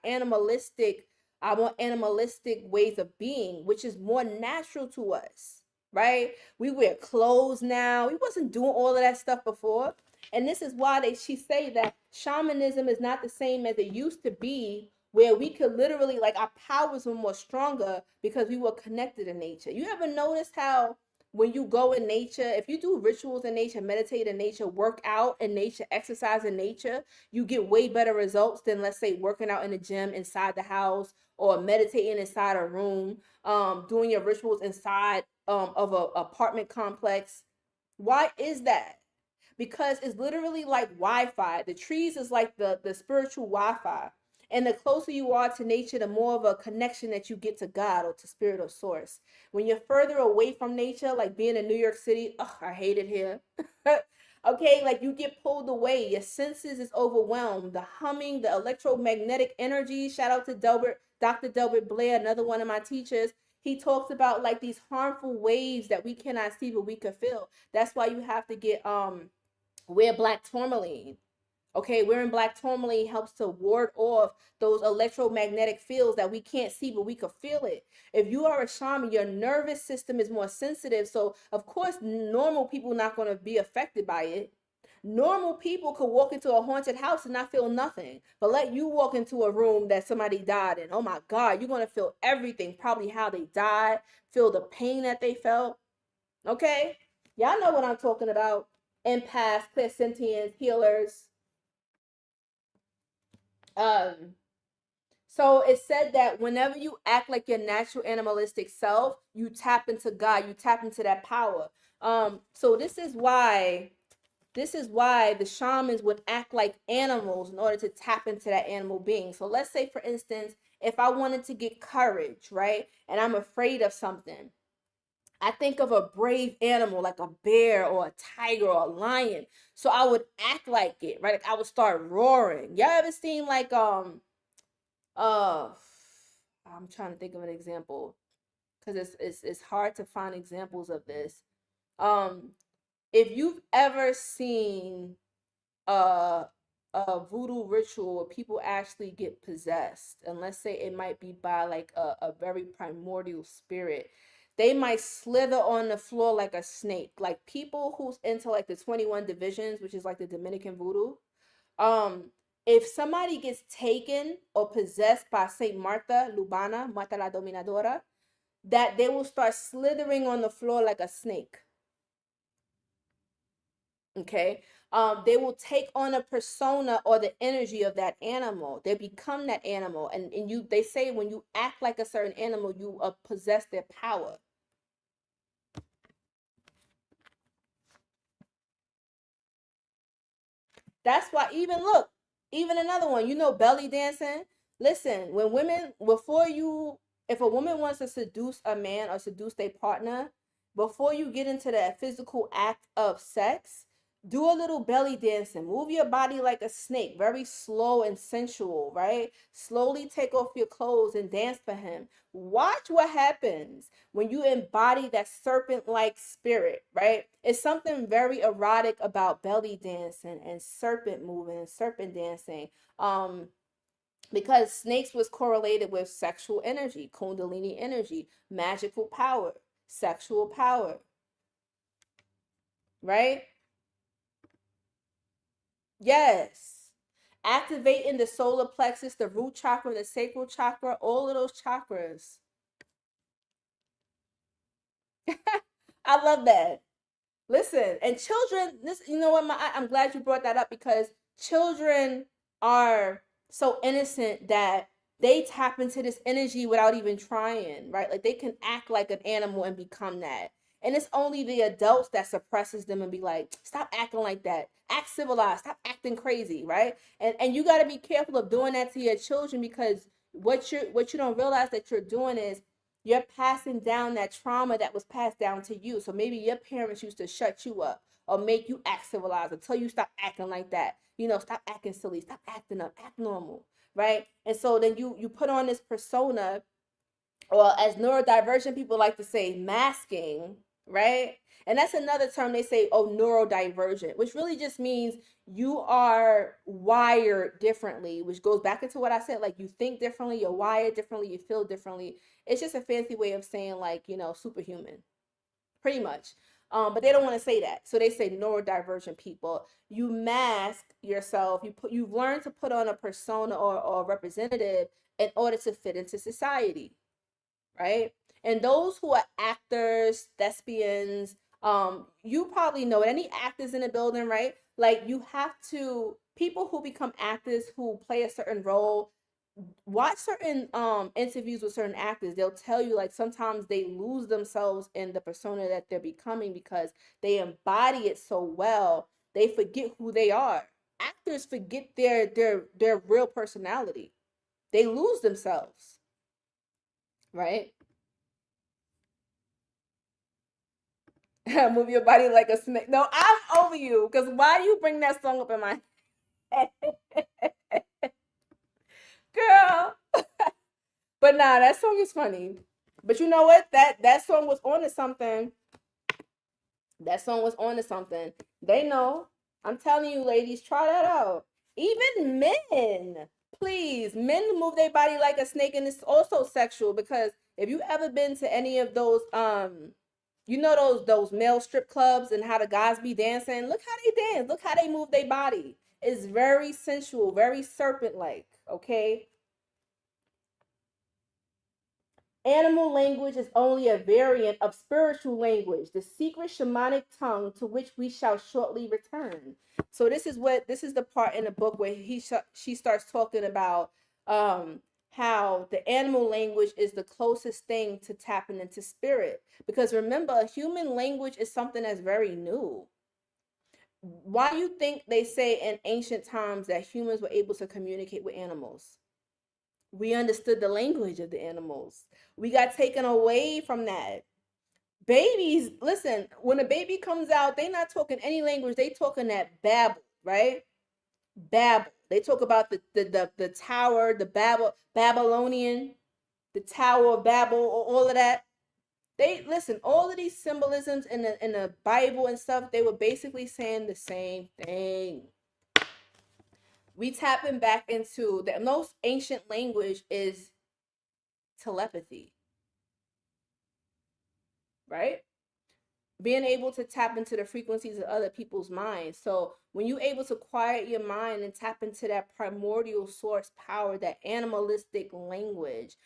more animalistic ways of being, which is more natural to us, right? We wear clothes now. We wasn't doing all of that stuff before. And this is why she say that shamanism is not the same as it used to be, where we could literally, like, our powers were more stronger because we were connected in nature. You ever notice how when you go in nature, if you do rituals in nature, meditate in nature, work out in nature, exercise in nature, you get way better results than, let's say, working out in the gym inside the house, or meditating inside a room, doing your rituals inside of a apartment complex. Why is that? Because it's literally like Wi-Fi. The trees is like the spiritual Wi-Fi. And the closer you are to nature, the more of a connection that you get to God or to spirit or source. When you're further away from nature, like being in New York City, oh, I hate it here. Okay, like you get pulled away, your senses is overwhelmed. The humming, the electromagnetic energy. Shout out to Delbert, Dr. Delbert Blair, another one of my teachers. He talks about like these harmful waves that we cannot see but we can feel. That's why you have to get wear black tourmaline. Okay, wearing black tourmaline helps to ward off those electromagnetic fields that we can't see, but we can feel it. If you are a shaman, your nervous system is more sensitive. So, of course, normal people are not going to be affected by it. Normal people could walk into a haunted house and not feel nothing. But let you walk into a room that somebody died in. Oh my God, you're going to feel everything. Probably how they died, feel the pain that they felt. Okay? Y'all know what I'm talking about. Empaths, clairsentients, healers. Um, so it said that whenever you act like your natural animalistic self, you tap into God, you tap into that power. So this is why the shamans would act like animals in order to tap into that animal being. So let's say, for instance, if I wanted to get courage, right, and I'm afraid of something, I think of a brave animal like a bear or a tiger or a lion. So I would act like it, right? Like I would start roaring. Y'all ever seen like uh I'm trying to think of an example because it's hard to find examples of this. Um if you've ever seen a voodoo ritual where people actually get possessed, and let's say it might be by like a very primordial spirit, they might slither on the floor like a snake. Like people who's into like the 21 divisions, which is like the Dominican voodoo, um if somebody gets taken or possessed by Saint Martha Lubana, Marta la Dominadora, that they will start slithering on the floor like a snake. Okay. They will take on a persona or the energy of that animal. They become that animal. And you they say when you act like a certain animal, you possess their power. That's why, even look, even another one, belly dancing. Listen, when women, before you, if a woman wants to seduce a man or seduce their partner, before you get into that physical act of sex, do a little belly dancing. Move your body like a snake, very slow and sensual, right? Slowly take off your clothes and dance for him. Watch what happens when you embody that serpent like spirit, right? It's something very erotic about belly dancing and serpent moving and serpent dancing. Um, because snakes was correlated with sexual energy, kundalini energy, magical power, sexual power, right? Yes. Activating the solar plexus, the root chakra, the sacral chakra, all of those chakras. I love that. Listen, and children, this, you know what, I'm glad you brought that up because children are so innocent that they tap into this energy without even trying, right? Like they can act like an animal and become that. And it's only the adults that suppresses them and be like, stop acting like that. Act civilized. Stop acting crazy, right? And you got to be careful of doing that to your children because what you don't realize that you're doing is you're passing down that trauma that was passed down to you. So maybe your parents used to shut you up or make you act civilized until you stop acting like that. Stop acting silly, stop acting up, act normal, right? And so then you put on this persona, or as neurodivergent people like to say, masking, right? And that's another term they say, oh, neurodivergent, which really just means you are wired differently, which goes back into what I said, like you think differently, you're wired differently, you feel differently. It's just a fancy way of saying like, superhuman, pretty much. But they don't want to say that. So they say neurodivergent people. You mask yourself, you've learned to put on a persona or representative in order to fit into society, right? And those who are actors, thespians, you probably know any actors in the building, right? Like you have to people who become actors who play a certain role, watch certain interviews with certain actors. They'll tell you like sometimes they lose themselves in the persona that they're becoming because they embody it so well, they forget who they are. Actors forget their real personality. They lose themselves, right? Move your body like a snake. No, I'm over you. Because why do you bring that song up in my head? Girl. But nah, that song is funny. But you know what? That song was on to something. That song was on to something. They know. I'm telling you, ladies, try that out. Even men. Please, men move their body like a snake, and it's also sexual because if you ever been to any of those you know those male strip clubs and how the guys be dancing, look how they dance, look how they move their body. It's very sensual, very serpent like, okay? Animal language is only a variant of spiritual language, the secret shamanic tongue to which we shall shortly return. So this is the part in the book where she starts talking about how the animal language is the closest thing to tapping into spirit. Because remember, human language is something that's very new. Why do you think they say in ancient times that humans were able to communicate with animals? We understood the language of the animals. We got taken away from that. Babies, listen, when a baby comes out, they not talking any language. They talking that babble, right? Babble. They talk about the tower, the Babylonian, the Tower of Babel, all of that. They listen, all of these symbolisms in the Bible and stuff, they were basically saying the same thing. We tapping back into the most ancient language is telepathy, right? Being able to tap into the frequencies of other people's minds. So when you're able to quiet your mind and tap into that primordial source power, that animalistic language,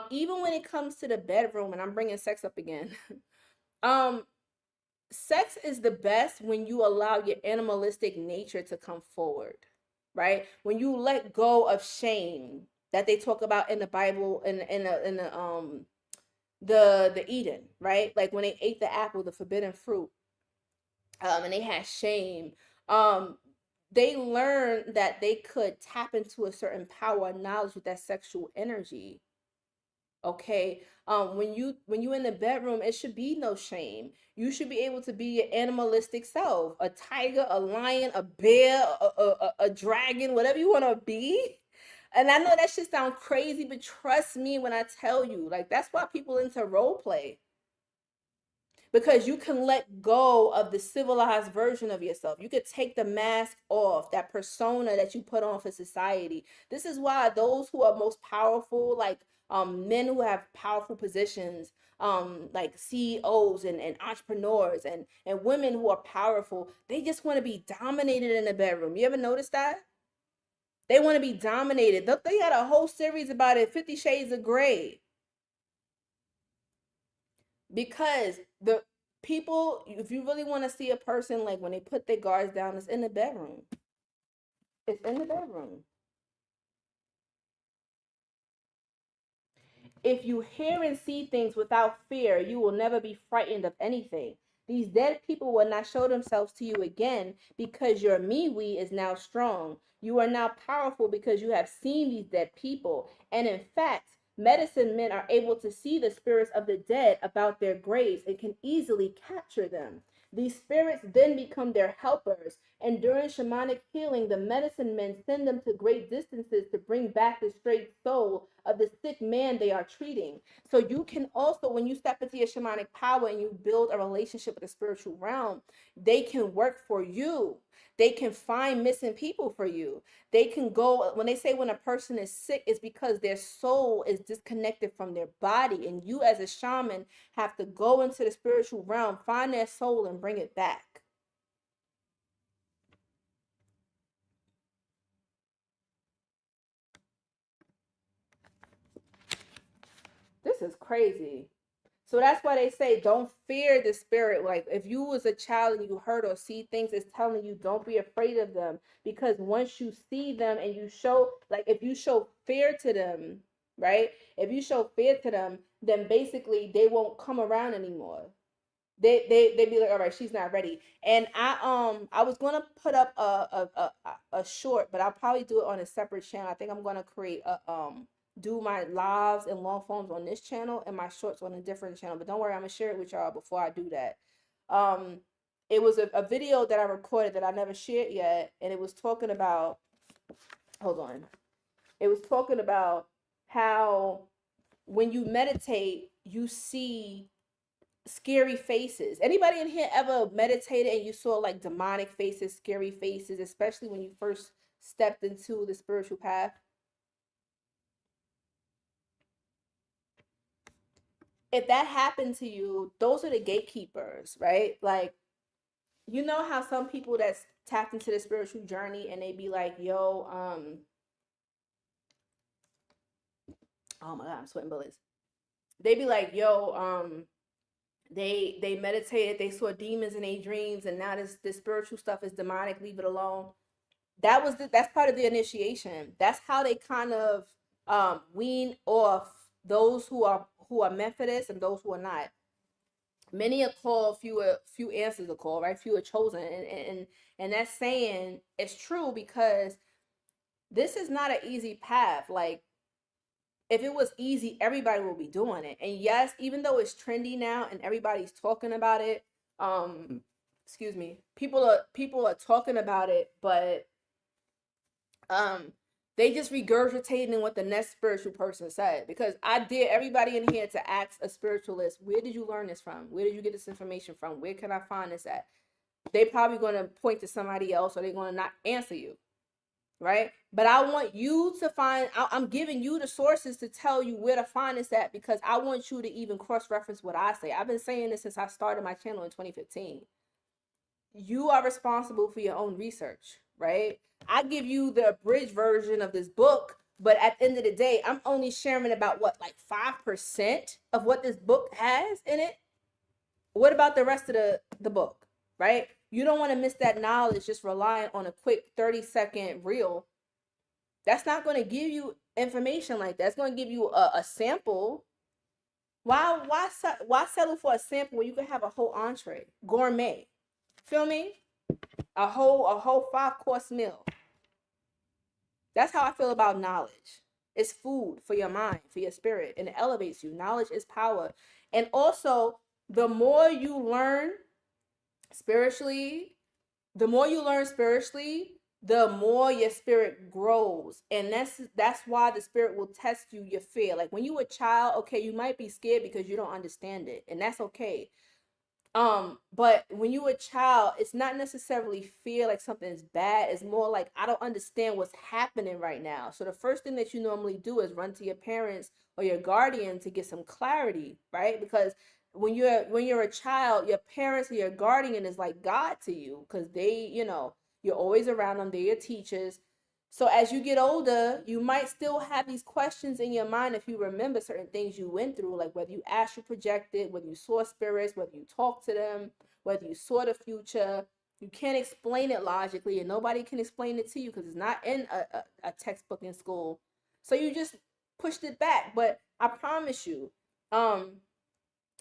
even when it comes to the bedroom, and I'm bringing sex up again, um, sex is the best when you allow your animalistic nature to come forward, right? When you let go of shame that they talk about in the Bible, in the Eden, right? Like when they ate the apple, the forbidden fruit, and they had shame. Um, they learned that they could tap into a certain power and knowledge with that sexual energy. Okay. When you in the bedroom, it should be no shame. You should be able to be your animalistic self, a tiger, a lion, a bear, a dragon, whatever you want to be. And I know that should sound crazy, but trust me when I tell you, like that's why people into role play, because you can let go of the civilized version of yourself. You could take the mask off, that persona that you put on for society. This is why those who are most powerful, like men who have powerful positions, like CEOs and entrepreneurs and women who are powerful, they just want to be dominated in the bedroom. You ever notice that? They want to be dominated. They had a whole series about it, 50 Shades of Grey, because the people, if you really want to see a person like when they put their guards down, it's in the bedroom. It's in the bedroom. If you hear and see things without fear, you will never be frightened of anything. These dead people will not show themselves to you again because your me-we is now strong. You are now powerful because you have seen these dead people. And in fact, medicine men are able to see the spirits of the dead about their graves and can easily capture them. These spirits then become their helpers, and during shamanic healing, the medicine men send them to great distances to bring back the straight soul of the sick man they are treating. So you can also, when you step into your shamanic power and you build a relationship with the spiritual realm, they can work for you. They can find missing people for you. They can go, when they say when a person is sick, it's because their soul is disconnected from their body. And you, as a shaman, have to go into the spiritual realm, find their soul, and bring it back. This is crazy. So that's why they say don't fear the spirit. Like if you was a child and you heard or see things, it's telling you don't be afraid of them. Because once you see them and you show, like if you show fear to them, right? If you show fear to them, then basically they won't come around anymore. They be like, all right, she's not ready. And I was gonna put up a short, but I'll probably do it on a separate channel. I think I'm gonna create a do my lives and long forms on this channel and my shorts on a different channel. But don't worry, I'm gonna share it with y'all before I do that. Um, it was a video that I recorded that I never shared yet, and it was talking about. Hold on. It was talking about how when you meditate, you see scary faces. Anybody in here ever meditated and you saw like demonic faces, scary faces, especially when you first stepped into the spiritual path? If that happened to you, those are the gatekeepers, right? Like, you know how some people that's tapped into the spiritual journey and they be like, yo, oh my God, I'm sweating bullets. They be like, yo, they meditated, they saw demons in their dreams, and now this spiritual stuff is demonic, leave it alone. That's part of the initiation. That's how they kind of wean off those who are Methodists and those who are not. Many are called, few answers are called, right? Few are chosen, and that's saying it's true because this is not an easy path. Like if it was easy, everybody will be doing it. And yes, even though it's trendy now and everybody's talking about it, excuse me, people are talking about it, but um they just regurgitating what the next spiritual person said. Because I dare everybody in here to ask a spiritualist, where did you learn this from? Where did you get this information from? Where can I find this at? They probably going to point to somebody else, or they're going to not answer you, right? But I want you to find, I'm giving you the sources to tell you where to find this at, because I want you to even cross-reference what I say. I've been saying this since I started my channel in 2015. You are responsible for your own research, right? I give you the abridged version of this book, but at the end of the day, I'm only sharing about what, like 5% of what this book has in it. What about the rest of the book, right? You don't want to miss that knowledge just relying on a quick 30-second reel. That's not going to give you information like that. It's going to give you a sample. Why settle for a sample when you can have a whole entree, gourmet? Feel me? A whole 5-course meal. That's how I feel about knowledge. It's food for your mind, for your spirit, and it elevates you. Knowledge is power. And also, the more you learn spiritually, the more you learn spiritually, the more your spirit grows. And that's why the spirit will test you, your fear. Like when you were a child, okay, you might be scared because you don't understand it, and that's okay. But when you were a child, it's not necessarily fear like something is bad. It's more like I don't understand what's happening right now. So the first thing that you normally do is run to your parents or your guardian to get some clarity, right? Because when you're a child, your parents or your guardian is like God to you, because you're always around them. They're your teachers. So as you get older, you might still have these questions in your mind if you remember certain things you went through, like whether you astral projected, whether you saw spirits, whether you talked to them, whether you saw the future. You can't explain it logically, and nobody can explain it to you because it's not in a textbook in school. So you just pushed it back. But I promise you, um,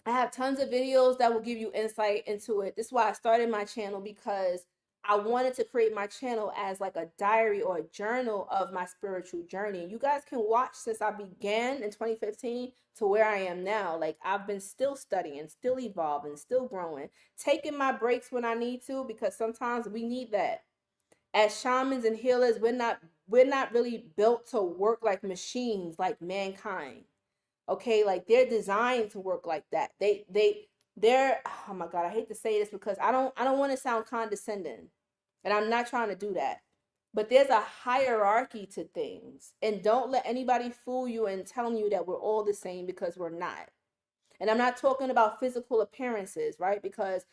I have tons of videos that will give you insight into it. This is why I started my channel, because I wanted to create my channel as like a diary or a journal of my spiritual journey. You guys can watch since I began in 2015 to where I am now. Like I've been still studying, still evolving, still growing, taking my breaks when I need to, because sometimes we need that. As shamans and healers, we're not really built to work like machines like mankind. Okay, like they're designed to work like that. They're, oh my God, I hate to say this because I don't want to sound condescending, and I'm not trying to do that, but there's a hierarchy to things, and don't let anybody fool you and telling you that we're all the same, because we're not. And I'm not talking about physical appearances, right? Because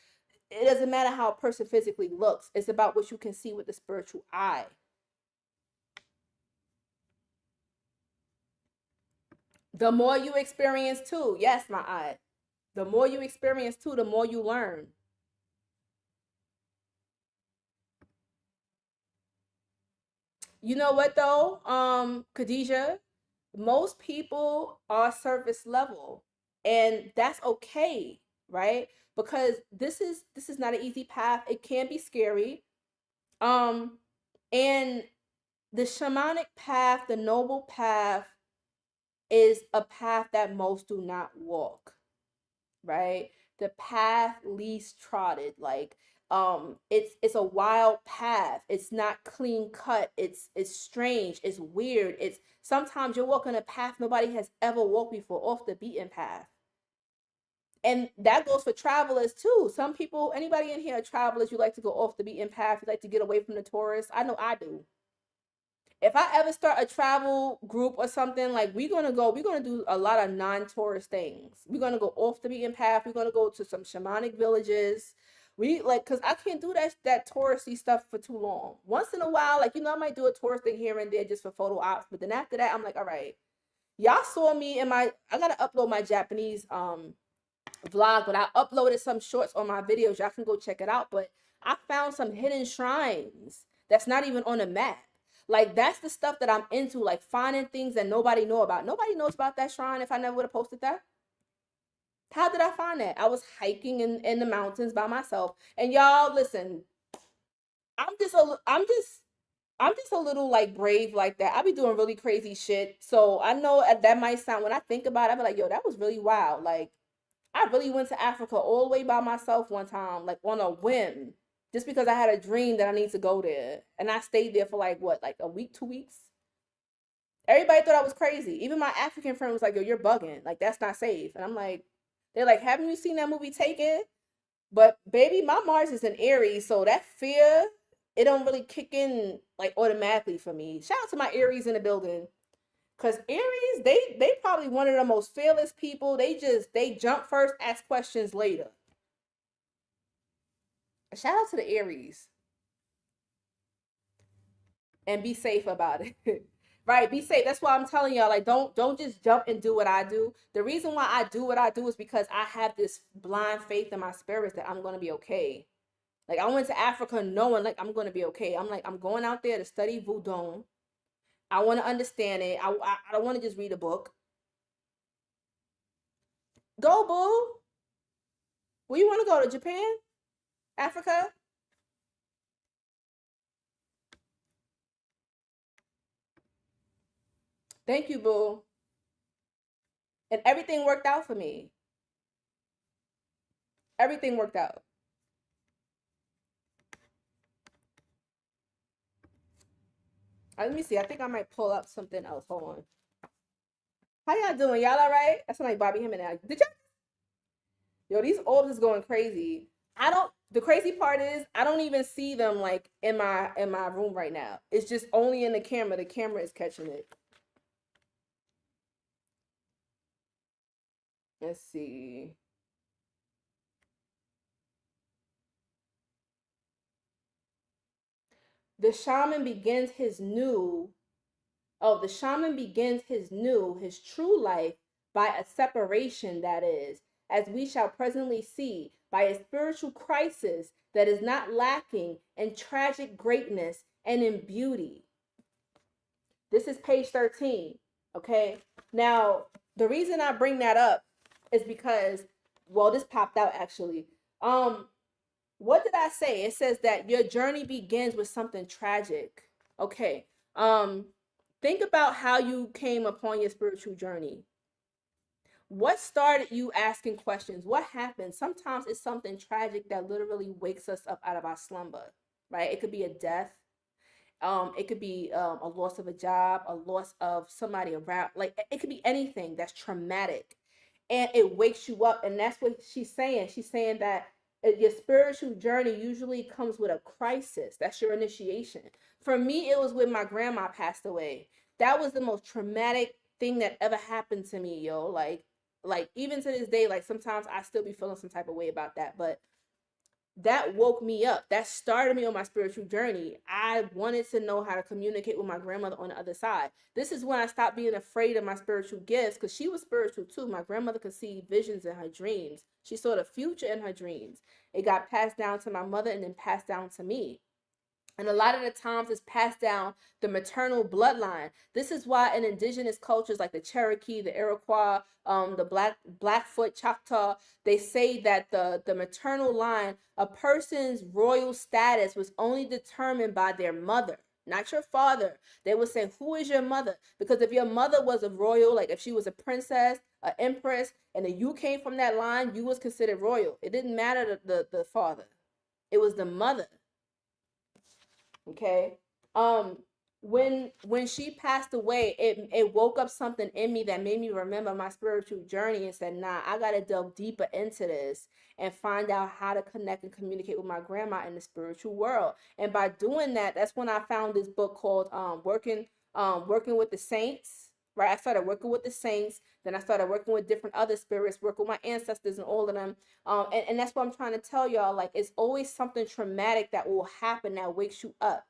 it doesn't matter how a person physically looks. It's about what you can see with the spiritual eye. The more you experience too, yes, my eye. The more you experience too, the more you learn. You know what though, Khadijah, most people are surface level, and that's okay, right? Because this is not an easy path. It can be scary. Um, and the shamanic path, the noble path, is a path that most do not walk, right? The path least trodden. Like, it's a wild path. It's not clean cut. It's strange. It's weird. It's sometimes you're walking a path nobody has ever walked before, off the beaten path. And that goes for travelers too. Some people, anybody in here are travelers, you like to go off the beaten path, you like to get away from the tourists. I know I do. If I ever start a travel group or something, like we're gonna do a lot of non-tourist things. We're gonna go off the beaten path. We're gonna go to some shamanic villages. We like, cause I can't do that touristy stuff for too long. Once in a while, like, I might do a tourist thing here and there just for photo ops, but then after that, I'm like, all right, y'all saw me in my. I gotta upload my Japanese vlog, but I uploaded some shorts on my videos. Y'all can go check it out. But I found some hidden shrines that's not even on a map. Like, that's the stuff that I'm into, like finding things that nobody know about. Nobody knows about that shrine if I never would have posted that. How did I find that? I was hiking in the mountains by myself. And y'all, listen, I'm just a I'm just I'm just a little like brave like that. I be doing really crazy shit. So I know that might sound, when I think about it, I be like, yo, that was really wild. Like, I really went to Africa all the way by myself one time, like on a whim, just because I had a dream that I need to go there. And I stayed there for like what, like a week, 2 weeks? Everybody thought I was crazy. Even my African friend was like, yo, you're bugging. Like, that's not safe. And I'm like, they're like, haven't you seen that movie Taken? But baby, my Mars is in Aries, so that fear, it don't really kick in like automatically for me. Shout out to my Aries in the building. Cause Aries, they probably one of the most fearless people. They jump first, ask questions later. Shout out to the Aries, and be safe about it. Right, be safe. That's why I'm telling y'all, like, don't just jump and do what I do. The reason why I do what I do is because I have this blind faith in my spirits that I'm gonna be okay. Like, I went to Africa knowing like I'm gonna be okay. I'm like, I'm going out there to study voodoo. I want to understand it. I don't want to just read a book. Go, boo. Where you want to go, to Japan, Africa? Thank you, boo. And everything worked out for me. Everything worked out. Let me see. I think I might pull up something else. Hold on. How y'all doing? Y'all all right? That's like Bobby Him and I. Did y'all? Yo, these orbs is going crazy. I don't. The crazy part is I don't even see them like in my room right now. It's just only in the camera. The camera is catching it. Let's see. The shaman begins his new the shaman begins his true life by a separation, that is, as we shall presently see, by a spiritual crisis that is not lacking in tragic greatness and in beauty. This is page 13. Okay. Now, the reason I bring that up is because, well, this popped out actually. What did I say? It says that your journey begins with something tragic. Okay. Think about how you came upon your spiritual journey. What started you asking questions? What happened? Sometimes it's something tragic that literally wakes us up out of our slumber, right? It could be a death. It could be a loss of a job, a loss of somebody around. Like, it could be anything that's traumatic, and it wakes you up. And that's what she's saying. She's saying that your spiritual journey usually comes with a crisis. That's your initiation. For me, it was when my grandma passed away. That was the most traumatic thing that ever happened to me, yo. Like even to this day, like sometimes I still be feeling some type of way about that. But that woke me up. That started me on my spiritual journey. I wanted to know how to communicate with my grandmother on the other side. This is when I stopped being afraid of my spiritual gifts, because she was spiritual too. My grandmother could see visions in her dreams. She saw the future in her dreams. It got passed down to my mother and then passed down to me. And a lot of the times it's passed down the maternal bloodline. This is why in indigenous cultures like the Cherokee, the Iroquois, the Blackfoot, Choctaw, they say that the maternal line, a person's royal status was only determined by their mother, not your father. They would say, who is your mother? Because if your mother was a royal, like if she was a princess, an empress, and then you came from that line, you was considered royal. It didn't matter the father. It was the mother. Okay. um when she passed away, it woke up something in me that made me remember my spiritual journey and said, nah, I gotta delve deeper into this and find out how to connect and communicate with my grandma in the spiritual world. And by doing that, that's when I found this book called working with the saints. Right, I started working with the saints, then I started working with different other spirits, working with my ancestors and all of them. And that's what I'm trying to tell y'all. Like, it's always something traumatic that will happen that wakes you up.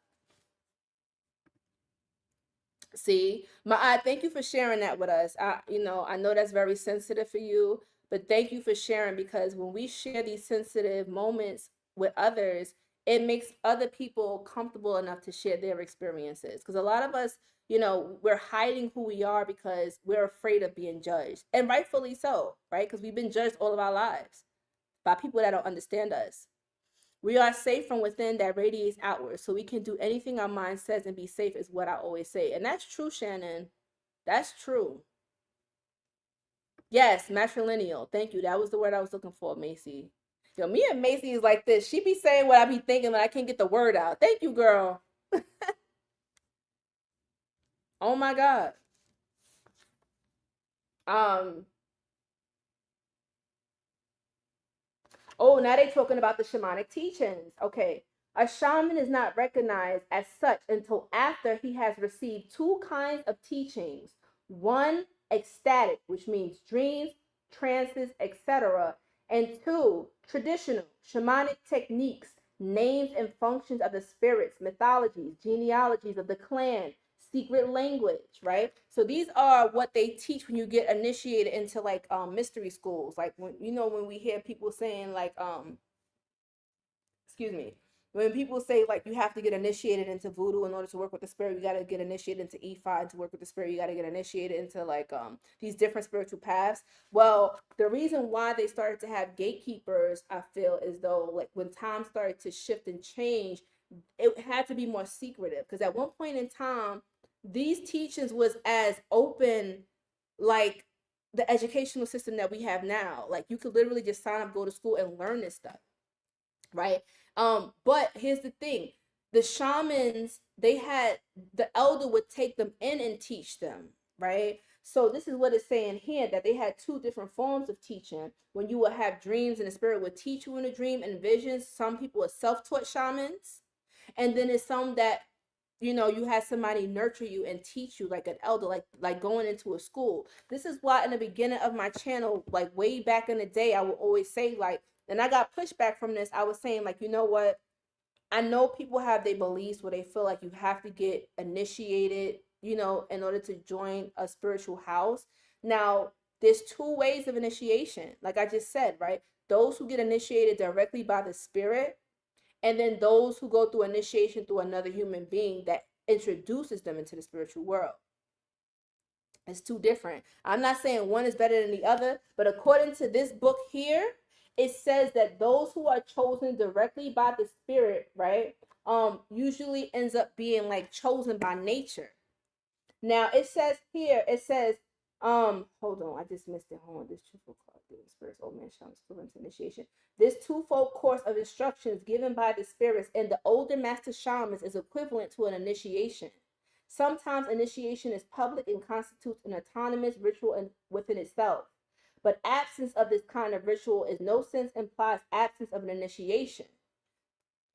See, I thank you for sharing that with us. I know that's very sensitive for you, but thank you for sharing, because when we share these sensitive moments with others, it makes other people comfortable enough to share their experiences. Because a lot of us, we're hiding who we are because we're afraid of being judged, and rightfully so, right? Because we've been judged all of our lives by people that don't understand us. We are safe from within that radiates outward, so we can do anything our mind says and be safe, is what I always say. And that's true, Shannon. That's true. Yes, matrilineal. Thank you. That was the word I was looking for, Macy. Yo, me and Macy is like this. She be saying what I be thinking, but I can't get the word out. Thank you, girl. Oh my God. Um, Oh, now they talking about the shamanic teachings. Okay. A shaman is not recognized as such until after he has received two kinds of teachings. One, ecstatic, which means dreams, trances, etc. And two, traditional, shamanic techniques, names and functions of the spirits, mythologies, genealogies of the clan, secret language, right? So these are what they teach when you get initiated into like mystery schools. Like when we hear people saying like excuse me, when people say like you have to get initiated into voodoo in order to work with the spirit, you got to get initiated into Ifa, and to work with the spirit you got to get initiated into like these different spiritual paths. Well, the reason why they started to have gatekeepers, I feel as though like when time started to shift and change, it had to be more secretive, because at one point in time these teachings was as open like the educational system that we have now. Like you could literally just sign up, go to school, and learn this stuff, right? But here's the thing: the shamans, they had the elder would take them in and teach them, right? So this is what it's saying here, that they had two different forms of teaching. When you would have dreams and the spirit would teach you in a dream and visions, some people are self-taught shamans, and then it's some that you had somebody nurture you and teach you, like an elder, like going into a school. This is why in the beginning of my channel, like way back in the day, I would always say like, and I got pushback from this, I was saying like, you know what, I know people have their beliefs where they feel like you have to get initiated, in order to join a spiritual house. Now, there's two ways of initiation, like I just said, right? Those who get initiated directly by the spirit, and then those who go through initiation through another human being that introduces them into the spiritual world. It's two different. I'm not saying one is better than the other, but according to this book here, it says that those who are chosen directly by the spirit, right, usually ends up being like chosen by nature. Now it says here, hold on, I just missed it. Hold on, this truthful card, the spirits, old man, shaman, spirit initiation. This twofold course of instructions given by the spirits and the older master shamans is equivalent to an initiation. Sometimes initiation is public and constitutes an autonomous ritual within itself. But absence of this kind of ritual in no sense implies absence of an initiation.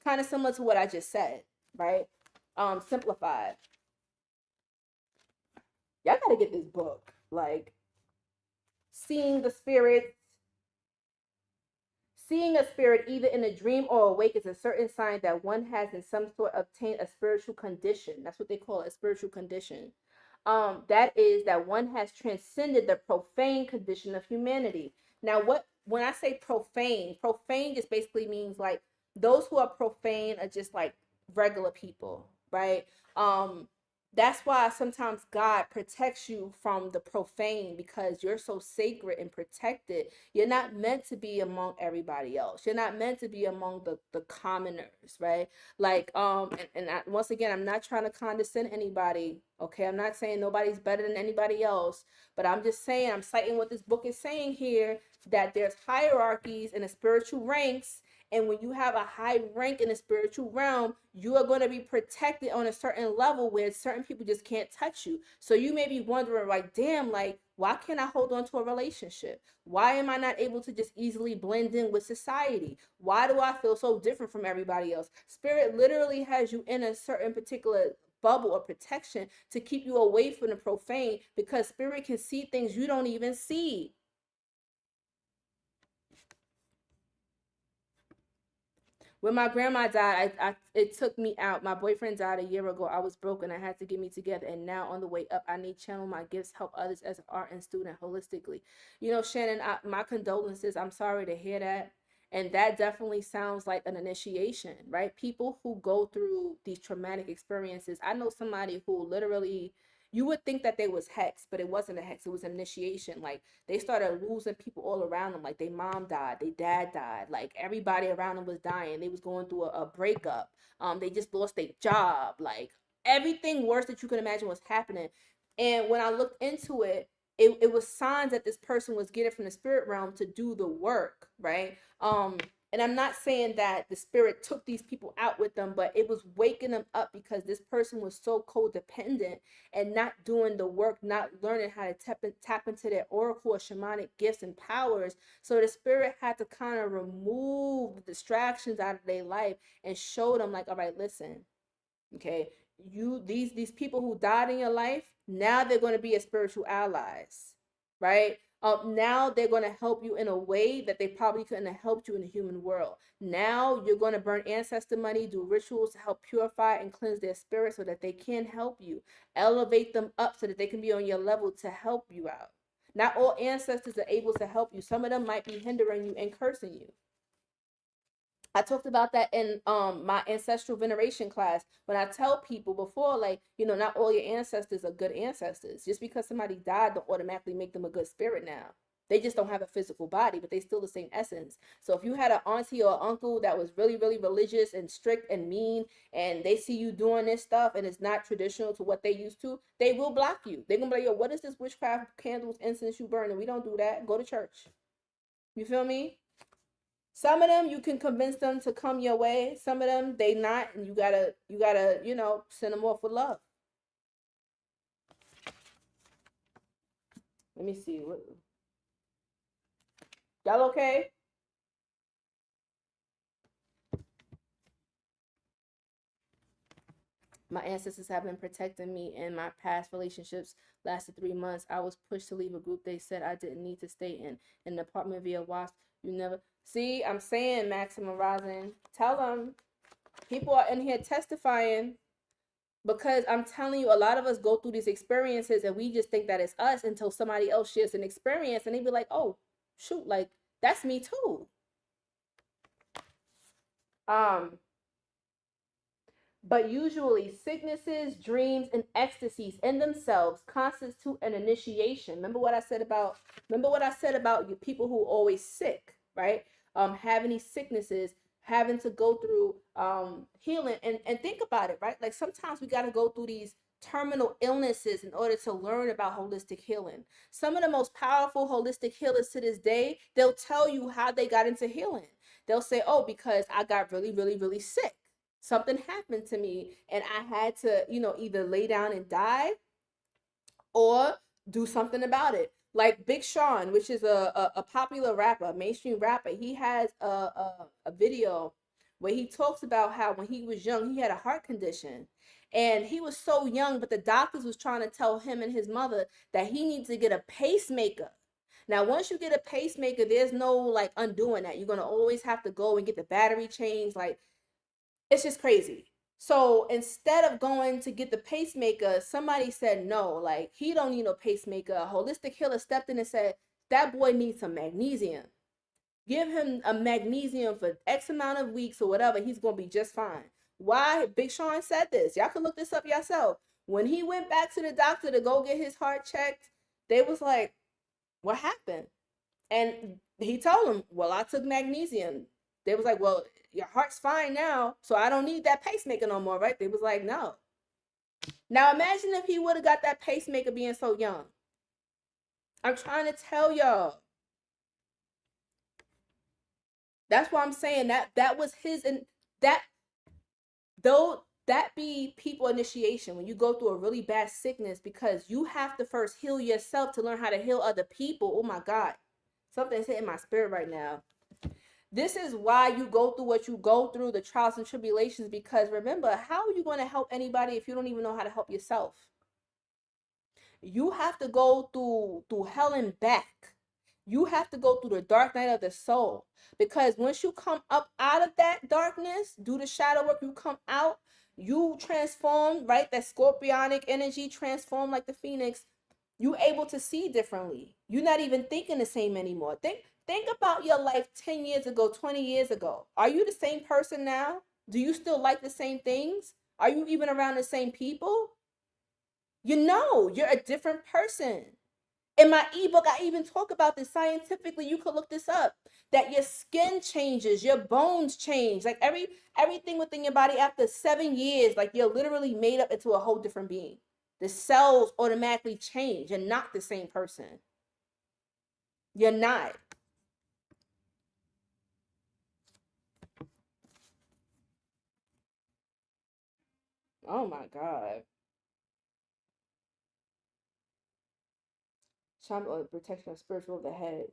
Kind of similar to what I just said, right? Simplified. Y'all gotta get this book. Like, seeing the spirits, Seeing a spirit either in a dream or awake is a certain sign that one has in some sort obtained a spiritual condition. That's what they call it, a spiritual condition. That is that one has transcended the profane condition of humanity. Now, what when I say profane, profane just basically means like those who are profane are just like regular people, right? Um, that's why sometimes God protects you from the profane because you're so sacred and protected. You're not meant to be among everybody else. You're not meant to be among the commoners, right? Like once again, I'm not trying to condescend anybody. Okay, I'm not saying nobody's better than anybody else, but I'm just saying, I'm citing what this book is saying here, that there's hierarchies in the spiritual ranks, and when you have a high rank in the spiritual realm, you are going to be protected on a certain level where certain people just can't touch you. So you may be wondering, like, damn, like, why can't I hold on to a relationship? Why am I not able to just easily blend in with society? Why do I feel so different from everybody else? Spirit literally has you in a certain particular bubble or protection to keep you away from the profane, because spirit can see things you don't even see. When my grandma died, it took me out. My boyfriend died a year ago. I was broken. I had to get me together. And now on the way up, I need to channel my gifts, help others as an art and student holistically. You know, Shannon, my condolences. I'm sorry to hear that. And that definitely sounds like an initiation, right? People who go through these traumatic experiences. I know somebody who literally, you would think that they was hexed, but it wasn't a hex. It was initiation. Like they started losing people all around them. Like their mom died, their dad died, like everybody around them was dying. They was going through a breakup. They just lost their job. Like everything worse that you can imagine was happening. And when I looked into it, it was signs that this person was getting from the spirit realm to do the work, right? And I'm not saying that the spirit took these people out with them, but it was waking them up because this person was so codependent and not doing the work, not learning how to tap into their oracle or shamanic gifts and powers. So the spirit had to kind of remove the distractions out of their life and show them like, all right, listen, okay, these people who died in your life, now they're going to be your spiritual allies, right? Now they're going to help you in a way that they probably couldn't have helped you in the human world. Now you're going to burn ancestor money, do rituals to help purify and cleanse their spirit so that they can help you, elevate them up so that they can be on your level to help you out. Not all ancestors are able to help you. Some of them might be hindering you and cursing you. I talked about that in my ancestral veneration class. When I tell people before, like, you know, not all your ancestors are good ancestors. Just because somebody died don't automatically make them a good spirit now. They just don't have a physical body, but they still the same essence. So if you had an auntie or uncle that was really, really religious and strict and mean, and they see you doing this stuff and it's not traditional to what they used to, they will block you. They're gonna be like, yo, what is this witchcraft candles, incense you burning? We don't do that. Go to church. You feel me? Some of them you can convince them to come your way. Some of them they not, and you gotta send them off with love. Let me see. Y'all okay? My ancestors have been protecting me in my past relationships. Lasted 3 months. I was pushed to leave a group they said I didn't need to stay in. An apartment via WASP. You never see. I'm saying, Maximum Rising. Tell them people are in here testifying. Because I'm telling you, a lot of us go through these experiences and we just think that it's us until somebody else shares an experience and they be like, oh, shoot, like that's me too. Um, but usually sicknesses, dreams, and ecstasies in themselves constitute an initiation. Remember what I said about you people who are always sick, right? Having these sicknesses, having to go through healing, and think about it, right? Like sometimes we got to go through these terminal illnesses in order to learn about holistic healing. Some of the most powerful holistic healers to this day, they'll tell you how they got into healing. They'll say, oh, because I got really, really, really sick. Something happened to me and I had to, either lay down and die or do something about it. Like Big Sean, which is a popular rapper, a mainstream rapper, he has a video where he talks about how when he was young, he had a heart condition. And he was so young, but the doctors was trying to tell him and his mother that he needs to get a pacemaker. Now, once you get a pacemaker, there's no like undoing that. You're gonna always have to go and get the battery changed. Like, it's just crazy. So instead of going to get the pacemaker, somebody said no, like he don't need no pacemaker. A holistic healer stepped in and said that boy needs some magnesium. Give him a magnesium for X amount of weeks or whatever. He's gonna be just fine. Why? Big Sean said this. Y'all can look this up yourself. When he went back to the doctor to go get his heart checked, they was like, "What happened?" And he told them, "Well, I took magnesium." They was like, "Well, your heart's fine now, so I don't need that pacemaker no more," right? They was like, "No." Now imagine if he would have got that pacemaker being so young. I'm trying to tell y'all. That's why I'm saying that was his, and that though that be people initiation when you go through a really bad sickness, because you have to first heal yourself to learn how to heal other people. Oh my God. Something's hitting my spirit right now. This is why you go through what you go through, the trials and tribulations, because remember, how are you going to help anybody if you don't even know how to help yourself? You have to go through hell and back. You have to go through the dark night of the soul, because once you come up out of that darkness, do the shadow work, you come out, you transform, right? That scorpionic energy transform like the phoenix. You able to see differently. You're not even thinking the same anymore. Think about your life 10 years ago, 20 years ago. Are you the same person now? Do you still like the same things? Are you even around the same people? You know, you're a different person. In my ebook, I even talk about this scientifically. You could look this up. That your skin changes, your bones change, like everything within your body after 7 years, like you're literally made up into a whole different being. The cells automatically change. You're not the same person. You're not. Oh my God. Shaman or protection of spiritual of the head.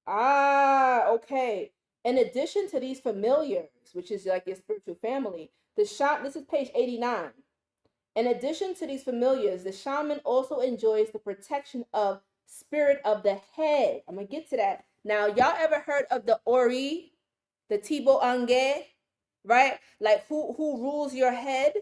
Ah, okay. In addition to these familiars, which is like your spiritual family, the shaman, this is page 89. In addition to these familiars, the shaman also enjoys the protection of spirit of the head. I'm gonna get to that. Now, y'all ever heard of the Ori, the Tibo Ange, right? Like who rules your head?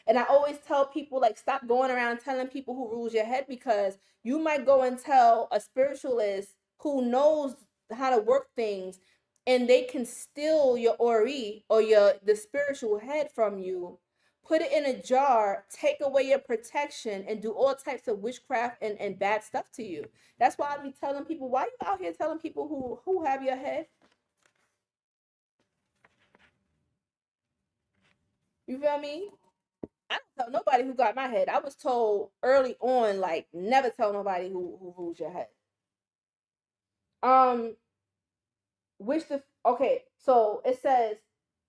And I always tell people, like, stop going around telling people who rules your head, because you might go and tell a spiritualist who knows how to work things, and they can steal your ori or your the spiritual head from you, put it in a jar, take away your protection, and do all types of witchcraft and bad stuff to you. That's why I be telling people, why you out here telling people who have your head? You feel me? I don't tell nobody who got my head. I was told early on, like, never tell nobody who rules your head. Um, which the okay, so it says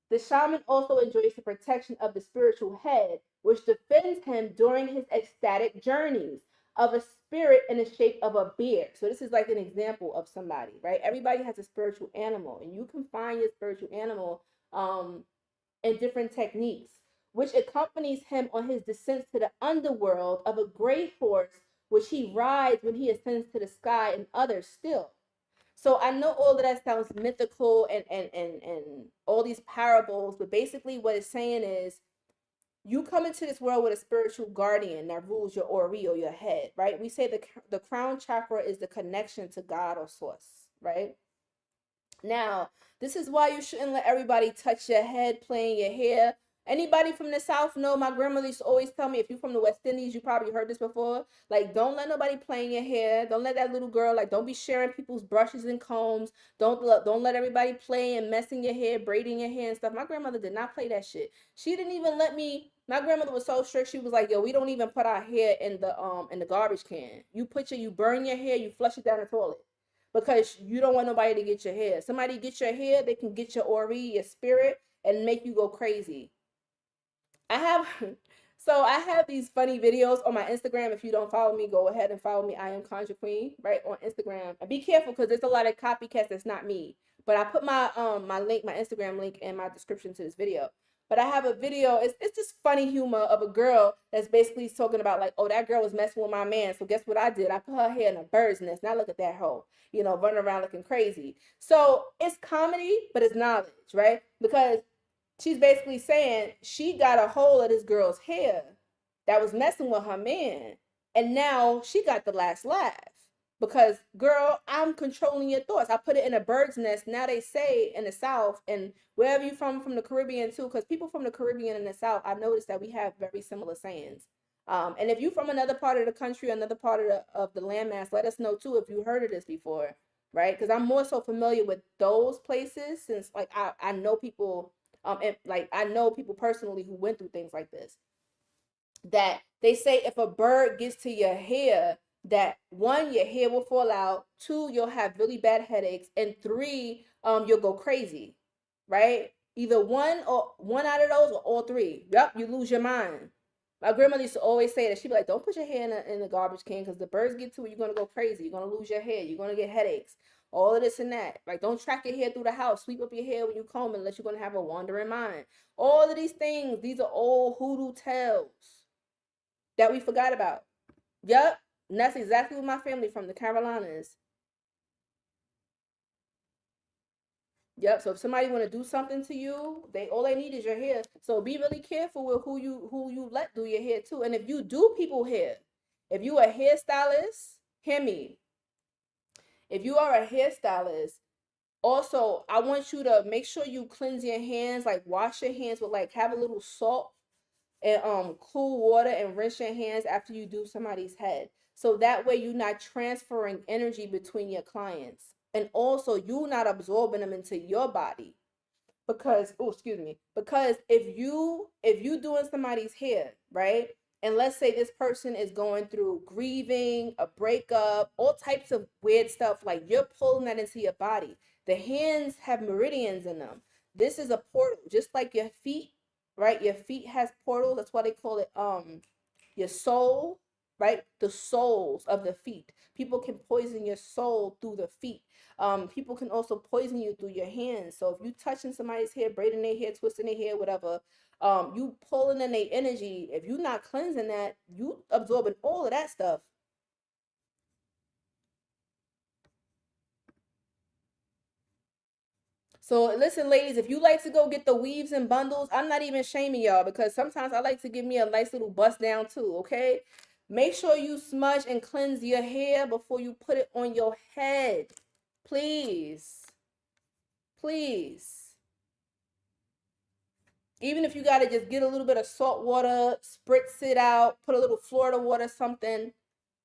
the shaman also enjoys the protection of the spiritual head, which defends him during his ecstatic journeys of a spirit in the shape of a bear. So this is like an example of somebody, right? Everybody has a spiritual animal, and you can find your spiritual animal and different techniques, which accompanies him on his descent to the underworld of a gray horse, which he rides when he ascends to the sky, and others still. So I know all of that sounds mythical and all these parables, but basically what it's saying is you come into this world with a spiritual guardian that rules your ori or your head, right? We say the crown chakra is the connection to God or source, right? Now, this is why you shouldn't let everybody touch your head, playing your hair. Anybody from the South know, my grandmother used to always tell me, if you're from the West Indies, you probably heard this before. Like, don't let nobody play in your hair. Don't let that little girl, like, don't be sharing people's brushes and combs. Don't let everybody play and messing your hair, braiding your hair and stuff. My grandmother did not play that shit. She didn't even let me. My grandmother was so strict. She was like, "Yo, we don't even put our hair in the garbage can. You burn your hair, you flush it down the toilet." Because you don't want nobody to get your hair. Somebody get your hair, they can get your ori, your spirit, and make you go crazy. I have so I have these funny videos on my Instagram. If you don't follow me, go ahead and follow me. I am Conjure Queen, right, on Instagram. And be careful, because there's a lot of copycats that's not me. But I put my link, my Instagram link, in my description to this video. But I have a video. It's just funny humor of a girl that's basically talking about like, oh, that girl was messing with my man. So guess what I did? I put her hair in a bird's nest. Now look at that hoe, running around looking crazy. So it's comedy, but it's knowledge, right? Because she's basically saying she got a hold of this girl's hair that was messing with her man, and now she got the last laugh. Because, girl, I'm controlling your thoughts. I put it in a bird's nest. Now they say in the South and wherever you from the Caribbean too, because people from the Caribbean and the South, I noticed that we have very similar sayings. And if you from another part of the country, another part of the landmass, let us know too if you heard of this before, right? Because I'm more so familiar with those places since like I know people, and like I know people personally who went through things like this, that they say if a bird gets to your hair, that one, your hair will fall out, two, you'll have really bad headaches, and three, you'll go crazy, right? Either one out of those or all three. Yep, you lose your mind. My grandmother used to always say that. She'd be like, don't put your hair in the garbage can because the birds get to it, you're gonna go crazy. You're gonna lose your hair, you're gonna get headaches, all of this and that. Like, don't track your hair through the house, sweep up your hair when you comb unless you're gonna have a wandering mind. All of these things, these are old hoodoo tales that we forgot about. Yep. And that's exactly what my family from the Carolinas. Yep. So if somebody want to do something to you, they all they need is your hair. So be really careful with who you let do your hair too. And if you do people hair, if you a hairstylist, hear me. If you are a hairstylist, also I want you to make sure you cleanse your hands, like wash your hands with like have a little salt and cool water and rinse your hands after you do somebody's head. So that way you're not transferring energy between your clients. And also you're not absorbing them into your body. Because oh excuse me, because if you doing somebody's hair, right? And let's say this person is going through grieving, a breakup, all types of weird stuff, like you're pulling that into your body. The hands have meridians in them. This is a portal, just like your feet, right? Your feet has portals. That's why they call it your soul, right? The soles of the feet. People can poison your soul through the feet. People can also poison you through your hands. So if you touching somebody's hair, braiding their hair, twisting their hair, whatever, you pulling in their energy. If you're not cleansing that, you absorbing all of that stuff. So listen, ladies, if you like to go get the weaves and bundles, I'm not even shaming y'all because sometimes I like to give me a nice little bust down too, okay? Make sure you smudge and cleanse your hair before you put it on your head. Please. Please. Even if you got to just get a little bit of salt water, spritz it out, put a little Florida water, something,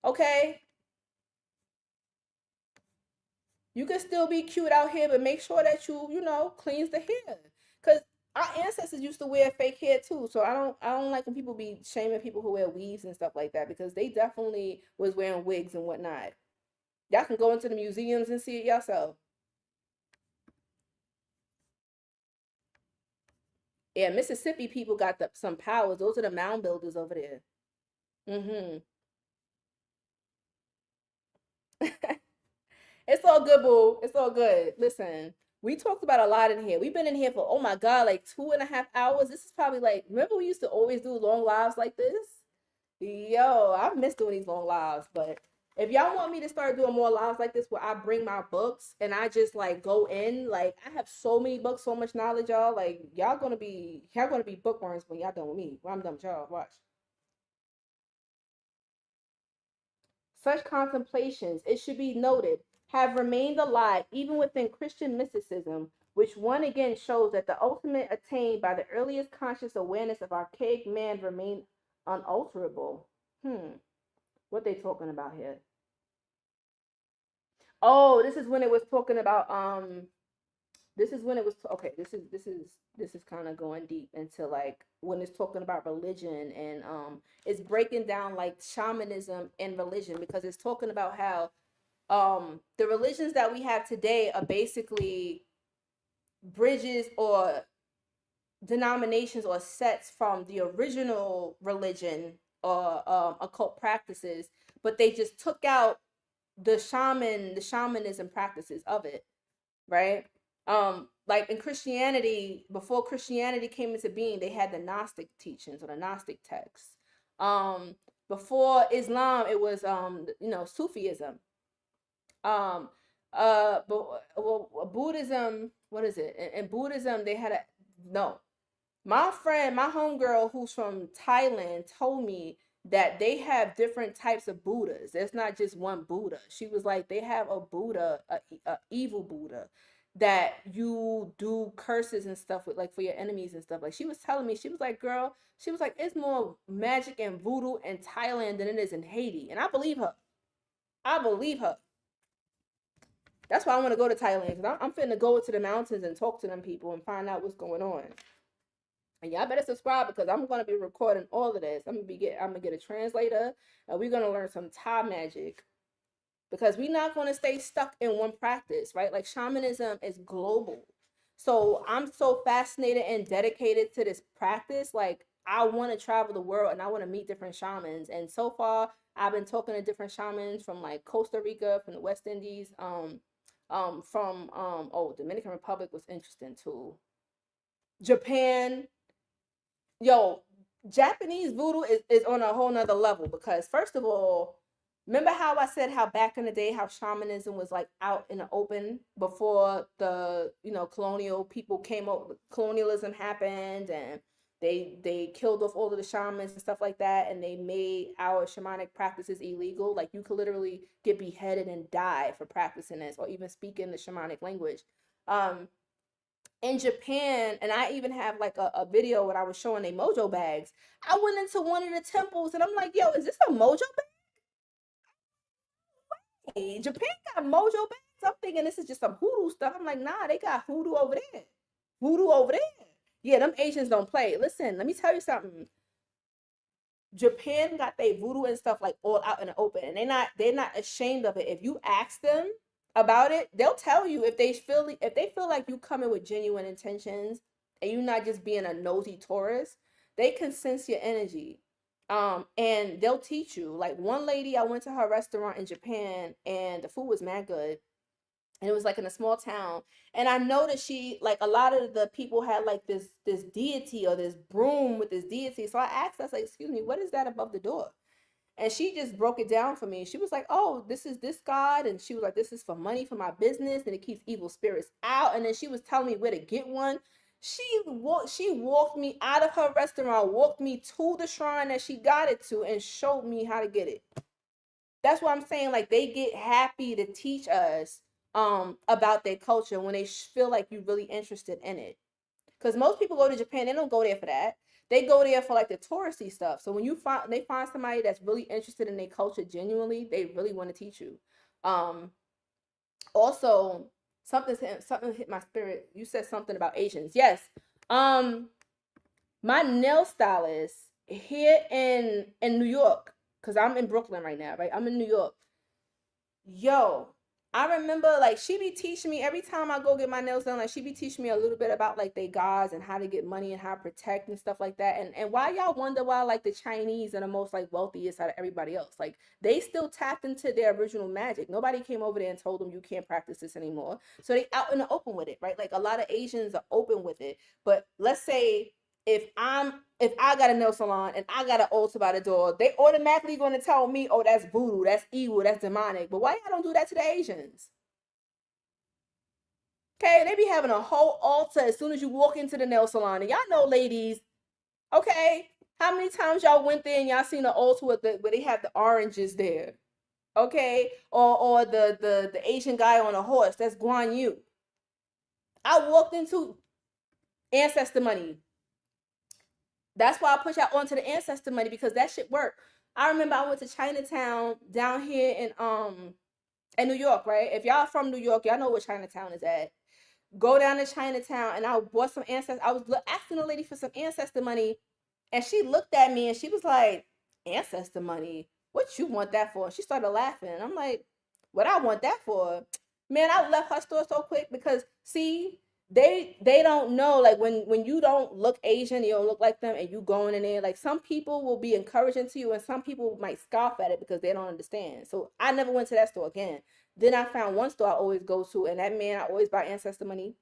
okay? You can still be cute out here, but make sure that you cleans the hair. Cause our ancestors used to wear fake hair too. So I don't like when people be shaming people who wear weaves and stuff like that because they definitely was wearing wigs and whatnot. Y'all can go into the museums and see it yourself. Yeah, Mississippi people got some powers. Those are the mound builders over there. Mm-hmm. It's all good, boo. It's all good. Listen, we talked about a lot in here. We've been in here for, oh my God, like 2.5 hours. This is probably like, remember we used to always do long lives like this? Yo, I miss doing these long lives. But if y'all want me to start doing more lives like this where I bring my books and I just like go in, like I have so many books, so much knowledge, y'all. Like y'all gonna be bookworms when y'all done with me. When I'm done with y'all. Watch. Such contemplations, it should be noted, have remained alive even within Christian mysticism, which one again shows that the ultimate attained by the earliest conscious awareness of archaic man remained unalterable. What they talking about here? Oh, this is when it was talking about this is when it was okay, this is kind of going deep into like when it's talking about religion and it's breaking down like shamanism and religion because it's talking about how the religions that we have today are basically bridges or denominations or sets from the original religion or occult practices, but they just took out the shamanism practices of it, right? Like in Christianity, before Christianity came into being, they had the Gnostic teachings or the Gnostic texts. Um, Before Islam, it was Sufism. Um, but well, Buddhism, what is it? In Buddhism, they had a no. My friend, my homegirl who's from Thailand told me that they have different types of Buddhas. There's not just one Buddha. She was like, they have a Buddha, a evil Buddha that you do curses and stuff with, like for your enemies and stuff. Like she was telling me, she was like, girl, she was like, it's more magic and voodoo in Thailand than it is in Haiti. And I believe her. I believe her. That's why I want to go to Thailand because I'm finna go to the mountains and talk to them people and find out what's going on. And y'all better subscribe because I'm gonna be recording all of this. I'm gonna get a translator and we're gonna learn some Thai magic because we're not gonna stay stuck in one practice, right? Like shamanism is global. So I'm so fascinated and dedicated to this practice. Like I want to travel the world and I want to meet different shamans. And so far, I've been talking to different shamans from like Costa Rica, from the West Indies, from Dominican Republic was interesting too. Japan, yo, Japanese voodoo is on a whole nother level because first of all, remember how I said how back in the day how shamanism was like out in the open before the colonial people came up, colonialism happened and they killed off all of the shamans and stuff like that and they made our shamanic practices illegal. Like you could literally get beheaded and die for practicing this or even speaking the shamanic language. Um, in Japan, and I even have like a video when I was showing they mojo bags. I went into one of the temples and I'm like, yo, is this a mojo bag? Japan got mojo bags. I'm thinking this is just some hoodoo stuff. I'm like, nah, they got hoodoo over there. Voodoo over there. Yeah, them Asians don't play. Listen, let me tell you something. Japan got their voodoo and stuff like all out in the open, and they're not ashamed of it. If you ask them about it, they'll tell you if they feel like you coming with genuine intentions and you're not just being a nosy tourist. They can sense your energy, and they'll teach you. Like one lady, I went to her restaurant in Japan, and the food was mad good, and it was like in a small town and I noticed she like a lot of the people had like this deity or this broom with this deity, so I asked, I was like, excuse me, what is that above the door? And she just broke it down for me. She was like, oh, this is this god, and she was like, this is for money for my business and it keeps evil spirits out. And then she was telling me where to get one. She walked me out of her restaurant, walked me to the shrine that she got it to, and showed me how to get it. That's what I'm saying. Like they get happy to teach us about their culture when they feel like you're really interested in it. Because most people go to Japan, they don't go there for that. They go there for like the touristy stuff. So when they find somebody that's really interested in their culture genuinely, they really want to teach you. Um, Also, something hit my spirit. You said something about Asians. Yes. Um, my nail stylist here in New York, because I'm in Brooklyn right now, right? I'm in New York. Yo, I remember like she be teaching me every time I go get my nails done. Like she be teaching me a little bit about like they gods and how to get money and how to protect and stuff like that. And why y'all wonder why like the Chinese are the most like wealthiest out of everybody else? Like they still tapped into their original magic. Nobody came over there and told them you can't practice this anymore. So they out in the open with it, right? Like a lot of Asians are open with it. But let's say if I got a nail salon and I got an altar by the door, they automatically gonna tell me, oh, that's voodoo, that's evil, that's demonic. But why y'all don't do that to the Asians? Okay, they be having a whole altar as soon as you walk into the nail salon. And y'all know, ladies, okay, how many times y'all went there and y'all seen the altar with where they have the oranges there? Okay, or the Asian guy on a horse, that's Guan Yu. I walked into ancestor money. That's why I push out onto the ancestor money because that shit work. I remember I went to Chinatown down here in New York, right? If y'all from New York, y'all know where Chinatown is at. Go down to Chinatown and I bought some ancestor. I was asking the lady for some ancestor money, and she looked at me and she was like, "Ancestor money? What you want that for?" She started laughing. And I'm like, "What I want that for?" Man, I left her store so quick because see, they don't know like when you don't look Asian, you don't look like them, and you going in there like some people will be encouraging to you, and some people might scoff at it because they don't understand. So I never went to that store again. Then I found one store I always go to, and that man I always buy ancestor money.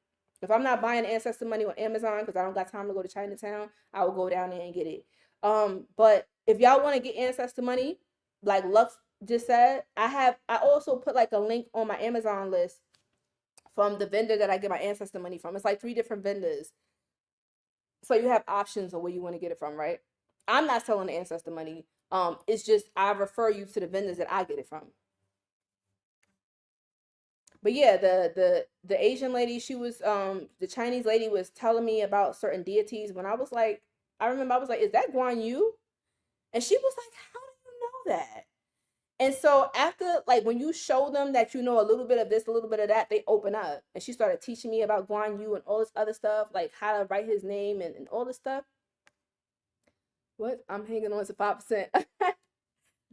If I'm not buying ancestor money on Amazon because I don't got time to go to Chinatown, I will go down there and get it. But if y'all want to get ancestor money, like Lux just said, I also put like a link on my Amazon list from the vendor that I get my ancestor money from. It's like 3 different vendors. So you have options on where you want to get it from, right? I'm not selling the ancestor money. It's just I refer you to the vendors that I get it from. But yeah, the Asian lady, she was the Chinese lady was telling me about certain deities when I was like, I remember I was like, is that Guan Yu? And she was like, how do you know that? And so after, like, when you show them that you know a little bit of this, a little bit of that, they open up. And she started teaching me about Guan Yu and all this other stuff, like how to write his name and all this stuff. What? I'm hanging on to 5%.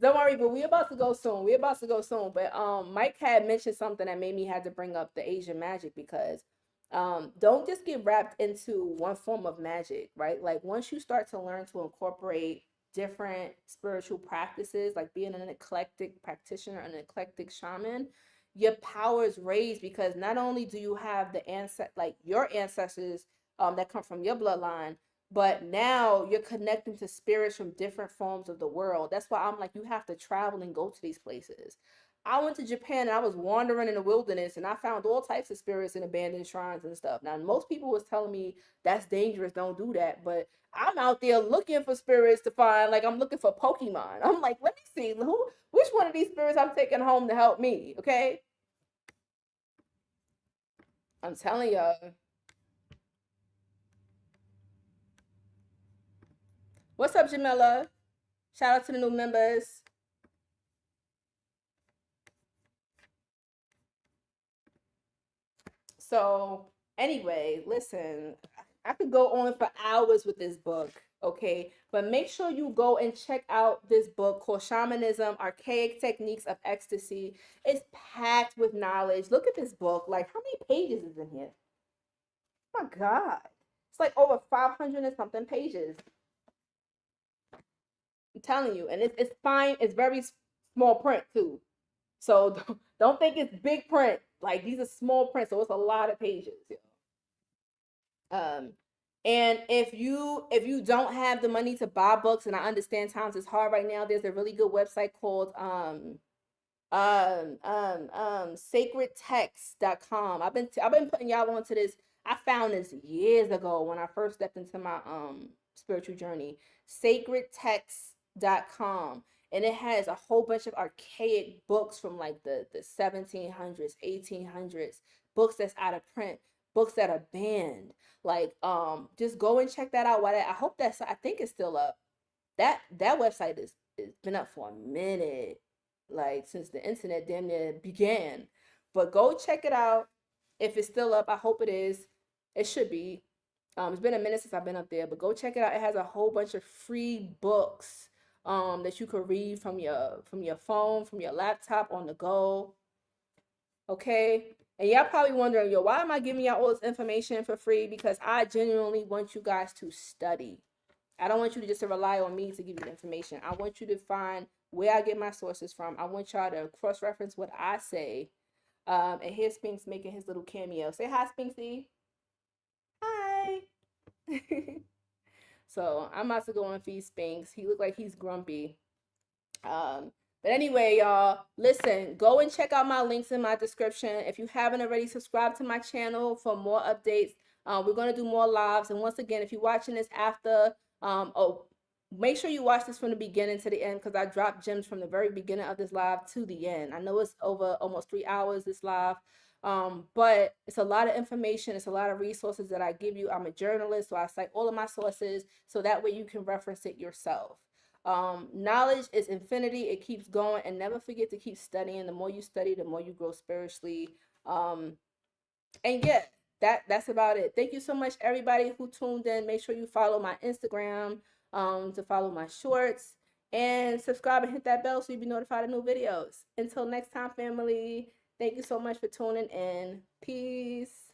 Don't worry, but we're about to go soon. We're about to go soon. But Mike had mentioned something that made me had to bring up the Asian magic because don't just get wrapped into one form of magic, right? Like once you start to learn to incorporate different spiritual practices, like being an eclectic practitioner, an eclectic shaman, your power is raised because not only do you have the like your ancestors that come from your bloodline, but now you're connecting to spirits from different forms of the world. That's why I'm like, you have to travel and go to these places. I went to Japan and I was wandering in the wilderness and I found all types of spirits in abandoned shrines and stuff. Now, most people was telling me that's dangerous, don't do that. But I'm out there looking for spirits to find, like I'm looking for Pokemon. I'm like, let me see which one of these spirits I'm taking home to help me, okay? I'm telling y'all. What's up, Jamila? Shout out to the new members. So, anyway, listen, I could go on for hours with this book, okay? But make sure you go and check out this book called Shamanism Archaic Techniques of Ecstasy. It's packed with knowledge. Look at this book. Like, how many pages is in here? Oh my God. It's like over 500 and something pages. I'm telling you. And it's fine. It's very small print, too. So don't think it's big print. Like, these are small print. So it's a lot of pages. Um, and if you don't have the money to buy books, and I understand times is hard right now, there's a really good website called sacredtext.com. I've been putting y'all onto this. I found this years ago when I first stepped into my spiritual journey. Sacredtext.com, and it has a whole bunch of archaic books from like the 1700s, 1800s, books that's out of print, books that are banned. Like just go and check that out. I hope I think it's still up. That website is been up for a minute, like since the internet damn near began. But go check it out. If it's still up, I hope it is. It should be. It's been a minute since I've been up there, but go check it out. It has a whole bunch of free books that you could read from your phone, from your laptop on the go. Okay? And y'all probably wondering, yo, why am I giving y'all all this information for free? Because I genuinely want you guys to study. I don't want you to just rely on me to give you the information. I want you to find where I get my sources from. I want y'all to cross-reference what I say. And here's Spinks making his little cameo. Say hi, Spinksy. Hi. So I'm about to go and feed Spinks. He looked like he's grumpy. But anyway, y'all, listen, go and check out my links in my description. If you haven't already, subscribe to my channel for more updates. We're going to do more lives. And once again, if you're watching this after, make sure you watch this from the beginning to the end, because I dropped gems from the very beginning of this live to the end. I know it's over almost 3 hours, this live. But it's a lot of information. It's a lot of resources that I give you. I'm a journalist, so I cite all of my sources so that way you can reference it yourself. Knowledge is infinity. It keeps going, and never forget to keep studying. The more you study, the more you grow spiritually. And yeah, that's about it. Thank you so much, everybody who tuned in. Make sure you follow my Instagram to follow my shorts, and subscribe and hit that bell so you'll be notified of new videos. Until next time, family, thank you so much for tuning in. Peace.